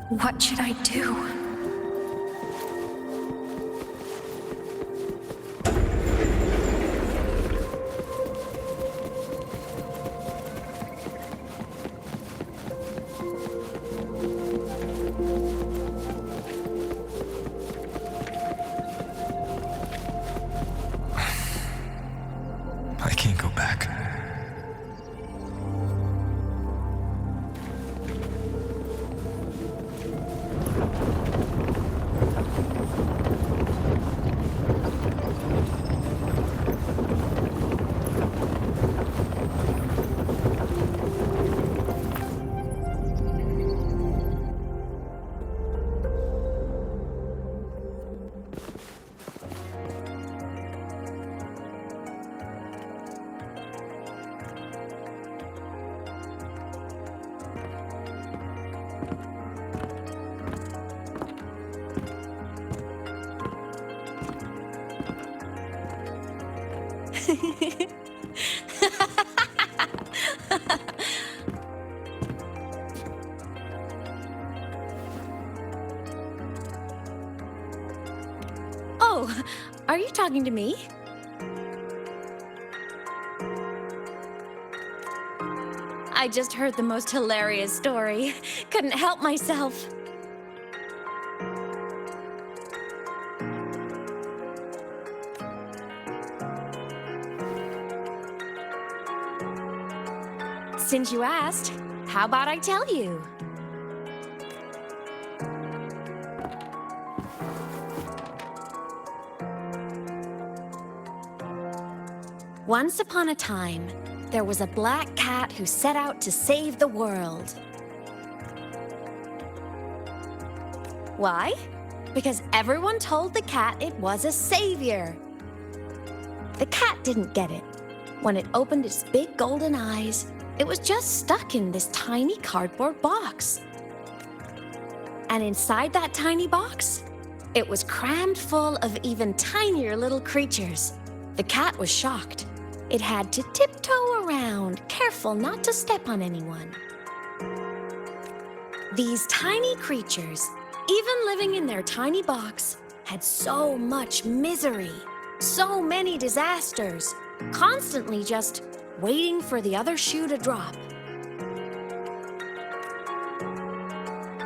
What should I do? I can't go back. Oh, are you talking to me? I just heard the most hilarious story. Couldn't help myself. Since you asked, how about I tell you? Once upon a time, there was a black cat who set out to save the world. Why? Because everyone told the cat it was a savior. The cat didn't get it. When it opened its big golden eyes, it was just stuck in this tiny cardboard box. And inside that tiny box, it was crammed full of even tinier little creatures. The cat was shocked. It had to tiptoe around, careful not to step on anyone. These tiny creatures, even living in their tiny box, had so much misery, so many disasters, constantly just waiting for the other shoe to drop.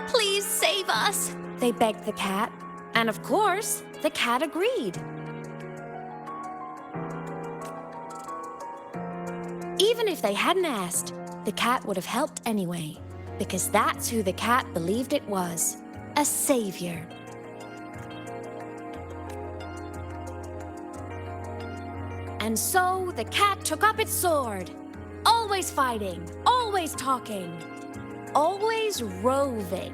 Please save us, they begged the cat. And of course, the cat agreed. Even if they hadn't asked, the cat would have helped anyway, because that's who the cat believed it was, a savior. And so the cat took up its sword, always fighting, always talking, always roving.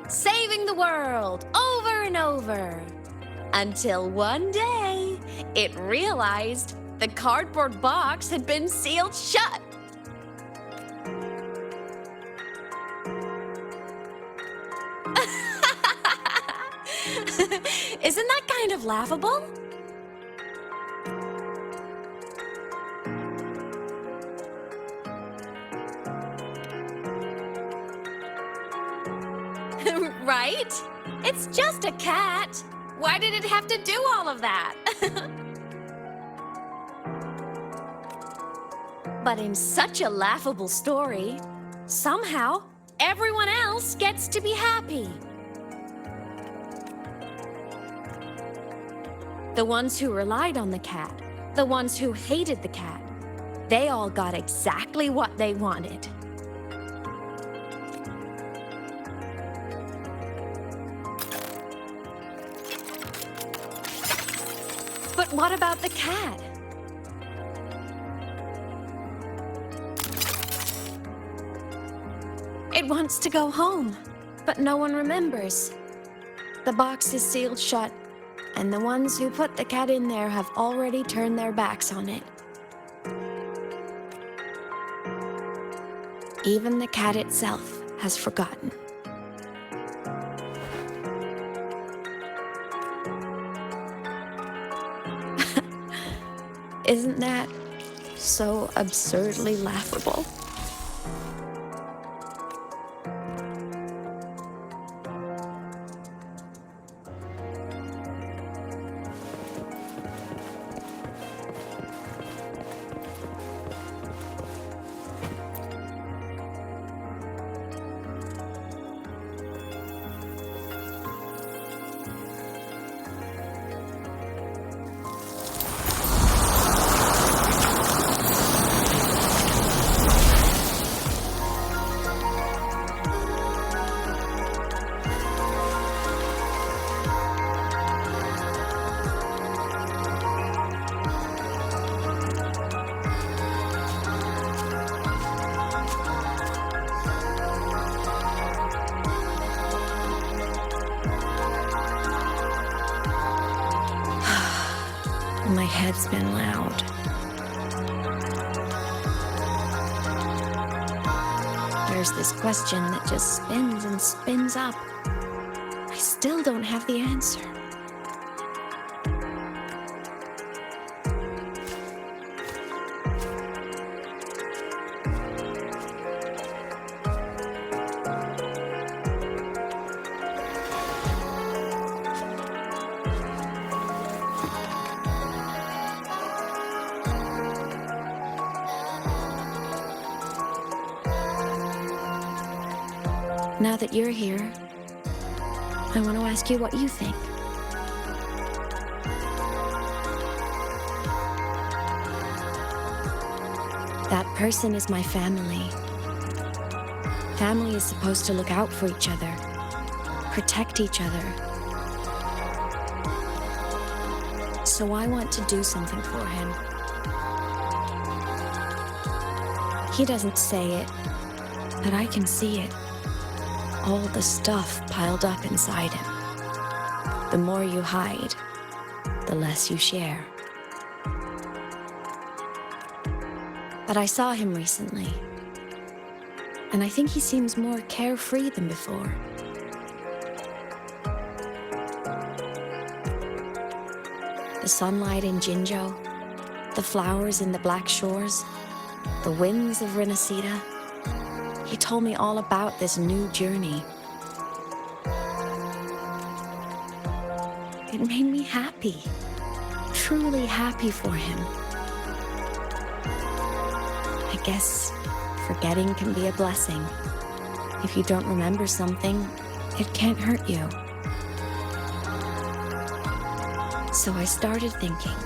Saving the world over and over. Until one day, it realized the cardboard box had been sealed shut. Isn't that kind of laughable? Right? It's just a cat. Why did it have to do all of that? But in such a laughable story, somehow everyone else gets to be happy. The ones who relied on the cat, the ones who hated the cat, they all got exactly what they wanted. But what about the cat? It wants to go home, but no one remembers. The box is sealed shut, and the ones who put the cat in there have already turned their backs on it. Even the cat itself has forgotten. Isn't that so absurdly laughable? My head's been loud. There's this question that just spins and spins up. I still don't have the answer. Now that you're here, I want to ask you what you think. That person is my family. Family is supposed to look out for each other, protect each other. So I want to do something for him. He doesn't say it, but I can see it. All the stuff piled up inside him. The more you hide, the less you share. But I saw him recently, and I think he seems more carefree than before. The sunlight in Jinzhou, the flowers in the Black Shores, the winds of Renacida. He told me all about this new journey. It made me happy, truly happy for him. I guess forgetting can be a blessing. If you don't remember something, it can't hurt you. So I started thinking,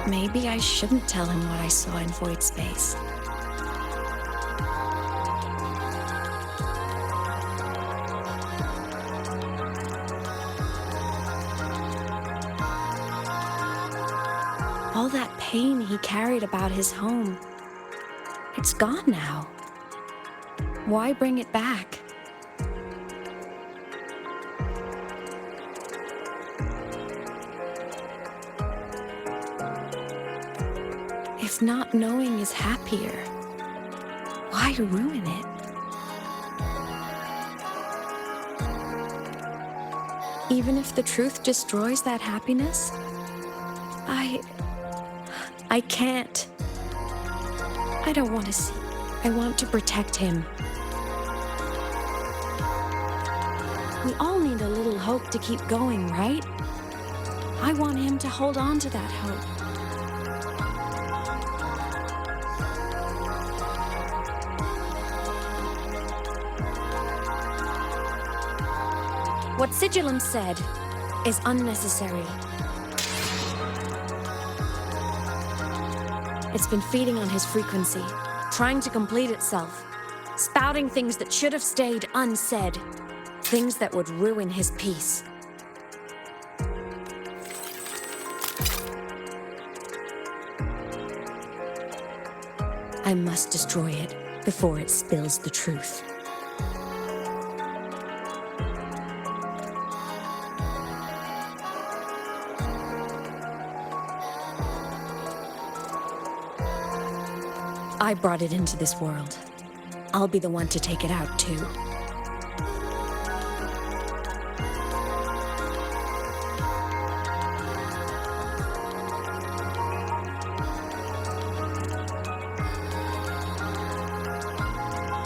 maybe I shouldn't tell him what I saw in void space. All that pain he carried about his home, it's gone now. Why bring it back? If not knowing is happier, why ruin it? Even if the truth destroys that happiness, I can't. I don't want to see. I want to protect him. We all need a little hope to keep going, right? I want him to hold on to that hope. What Sigillum said is unnecessary. It's been feeding on his frequency, trying to complete itself, spouting things that should have stayed unsaid, things that would ruin his peace. I must destroy it before it spills the truth. I brought it into this world. I'll be the one to take it out, too.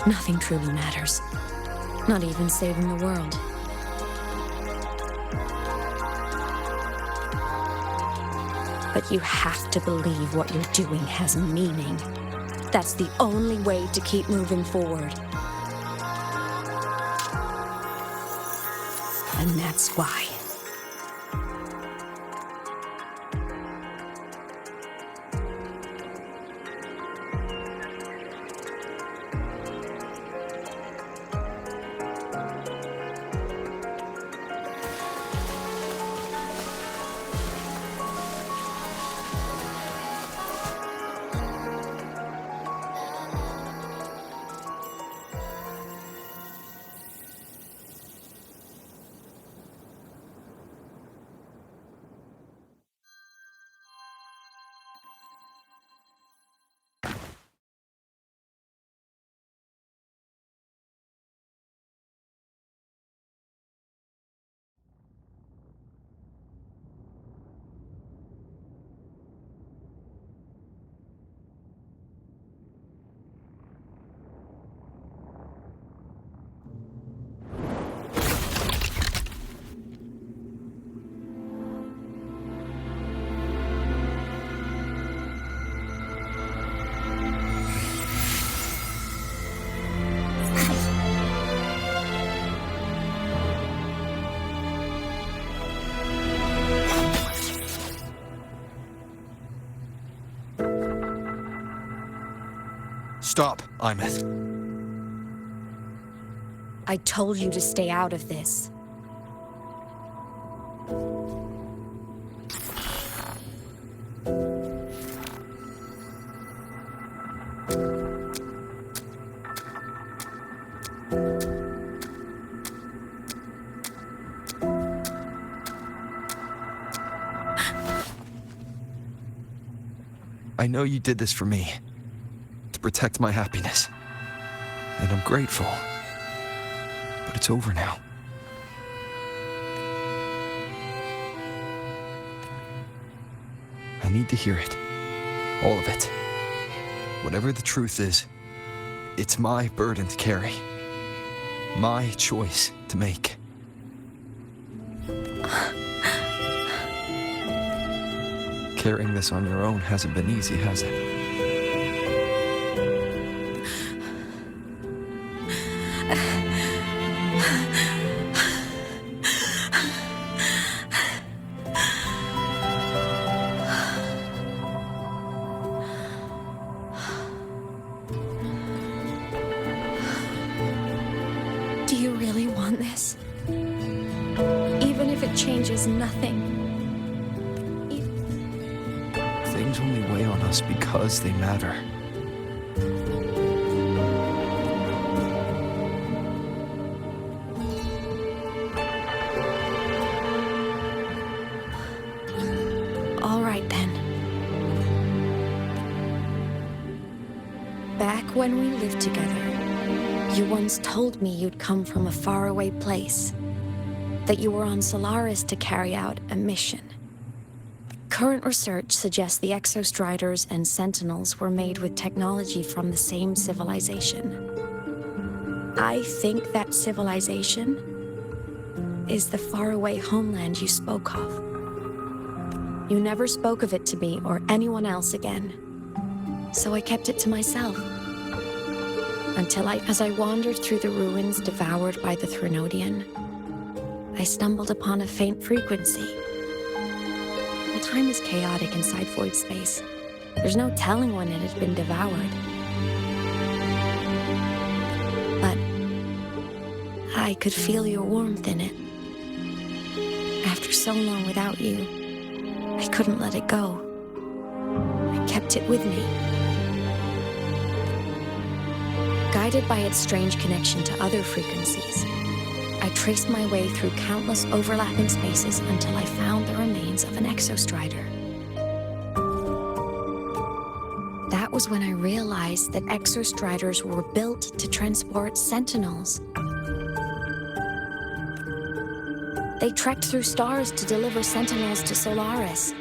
Nothing truly matters. Not even saving the world. But you have to believe what you're doing has meaning. That's the only way to keep moving forward. And that's why. Stop, Imeth. I told you to stay out of this. I know you did this for me, to protect my happiness. And I'm grateful. But it's over now. I need to hear it. All of it. Whatever the truth is, it's my burden to carry. My choice to make. Carrying this on your own hasn't been easy, has it? Do you really want this? Even if it changes nothing? Things only weigh on us because they matter. All right then. Back when we lived together, you once told me you'd come from a faraway place, that you were on Solaris to carry out a mission. Current research suggests the Exostriders and Sentinels were made with technology from the same civilization. I think that civilization is the faraway homeland you spoke of. You never spoke of it to me or anyone else again, so I kept it to myself. Until as I wandered through the ruins devoured by the Threnodian, I stumbled upon a faint frequency. Well, time is chaotic inside void space. There's no telling when it had been devoured. But I could feel your warmth in it. After so long without you, I couldn't let it go. I kept it with me. Guided by its strange connection to other frequencies, I traced my way through countless overlapping spaces until I found the remains of an Exostrider. That was when I realized that Exostriders were built to transport Sentinels. They trekked through stars to deliver Sentinels to Solaris,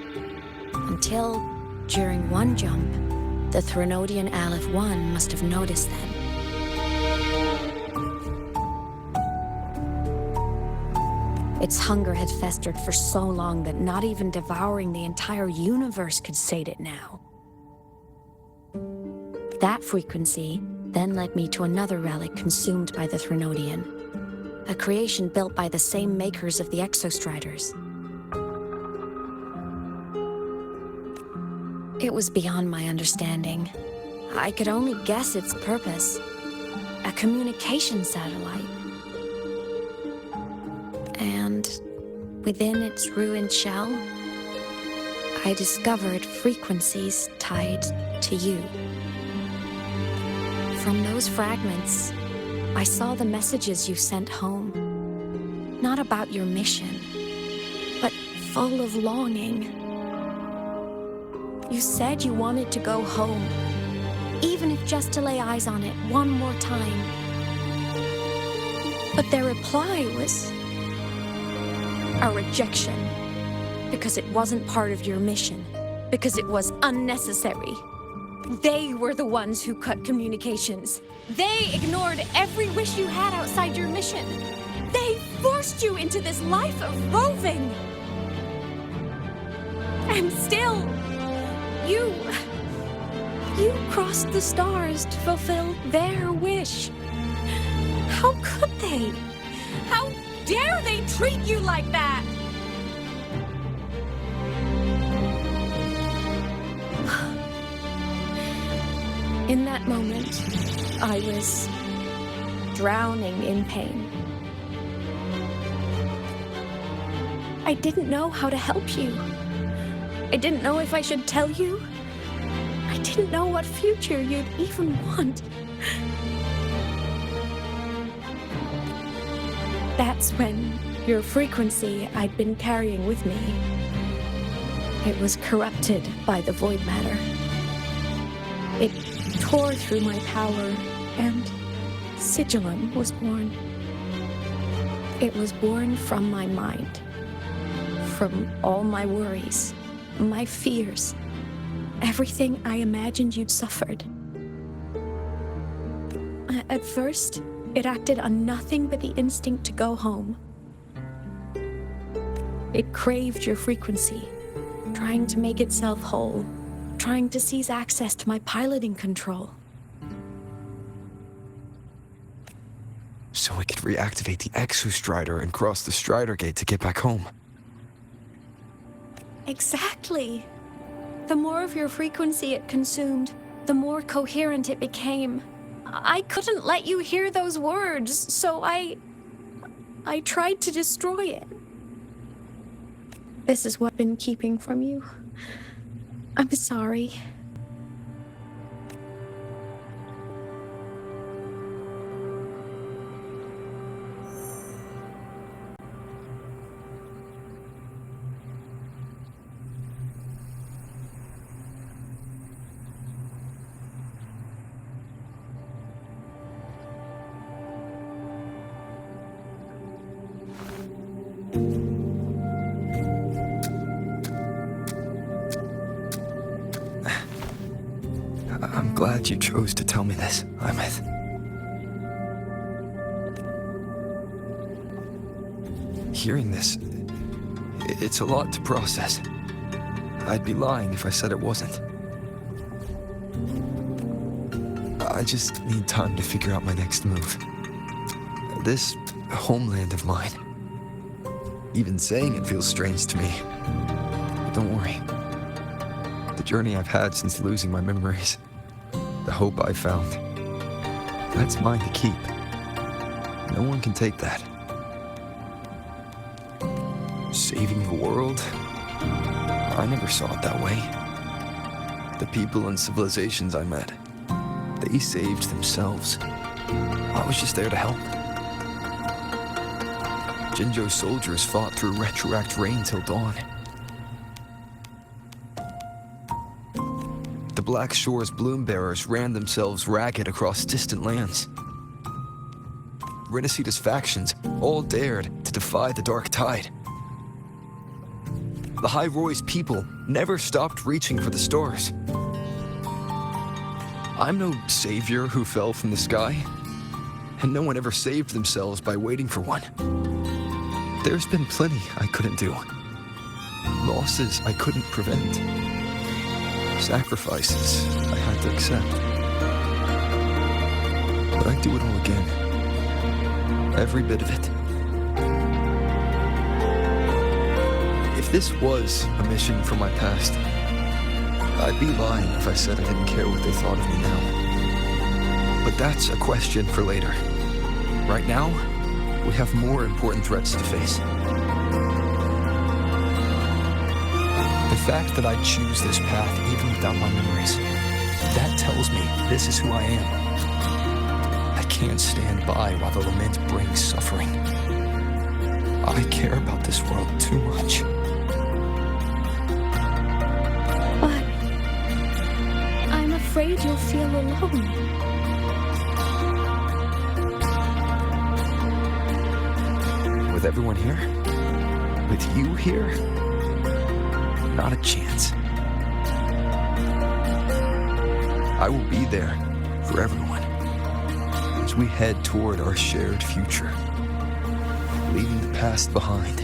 until, during one jump, the Threnodian Aleph 1 must have noticed them. Its hunger had festered for so long that not even devouring the entire universe could sate it now. That frequency then led me to another relic consumed by the Threnodian, a creation built by the same makers of the Exostriders. It was beyond my understanding. I could only guess its purpose. A communication satellite. And within its ruined shell, I discovered frequencies tied to you. From those fragments, I saw the messages you sent home. Not about your mission, but full of longing. You said you wanted to go home, even if just to lay eyes on it one more time. But their reply was a rejection, because it wasn't part of your mission, because it was unnecessary. They were the ones who cut communications. They ignored every wish you had outside your mission. They forced you into this life of roving. And still, you crossed the stars to fulfill their wish. How could they? How dare they treat you like that? In that moment, I was drowning in pain. I didn't know how to help you. I didn't know if I should tell you. I didn't know what future you'd even want. That's when your frequency I'd been carrying with me, it was corrupted by the void matter. tore through my power, and Sigillum was born. It was born from my mind. From all my worries, my fears, everything I imagined you'd suffered. At first, it acted on nothing but the instinct to go home. It craved your frequency, trying to make itself whole, trying to seize access to my piloting control. So it could reactivate the Exostrider and cross the Strider Gate to get back home. Exactly. The more of your frequency it consumed, the more coherent it became. I couldn't let you hear those words, so I tried to destroy it. This is what I've been keeping from you. I'm sorry. I'm glad you chose to tell me this, Imeth. Hearing this, it's a lot to process. I'd be lying if I said it wasn't. I just need time to figure out my next move. This homeland of mine. Even saying it feels strange to me. But don't worry. The journey I've had since losing my memories, the hope I found, that's mine to keep. No one can take that. Saving the world? I never saw it that way. The people and civilizations I met, they saved themselves. I was just there to help. Jinjo's soldiers fought through retroact rain till dawn. The Black Shore's bloom bearers ran themselves ragged across distant lands. Renacita's factions all dared to defy the dark tide. The High Roy's people never stopped reaching for the stars. I'm no savior who fell from the sky, and no one ever saved themselves by waiting for one. There's been plenty I couldn't do. Losses I couldn't prevent. Sacrifices I had to accept. But I'd do it all again. Every bit of it. If this was a mission from my past, I'd be lying if I said I didn't care what they thought of me now. But that's a question for later. Right now, we have more important threats to face. The fact that I choose this path even without my memories, that tells me this is who I am. I can't stand by while the lament brings suffering. I care about this world too much. But I'm afraid you'll feel alone. With everyone here? With you here? Not a chance. I will be there for everyone as we head toward our shared future, leaving the past behind.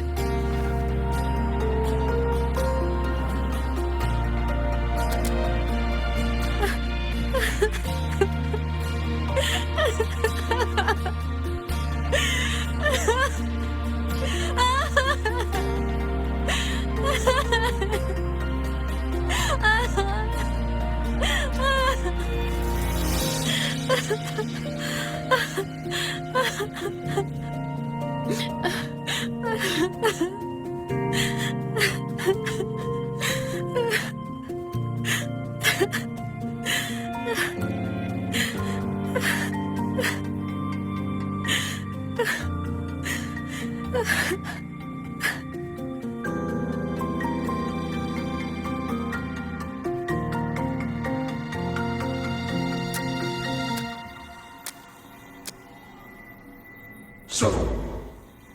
So,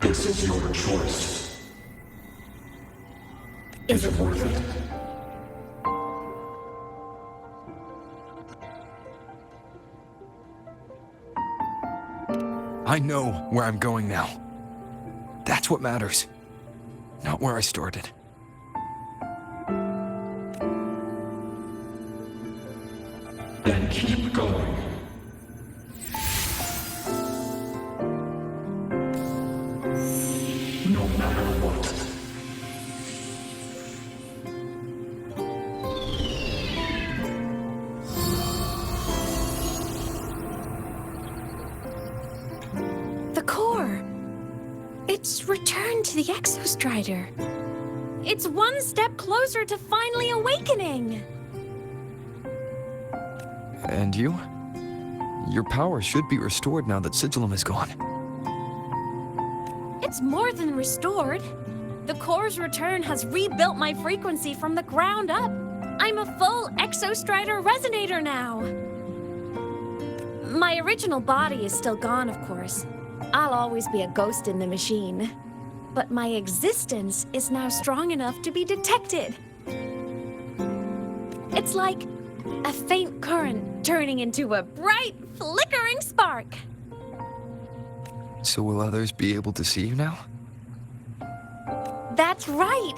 this is your choice. Is it worth it? I know where I'm going now. That's what matters. Not where I started. Then keep going. No matter what. The core! It's returned to the Exostrider. It's one step closer to finally awakening! And you? Your power should be restored now that Sigillum is gone. It's more than restored. The core's return has rebuilt my frequency from the ground up. I'm a full Exostrider resonator now. My original body is still gone, of course. I'll always be a ghost in the machine. But my existence is now strong enough to be detected. It's like a faint current turning into a bright, flickering spark. So will others be able to see you now? That's right.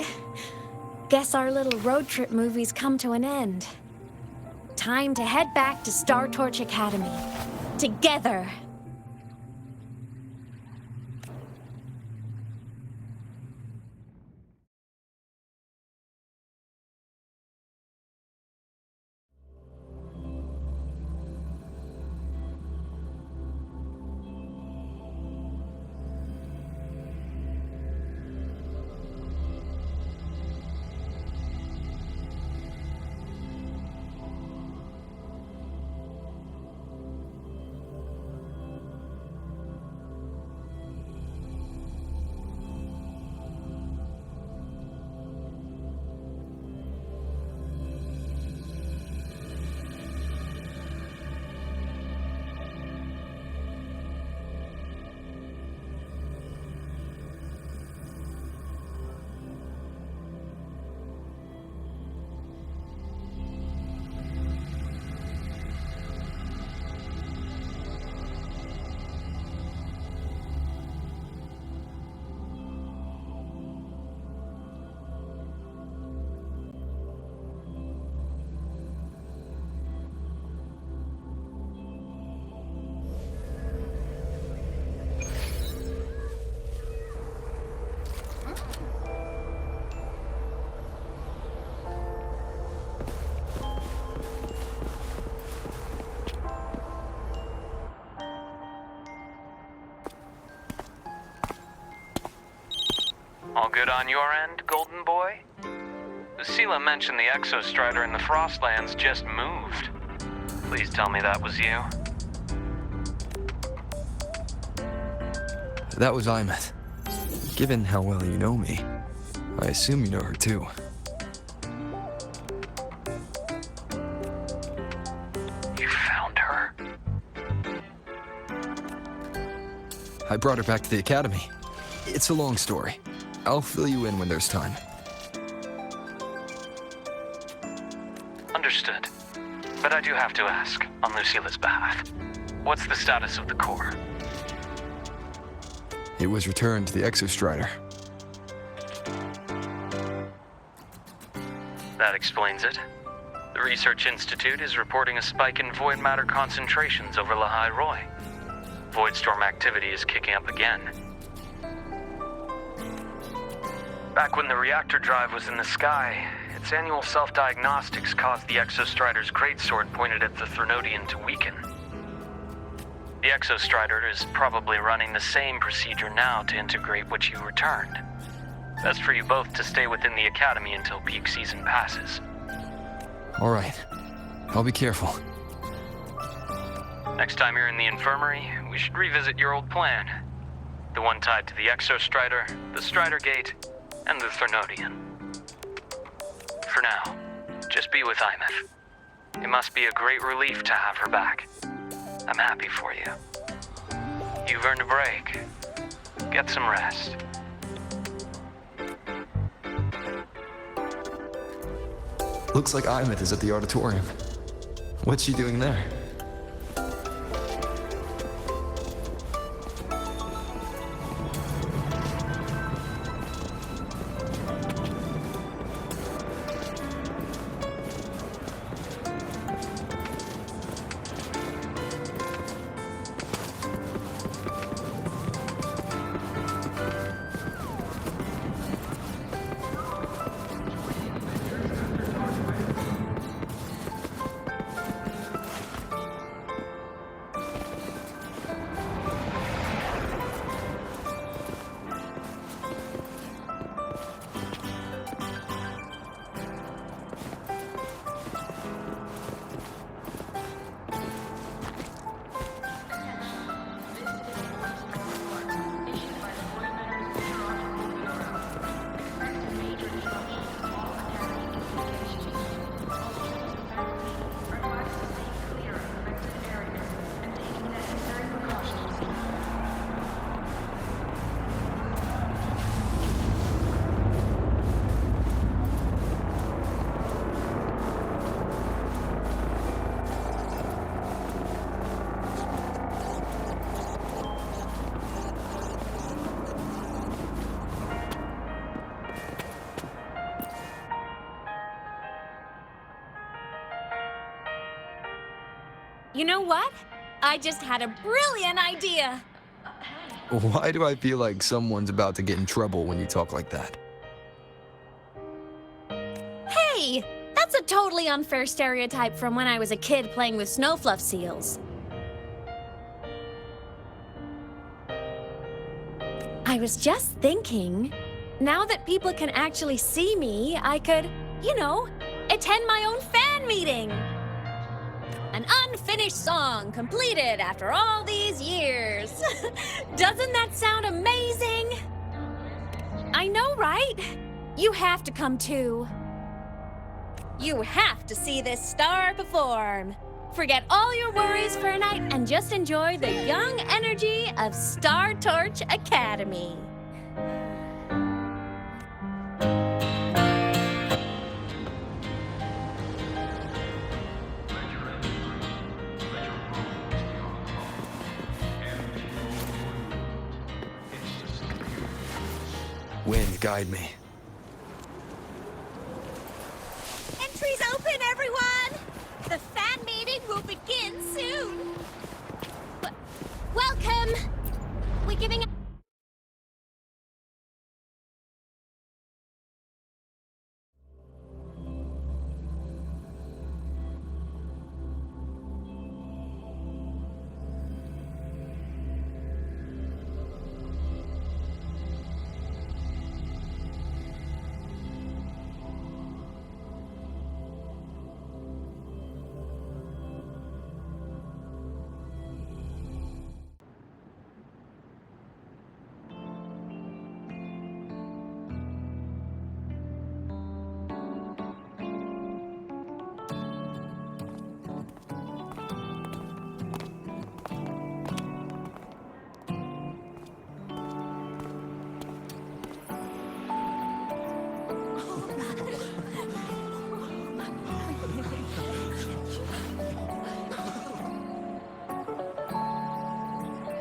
Guess our little road trip movie's come to an end. Time to head back to Star Torch Academy. Together. All good on your end, Golden Boy? Sela mentioned the Exostrider in the Frostlands just moved. Please tell me that was you. That was Imeth. Given how well you know me, I assume you know her too. You found her? I brought her back to the academy. It's a long story. I'll fill you in when there's time. Understood. But I do have to ask, on Lucila's behalf, what's the status of the core? It was returned to the Exostrider. That explains it. The Research Institute is reporting a spike in void matter concentrations over Lahai Roy. Voidstorm activity is kicking up again. Back when the reactor drive was in the sky, its annual self-diagnostics caused the Exostrider's greatsword pointed at the Threnodian to weaken. The Exostrider is probably running the same procedure now to integrate what you returned. Best for you both to stay within the Academy until peak season passes. All right. I'll be careful. Next time you're in the infirmary, we should revisit your old plan. The one tied to the Exostrider, the Strider Gate, and the Threnodian. For now, just be with Imeth. It must be a great relief to have her back. I'm happy for you. You've earned a break. Get some rest. Looks like Imeth is at the auditorium. What's she doing there? You know what? I just had a brilliant idea. Why do I feel like someone's about to get in trouble when you talk like that? Hey, that's a totally unfair stereotype from when I was a kid playing with snowfluff seals. I was just thinking, now that people can actually see me, I could, you know, attend my own fan meeting. An unfinished song completed after all these years. Doesn't that sound amazing? I know, right? You have to come too. You have to see this star perform. Forget all your worries for a night and just enjoy the young energy of Star Torch Academy. Wind, guide me. Entries open, everyone! The fan meeting will begin soon. Welcome! We're giving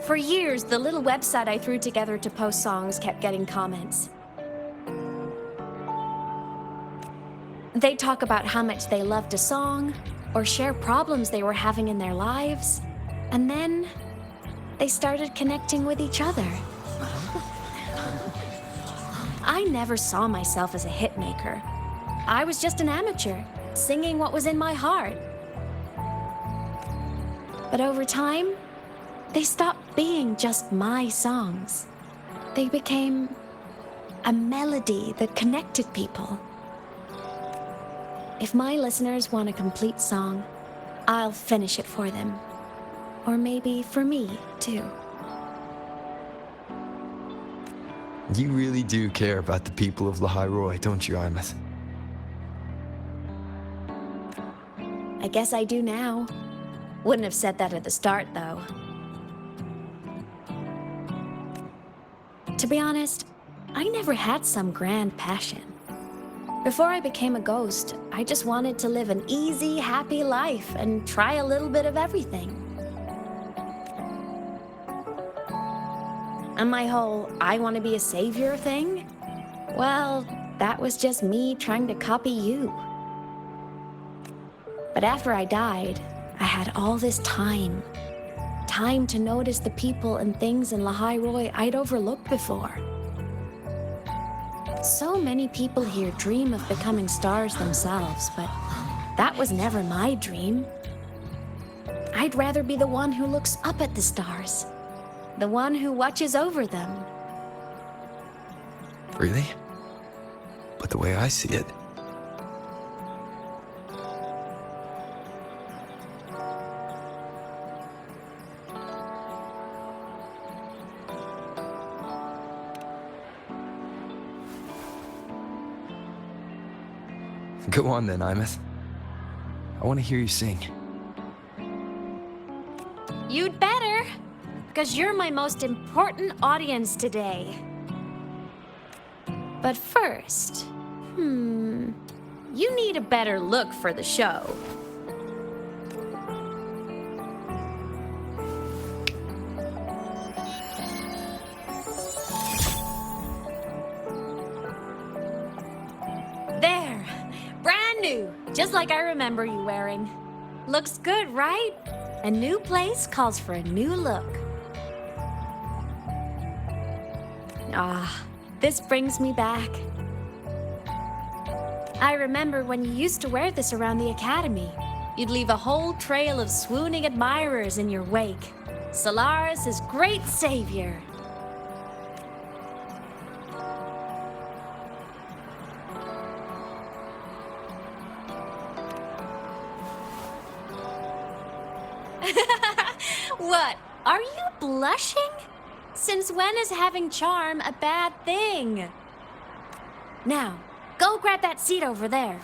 For years, the little website I threw together to post songs kept getting comments. They talk about how much they loved a song, or share problems they were having in their lives, and then they started connecting with each other. I never saw myself as a hitmaker. I was just an amateur, singing what was in my heart. But over time, they stopped being just my songs. They became a melody that connected people. If my listeners want a complete song, I'll finish it for them. Or maybe for me, too. You really do care about the people of Lahairoi, don't you, Imeth? I guess I do now. Wouldn't have said that at the start, though. To be honest, I never had some grand passion. Before I became a ghost, I just wanted to live an easy, happy life and try a little bit of everything. And my whole I want to be a savior thing? Well, that was just me trying to copy you. But after I died, I had all this time. Time to notice the people and things in Lahai Roi I'd overlooked before. So many people here dream of becoming stars themselves, but that was never my dream. I'd rather be the one who looks up at the stars, the one who watches over them. Really? But the way I see it, go on then, Imeth. I want to hear you sing. You'd better, because you're my most important audience today. But first, you need a better look for the show. There, brand new, just like I remember you wearing. Looks good, right? A new place calls for a new look. Ah, this brings me back. I remember when you used to wear this around the academy. You'd leave a whole trail of swooning admirers in your wake. Solaris' great savior. What? Are you blushing? Since when is having charm a bad thing? Now, go grab that seat over there.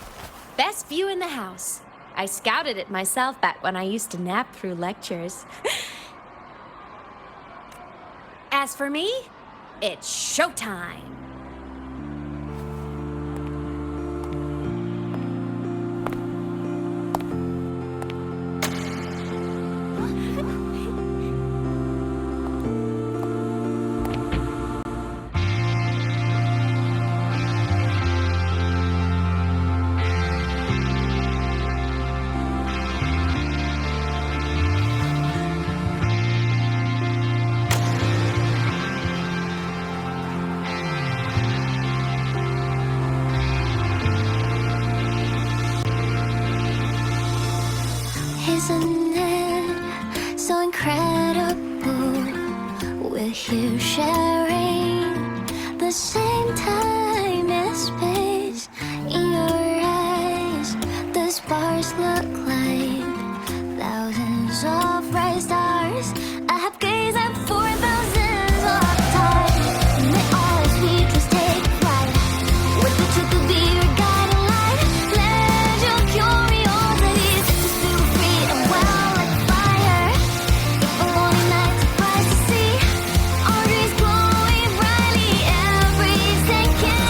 Best view in the house. I scouted it myself back when I used to nap through lectures. As for me, it's showtime. Isn't it so incredible? We're here sharing the same time and space. In your eyes, the sparks look like thousands of bright stars. I have gazed at for thousands of times, and they all speechless take flight. With the truth to be your guiding light, let your curiosities just feel free and well like fire. If a lonely night surprised to see our dreams glowing brightly every second.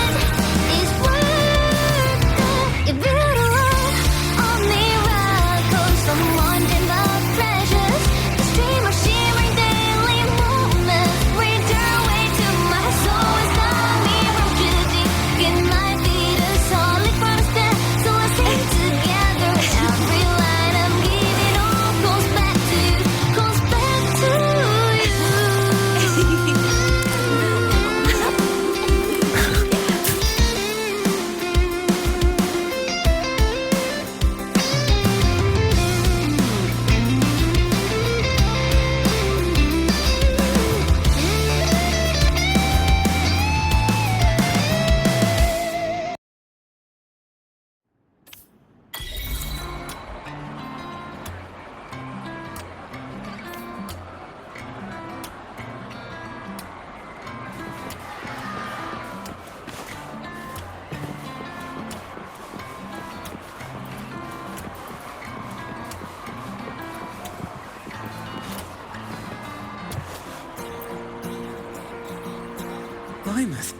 Imeth.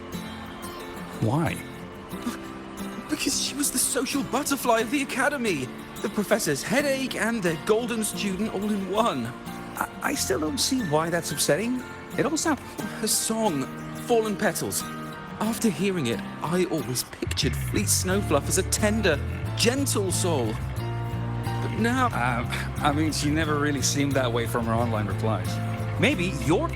Why? Because she was the social butterfly of the academy. The professor's headache and the golden student all in one. I still don't see why that's upsetting. It all sounds... Her song, Fallen Petals. After hearing it, I always pictured Fleet Snowfluff as a tender, gentle soul. But now... I mean, she never really seemed that way from her online replies. Maybe you're...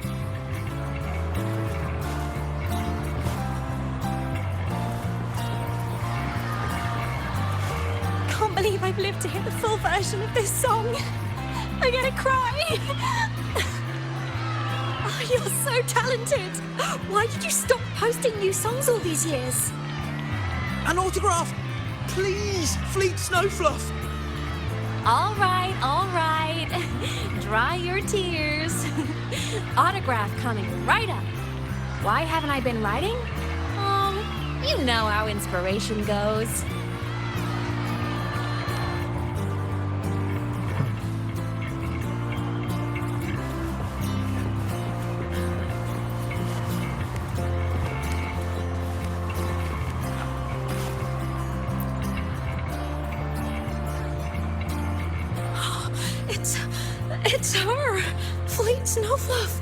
Can't believe I've lived to hear the full version of this song. I'm gonna cry. Oh, you're so talented. Why did you stop posting new songs all these years? An autograph! Please, Fleet Snowfluff! All right, all right. Dry your tears. Autograph coming right up. Why haven't I been writing? You know how inspiration goes. It's her! Fleet Snowfluff!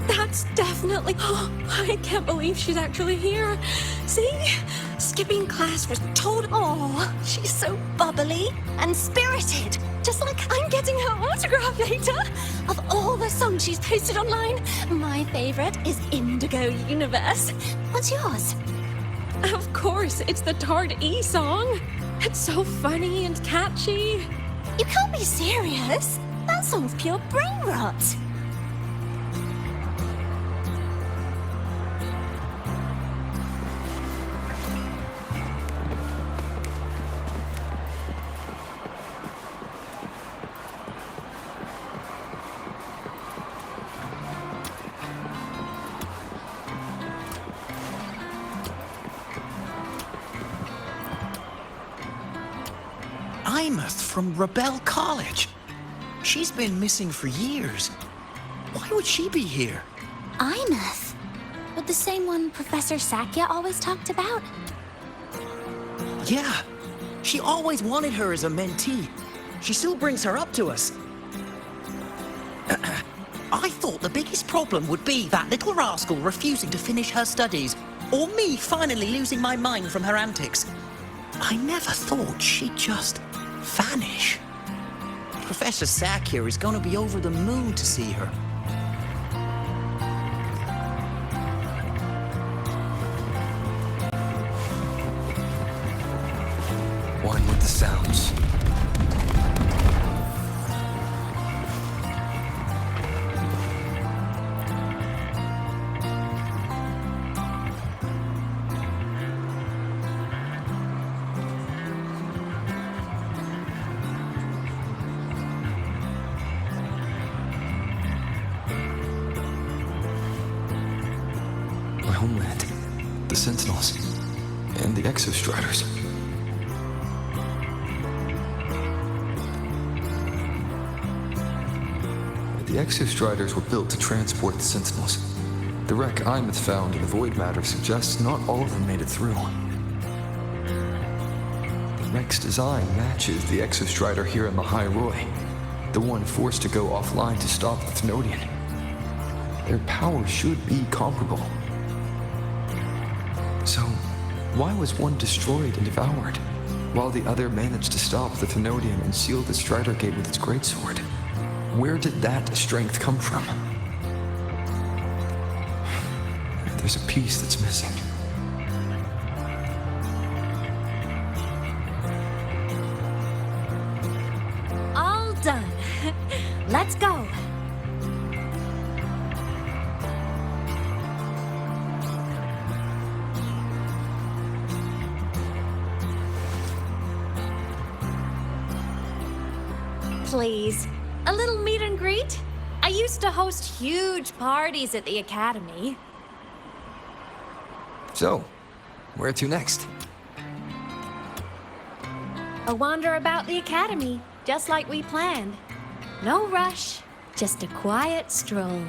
That's definitely... Oh, I can't believe she's actually here. See? Skipping class was total... Oh, she's so bubbly and spirited. Just like I'm getting her autograph later. Of all the songs she's posted online, my favorite is Indigo Universe. What's yours? Of course, it's the Tard E song. It's so funny and catchy. You can't be serious. That song's pure brain rot. Imeth from Rebel College. She's been missing for years. Why would she be here? Imeth? But the same one Professor Sakya always talked about? Yeah. She always wanted her as a mentee. She still brings her up to us. I thought the biggest problem would be that little rascal refusing to finish her studies, or me finally losing my mind from her antics. I never thought she'd just vanish. Professor Sakya is going to be over the moon to see her. One with the sounds. Homeland, the Sentinels, and the Exostriders. The Exostriders were built to transport the Sentinels. The wreck Imeth found in the void matter suggests not all of them made it through. The wreck's design matches the Exostrider here in the High Roy, the one forced to go offline to stop the Thenodian. Their power should be comparable. So, why was one destroyed and devoured, while the other managed to stop the Thenodian and seal the Strider Gate with its greatsword? Where did that strength come from? There's a piece that's missing. All done. Let's go. Please, a little meet and greet? I used to host huge parties at the academy. So, where to next? A wander about the academy, just like we planned. No rush, just a quiet stroll.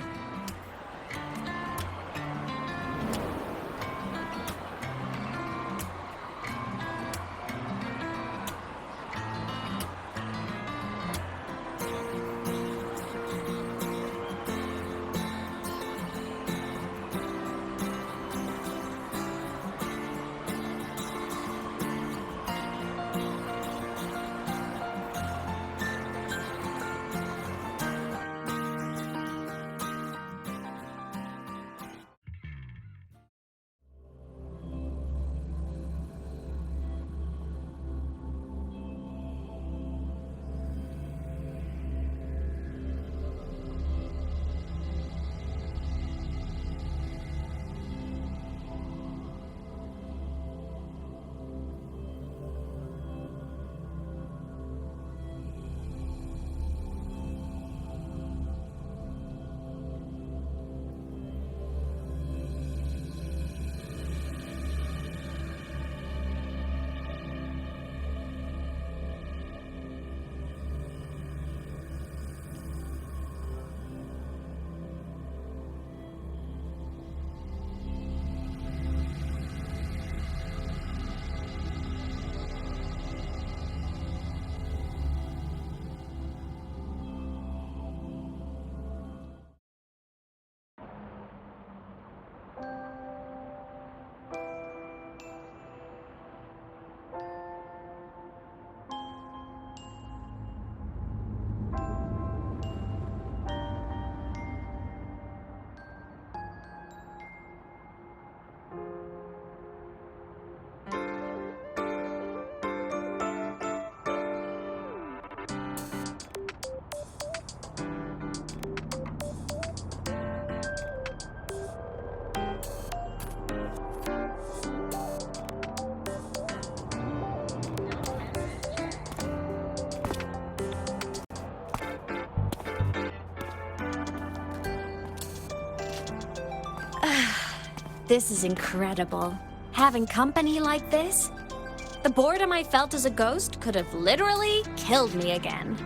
This is incredible. Having company like this? The boredom I felt as a ghost could have literally killed me again.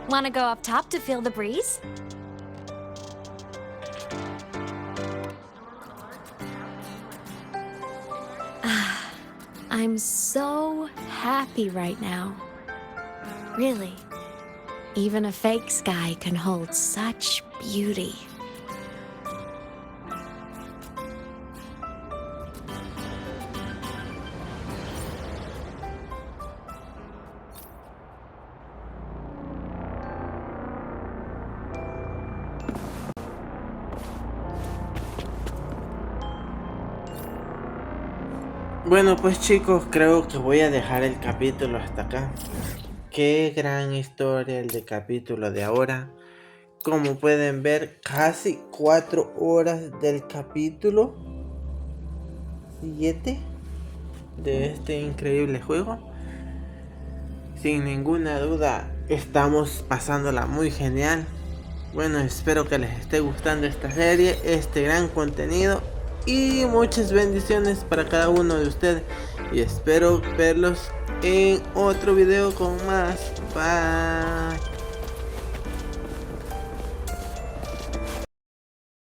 Want to go up top to feel the breeze? I'm so happy right now. Really. Even a fake sky can hold such beauty. Bueno, pues chicos, creo que voy a dejar el capítulo hasta acá. Qué gran historia el de capítulo de ahora. Como pueden ver, casi 4 horas del capítulo 7 de este increíble juego. Sin ninguna duda, estamos pasándola muy genial. Bueno, espero que les esté gustando esta serie, este gran contenido. Y muchas bendiciones para cada uno de ustedes. Y espero verlos en otro video con más. Bye.